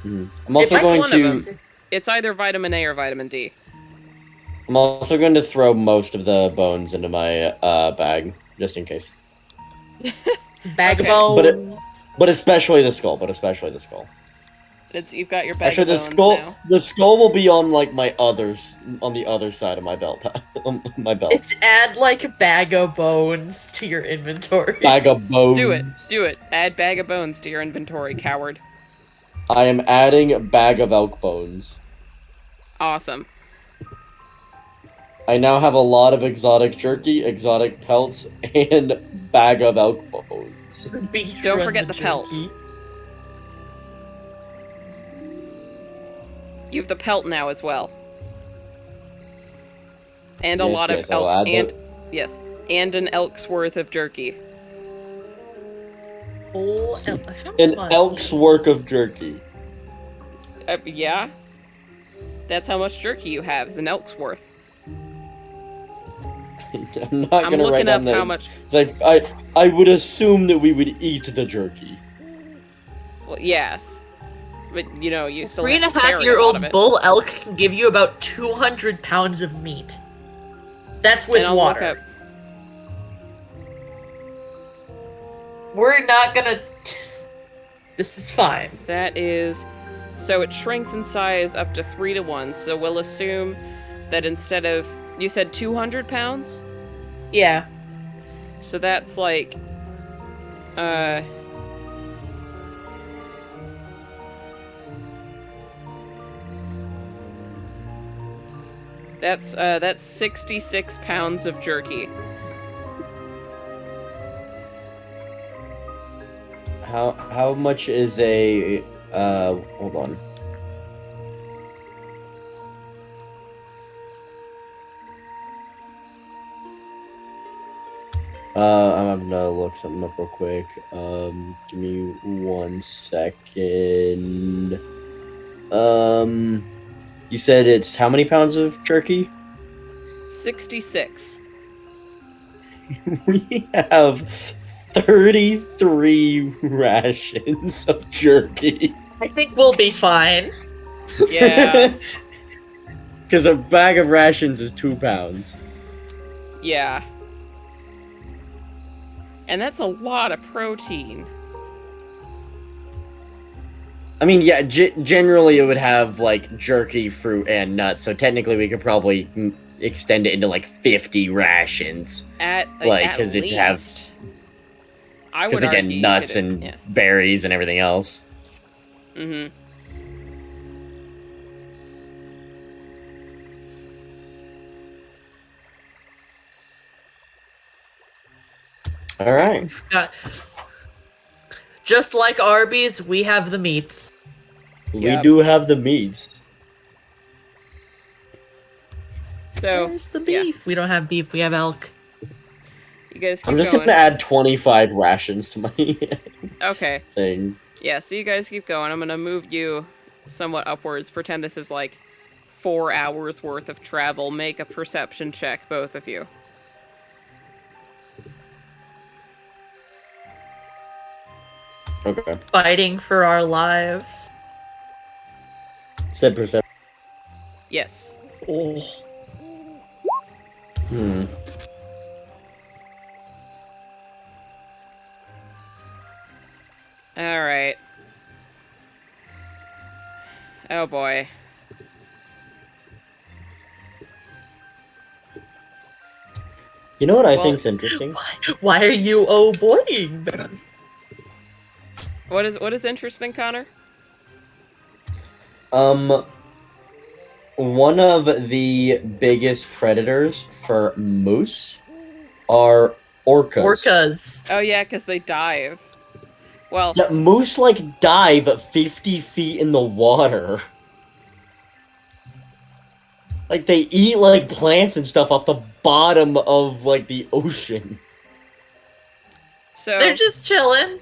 I'm also going to...
It's either vitamin A or vitamin D.
I'm also going to throw most of the bones into my bag, just in case.
Bag of
Okay.
bones.
But especially the skull. But especially the skull.
You've got your bag
Actually,
of
the
bones
skull.
now.
The skull will be on like on the other side of my belt. My belt.
It's add like a bag of bones to your inventory.
Bag of bones.
Do it. Do it. Add bag of bones to your inventory, coward.
I am adding bag of elk bones.
Awesome.
I now have a lot of exotic jerky, exotic pelts, and bag of elk bones.
Don't forget the pelt. You have the pelt now as well. And a lot of
I'll
elk
add
and
that.
yes, and an elk's worth of jerky.
Oh,
An elk's worth of jerky.
Yeah. That's how much jerky you have, is an elk's worth.
I'm not gonna write
looking
down
up
the,
how much.
I would assume that we would eat the jerky.
Well, yes. But, you know, you still
Three and
have
a
to
half
carry
year
a lot
old
of it.
bull elk can give you about 200 pounds of meat. That's with
And I'll
water.
look up.
We're not gonna. This is fine.
That is... So it shrinks in size up to 3 to 1, so we'll assume that instead of... You said 200 pounds?
Yeah.
So that's like... That's 66 pounds of jerky.
How much is a hold on. I'm gonna look something up real quick. Give me 1 second. You said it's how many pounds of jerky?
66.
We have 33 rations of jerky.
I think we'll be fine.
Yeah.
Because a bag of rations is 2 pounds.
Yeah. And that's a lot of protein.
I mean, yeah, generally it would have, like, jerky, fruit, and nuts, so technically we could probably extend it into, like, 50 rations.
At
Because it'd have...
I would
Because, again,
argue you
nuts
could-
and
yeah.
berries and everything else.
Mm-hmm.
Alright.
Just like Arby's, we have the meats.
Yep.
We do have the meats.
So,
Where's the
yeah.
beef? We don't have beef, we have elk.
You guys keep
I'm just
going.
gonna add 25 rations to my
Okay.
thing.
Yeah, so you guys keep going. I'm gonna move you somewhat upwards. Pretend this is like 4 hours worth of travel. Make a perception check, both of you.
Okay.
Fighting for our lives.
Said percent.
Oh.
Yes. Alright. Oh boy.
You know what I
Well-
think's interesting?
Why are you oh boying, man?
What is interesting, Connor?
One of the biggest predators for moose are orcas.
Orcas.
Oh yeah, because they dive. Well,
Yeah, moose like dive 50 feet in the water. Like they eat like plants and stuff off the bottom of like the ocean.
so
They're just chilling.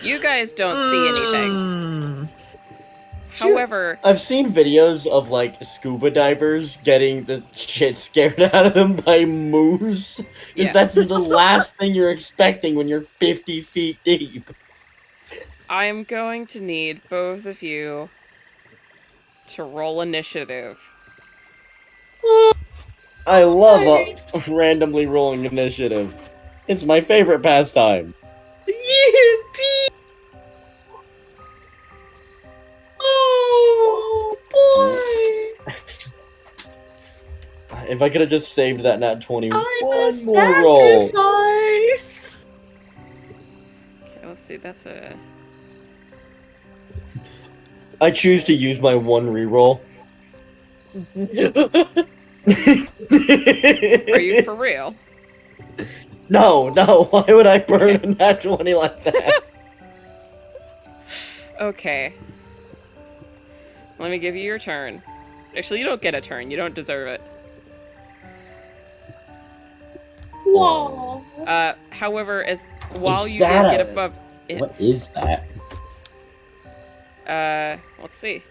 you guys don't see anything.
Mm.
However,
I've seen videos of like scuba divers getting the shit scared out of them by moose. Because
Yeah.
that's the last thing you're expecting when you're 50 feet deep.
I am going to need both of you to roll initiative.
I love randomly rolling initiative. It's my favorite pastime.
Yippee! Oh boy!
If I could have just saved that nat 20,
I'm a
one more roll.
sacrifice.
Okay, let's see. That's a.
I choose to use my one reroll.
Are you for real?
No, why would I burn a nat 20 like that?
Okay. Let me give you your turn. Actually, you don't get a turn. You don't deserve it.
Whoa.
However, while
Is
you did
that
get
a-
above it,
What is that?
let's see.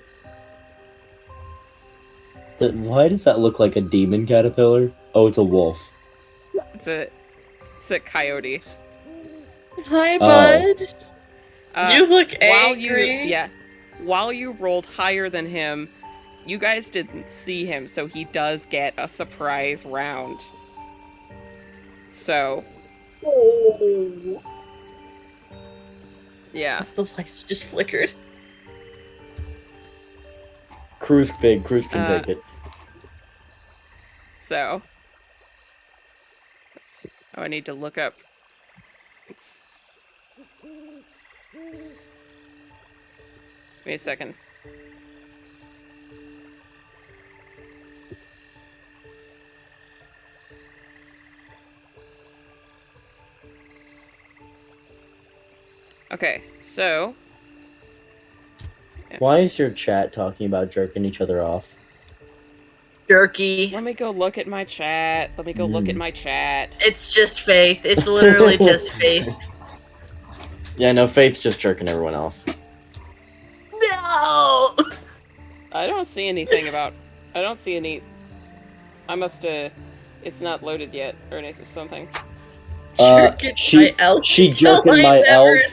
Why does that look like a demon caterpillar? Oh, it's a wolf.
It's a coyote.
Hi,
Oh.
bud. You look
While
angry.
while you rolled higher than him, you guys didn't see him, so he does get a surprise round. So,
Oh.
yeah.
The lights just flickered.
Cruise can take it.
So, I need to look up. Give me a second. Okay, so
Why is your chat talking about jerking each other off?
Jerky.
let me go look at my chat. Let me go look at my chat.
It's just Faith. It's literally just Faith.
Yeah, no, Faith's just jerking everyone off.
No!
I don't see anything about. I don't see any. I must have. It's not loaded yet, or something.
Jerking my elk
she
till
jerking
I
my
never
elk.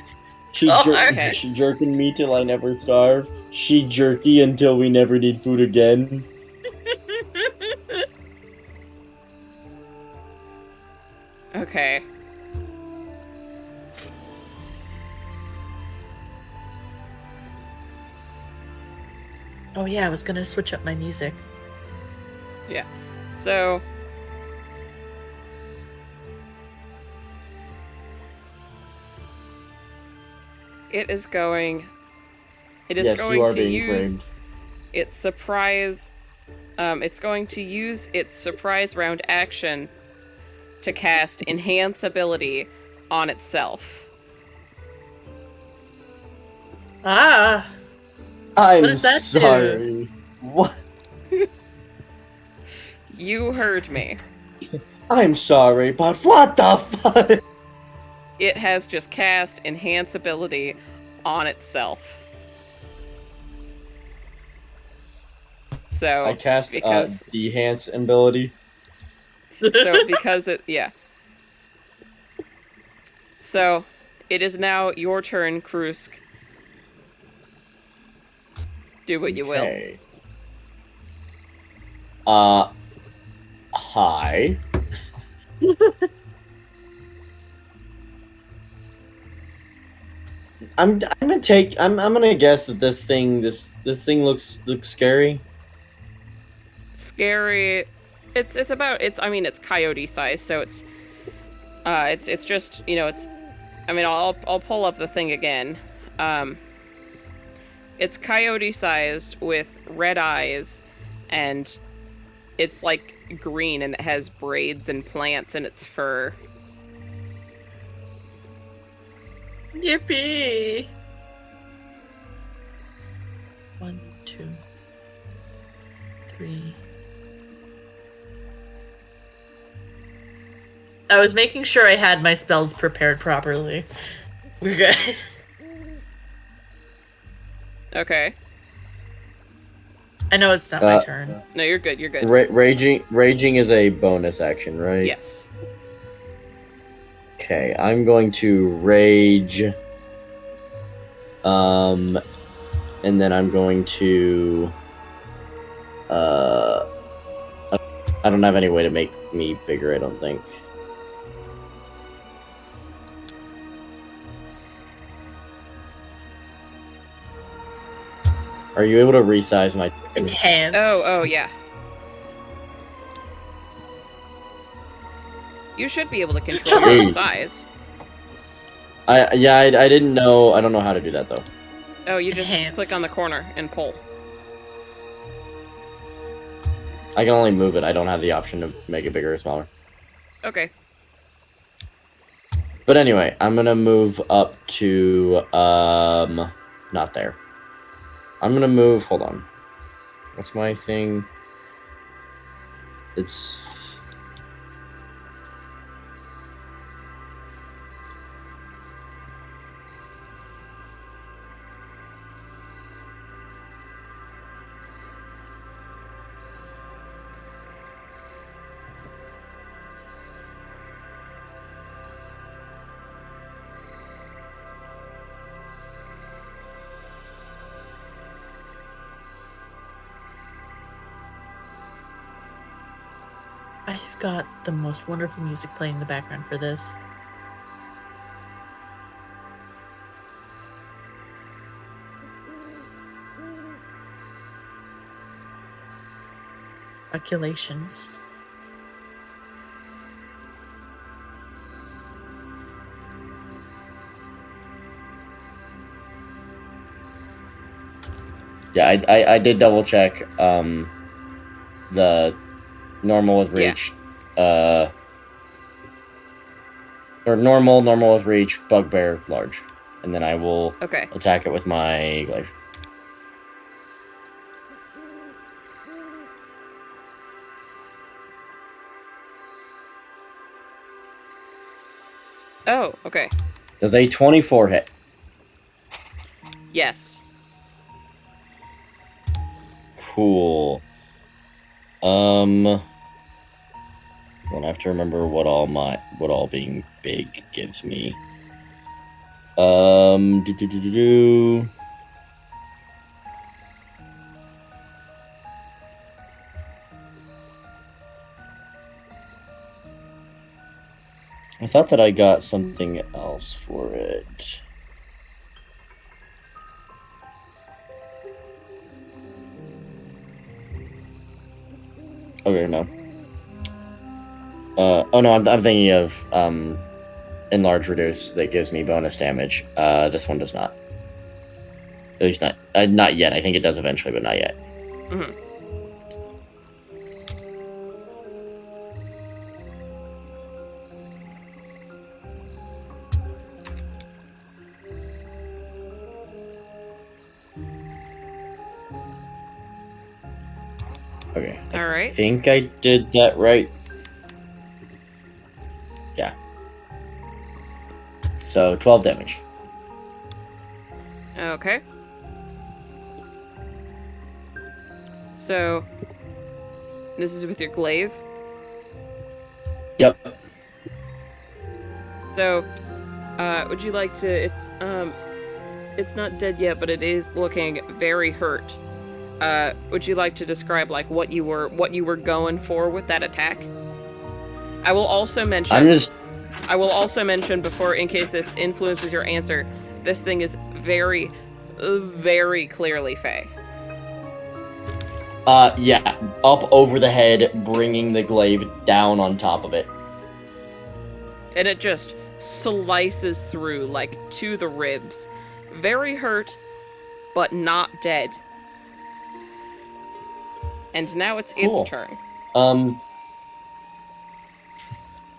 Okay.
She jerking me till I never starve. She jerky until we never need food again.
Okay.
Oh yeah, I was gonna switch up my music.
Yeah. So. It is going. It is
Yes,
going
you are
to
being
use
framed.
its surprise. It's going to use its surprise round action to cast Enhance ability on itself.
Ah.
I'm
does that do?
sorry. What?
You heard me.
I'm sorry, but what the fuck?
It has just cast Enhance ability on itself. So
I cast
because
the enhance ability.
so because it So it is now your turn, Krusk. Do what you will.
Okay. Hi. I'm gonna guess that this thing looks scary.
Scary. It's coyote size, so it's just, I'll pull up the thing again. It's coyote sized with red eyes, and it's like green, and it has braids and plants in its fur.
Yippee! 1, 2, 3. I was making sure I had my spells prepared properly. We're good.
Okay.
I know it's not my turn.
No, you're good. You're good.
Raging is a bonus action, right?
Yes.
Okay, I'm going to rage. And then I'm going to I don't have any way to make me bigger, I don't think. Are you able to resize my...
Enhance.
Oh, yeah. You should be able to control your own size.
I didn't know. I don't know how to do that, though.
Oh, you just
Enhance.
click on the corner and pull.
I can only move it. I don't have the option to make it bigger or smaller.
Okay.
But anyway, I'm gonna move up to, not there. I'm gonna move, hold on. What's my thing? It's...
I've got the most wonderful music playing in the background for this. Calculations.
Yeah, I did double check, the normal with reach, or normal with reach, bugbear, large. And then I will
Okay.
attack it with my glaive.
Oh, okay.
Does a 24 hit?
Yes.
Cool. I have to remember what all being big gives me. I thought that I got something else for it. Okay, no. Oh no, I'm thinking of enlarge reduce that gives me bonus damage. This one does not. At least not yet. I think it does eventually, but not yet.
Mm-hmm.
Okay.
All right.
I think I did that right. Yeah. So 12 damage.
Okay. So, this is with your glaive.
Yep.
So, would you like to? It's not dead yet, but it is looking very hurt. Would you like to describe like what you were going for with that attack? I will also mention. I will also mention before, in case this influences your answer, this thing is very, very clearly Fey.
Yeah, up over the head, bringing the glaive down on top of it.
And it just slices through, like, to the ribs. Very hurt, but not dead. And now it's
Cool.
its turn.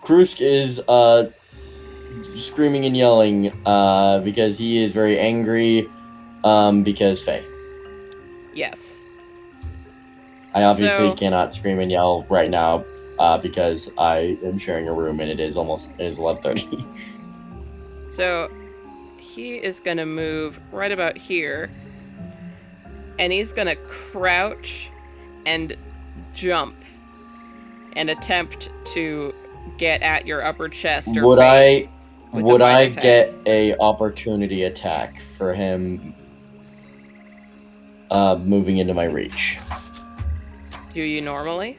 Krusk is, screaming and yelling, because he is very angry, because Faye.
Yes.
I obviously
So-
cannot scream and yell right now, because I am sharing a room and it is 11:30.
So, he is gonna move right about here. And he's gonna crouch and jump and attempt to get at your upper chest or face with a
Would I
bite attack.
get a opportunity attack for him moving into my reach?
Do you normally?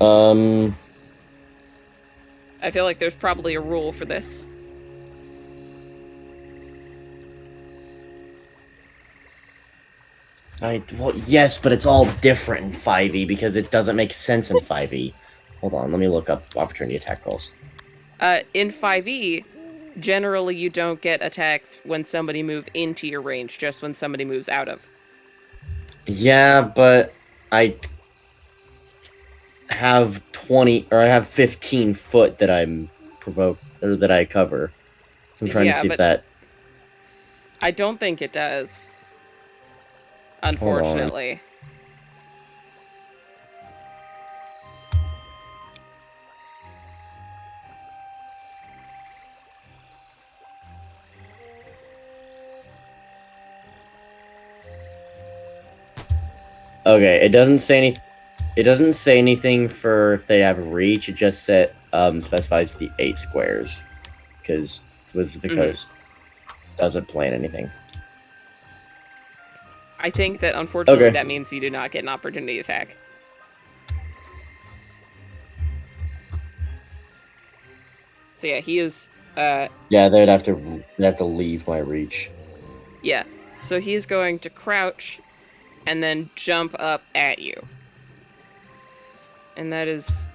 I feel like there's probably a rule for this.
Well, yes, but it's all different in 5e because it doesn't make sense in 5e. Hold on, let me look up opportunity attack rolls.
In 5e, generally you don't get attacks when somebody moves into your range, just when somebody moves out of.
Yeah, but I have 20 or I have 15 foot that I'm that I cover. So I'm trying to
Yeah,
see if
but
that.
I don't think it does.
Hold on.
Unfortunately.
Okay, it doesn't say any. It doesn't say anything for if they have reach. It just specifies the 8 squares, because Wizards of the Coast doesn't plan anything.
I think that unfortunately
Okay.
that means you do not get an opportunity attack. So yeah, he is.
Yeah, they'd have to leave my reach.
Yeah. So he's going to crouch and then jump up at you. And that is.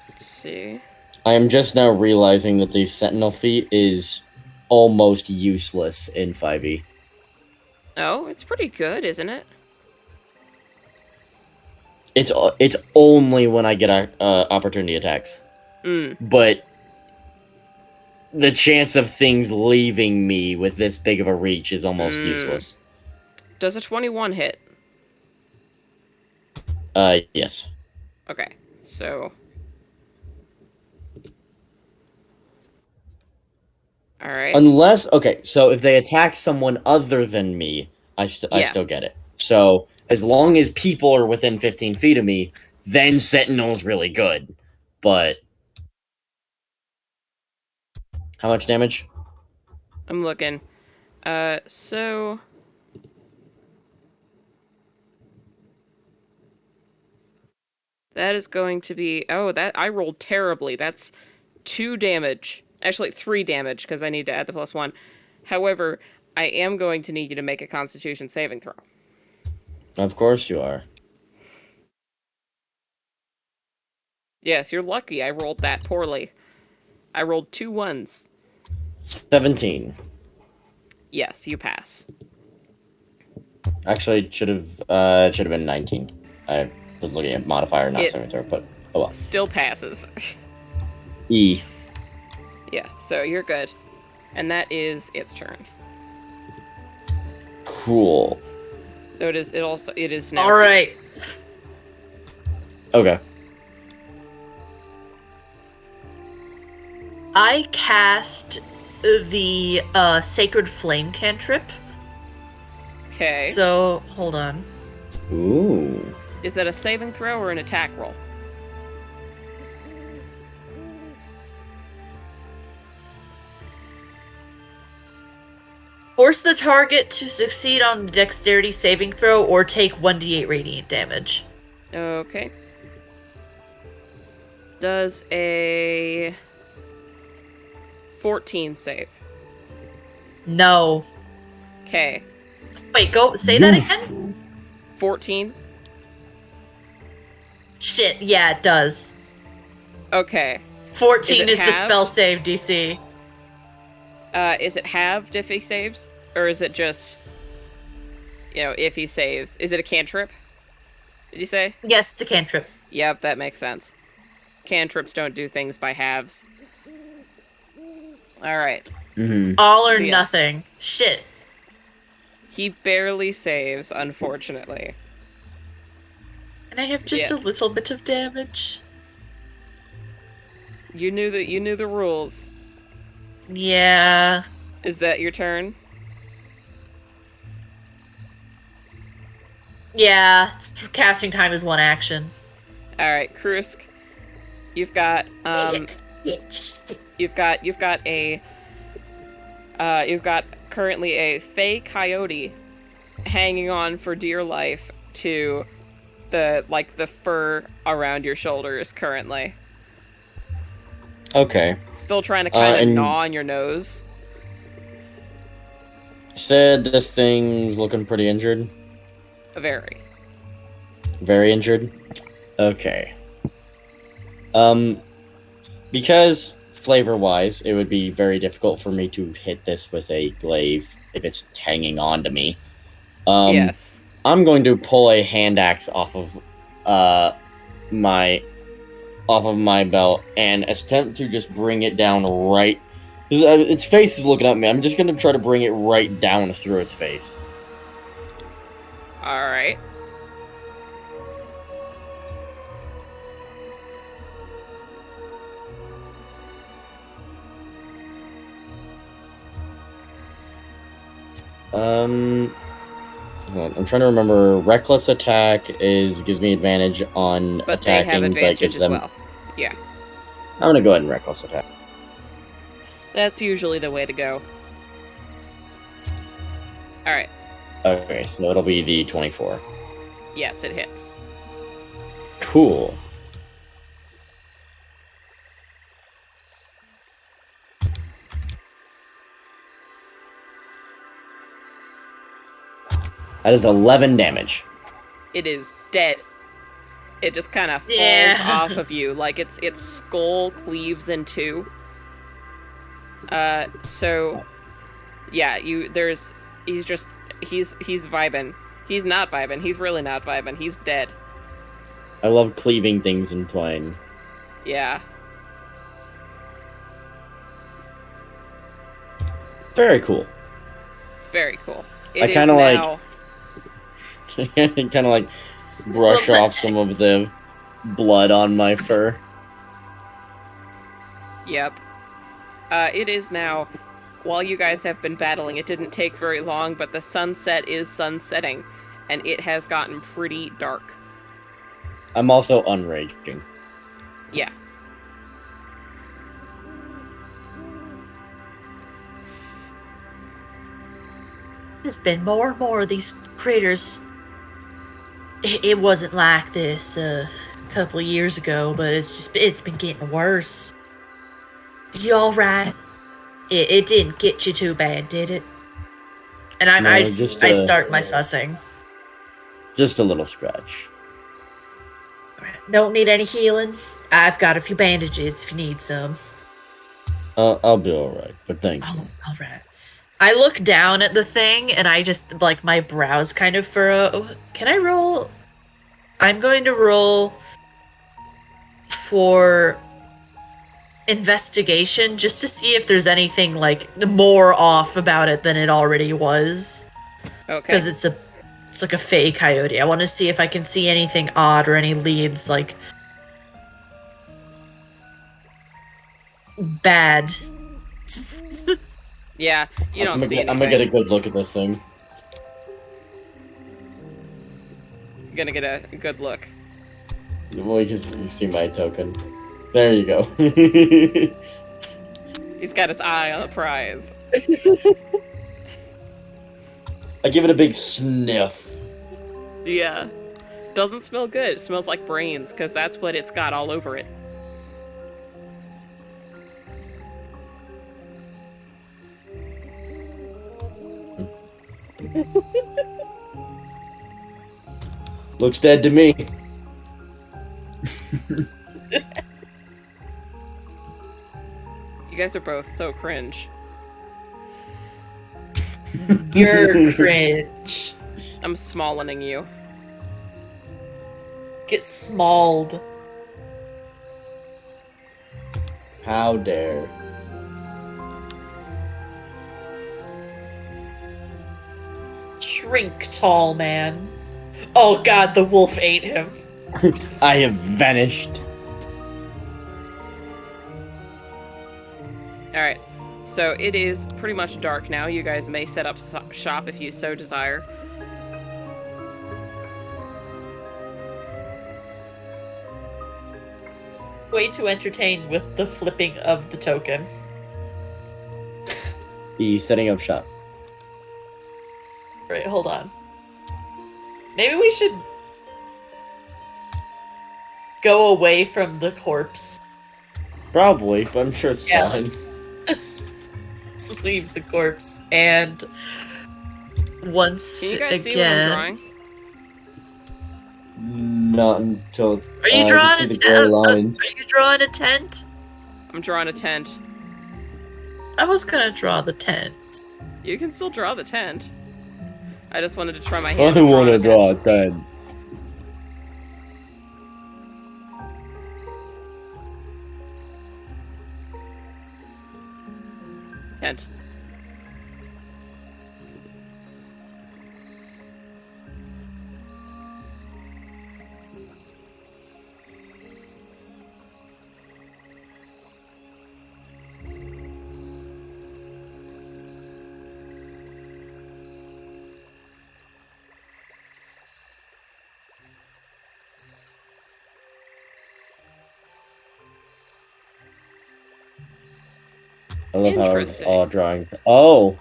Let's see.
I am just now realizing that the Sentinel feat is almost useless in 5e.
Oh, it's pretty good, isn't it?
It's only when I get opportunity attacks. But the chance of things leaving me with this big of a reach is almost useless.
Does a 21 hit?
Yes.
Okay, so. Alright.
Unless, okay, so if they attack someone other than me, I still get it. So as long as people are within 15 feet of me, then Sentinel's really good. But how much damage?
I'm looking. So. That is going to be. Oh, that I rolled terribly. That's 2 damage. Actually, 3 damage, because I need to add the +1. However, I am going to need you to make a Constitution saving throw.
Of course you are.
Yes, you're lucky I rolled that poorly. I rolled 2 1s.
17.
Yes, you pass.
Actually, it should have been 19. I was looking at modifier, not saving throw, but oh well.
Still passes.
E.
Yeah, so you're good. And that is its turn.
Cool.
So it is now.
All right.
Okay.
I cast the Sacred Flame cantrip.
Okay.
So, hold on.
Ooh.
Is that a saving throw or an attack roll?
Force the target to succeed on a dexterity saving throw or take 1d8 radiant damage.
Okay. Does a 14 save?
No.
Okay.
Wait, go say that again?
14?
Shit, yeah, it does.
Okay.
14 is the
halved?
spell save DC.
Is it halved if he saves? Or is it just, if he saves? Is it a cantrip? Did you say?
Yes, it's a cantrip.
Yep, that makes sense. Cantrips don't do things by halves. Alright.
All or
So, yeah.
nothing. Shit.
He barely saves, unfortunately.
And I have just
Yeah.
a little bit of damage.
You knew the rules.
Yeah.
Is that your turn?
Yeah, casting time is 1 action.
Alright, Krusk. You've got you've got currently a fey coyote hanging on for dear life to the fur around your shoulders currently.
Okay.
Still trying to kind of
and-
gnaw on your nose.
Said this thing's looking pretty injured.
Very.
Very injured? Okay. Because flavor-wise, it would be very difficult for me to hit this with a glaive if it's hanging on to me.
Yes.
I'm going to pull a hand axe off of my belt and attempt to just bring it down right. Its face is looking at me. I'm just going to try to bring it right down through its face.
All right.
Hold on, I'm trying to remember. Reckless attack gives me advantage on
But they
attacking,
have
but
advantage
gives
as
them.
well. Yeah.
I'm gonna go ahead and reckless attack.
That's usually the way to go. All right.
Okay, so it'll be the 24.
Yes, it hits.
Cool. That is 11 damage.
It is dead. It just kind of falls
Yeah.
off of you, like its skull cleaves in two. So yeah, he's vibing. He's not vibing. He's really not vibing. He's dead.
I love cleaving things in twain.
Yeah.
Very cool.
Very cool.
I
It
kinda
is
like-
now.
Kind of like brush off some of the blood on my fur.
Yep. It is now. While you guys have been battling, it didn't take very long, but the sunset is sunsetting, and it has gotten pretty dark.
I'm also unraging.
Yeah.
There's been more and more of these critters. It wasn't like this a couple of years ago, but it's been getting worse. You all right? It didn't get you too bad, did it? And
No,
I
just,
start my fussing.
Just a little scratch.
Don't need any healing. I've got a few bandages if you need some.
I'll be alright, but thank you.
Oh, all right. I look down at the thing and I just, like, my brows kind of furrow. Can I roll? I'm going to roll for investigation just to see if there's anything, like, more off about it than it already was.
Okay.
Because it's like a fey coyote. I want to see if I can see anything odd or any leads, like, bad.
Yeah, you don't see anything.
I'm gonna get a good look at this thing.
You're gonna get a good look.
Well, you see my token. There you go.
He's got his eye on the prize.
I give it a big sniff.
Yeah. Doesn't smell good. It smells like brains, because that's what it's got all over it.
Looks dead to me.
You guys are both so cringe.
You're cringe.
I'm smallening you.
Get smalled.
How dare.
Shrink, tall man. Oh god, the wolf ate him.
I have vanished.
Alright, so it is pretty much dark now. You guys may set up shop if you so desire.
Way too entertained with the flipping of the token.
Be setting up shop.
Right, hold on. Maybe we should... go away from the corpse.
Probably, but I'm sure it's
Yeah,
fine.
let's leave the corpse. And once
Can you guys see what I'm
again,
drawing?
Not until
are you
I can
drawing
see
a
the gray lines.
Are you drawing a tent?
I'm drawing a tent.
I was gonna draw the tent.
You can still draw the tent. I just wanted to try my
I
hand at
want
drawing
to
a
draw
tent.
it then.
Tent.
I love how it's
Interesting.
all drawing. Oh,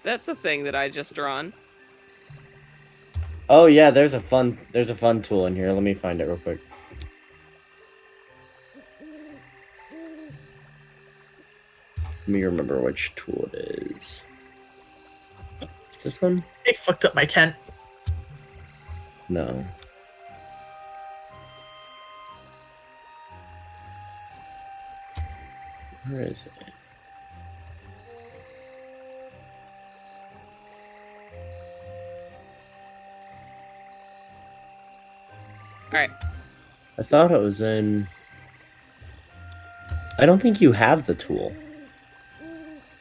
That's a thing that I just drawn.
oh yeah. There's a fun tool in here. Let me find it real quick. Let me remember which tool it is. Is this one?
They fucked up my tent.
No. Where is it?
Alright.
I thought it was in. I don't think you have the tool.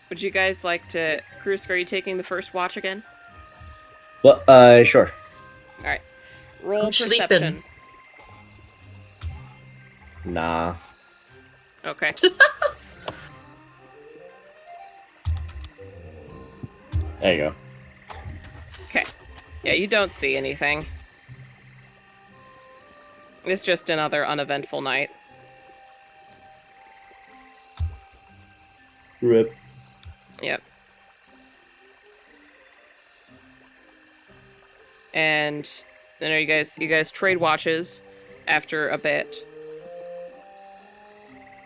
Would you guys like to... Krusk, are you taking the first watch again?
Well, sure.
Alright. Roll
I'm
perception.
sleeping.
Nah.
Okay.
There you go.
Okay. Yeah, you don't see anything. It's just another uneventful night.
Rip.
Yep. And then you guys trade watches after a bit.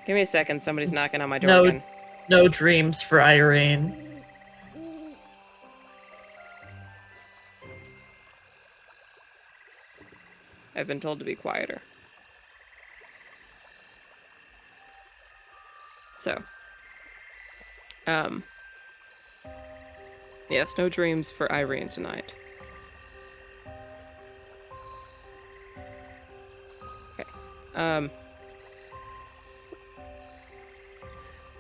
Give me a second, somebody's knocking on my door again.
No dreams for Irene.
I've been told to be quieter. So. Yes, no dreams for Irene tonight. Okay.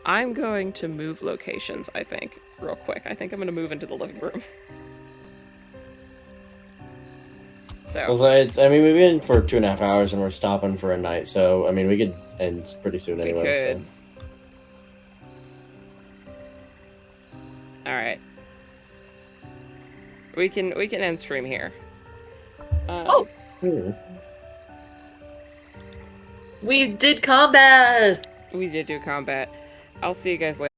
I'm going to move locations, I think, real quick. I think I'm going to move into the living room. So.
Well, I mean, we've been for 2.5 hours and we're stopping for a night, so I mean, we could end pretty soon anyway.
We could.
So.
All right. We can end stream here.
Oh,
Hmm.
we did combat.
We did do combat. I'll see you guys later.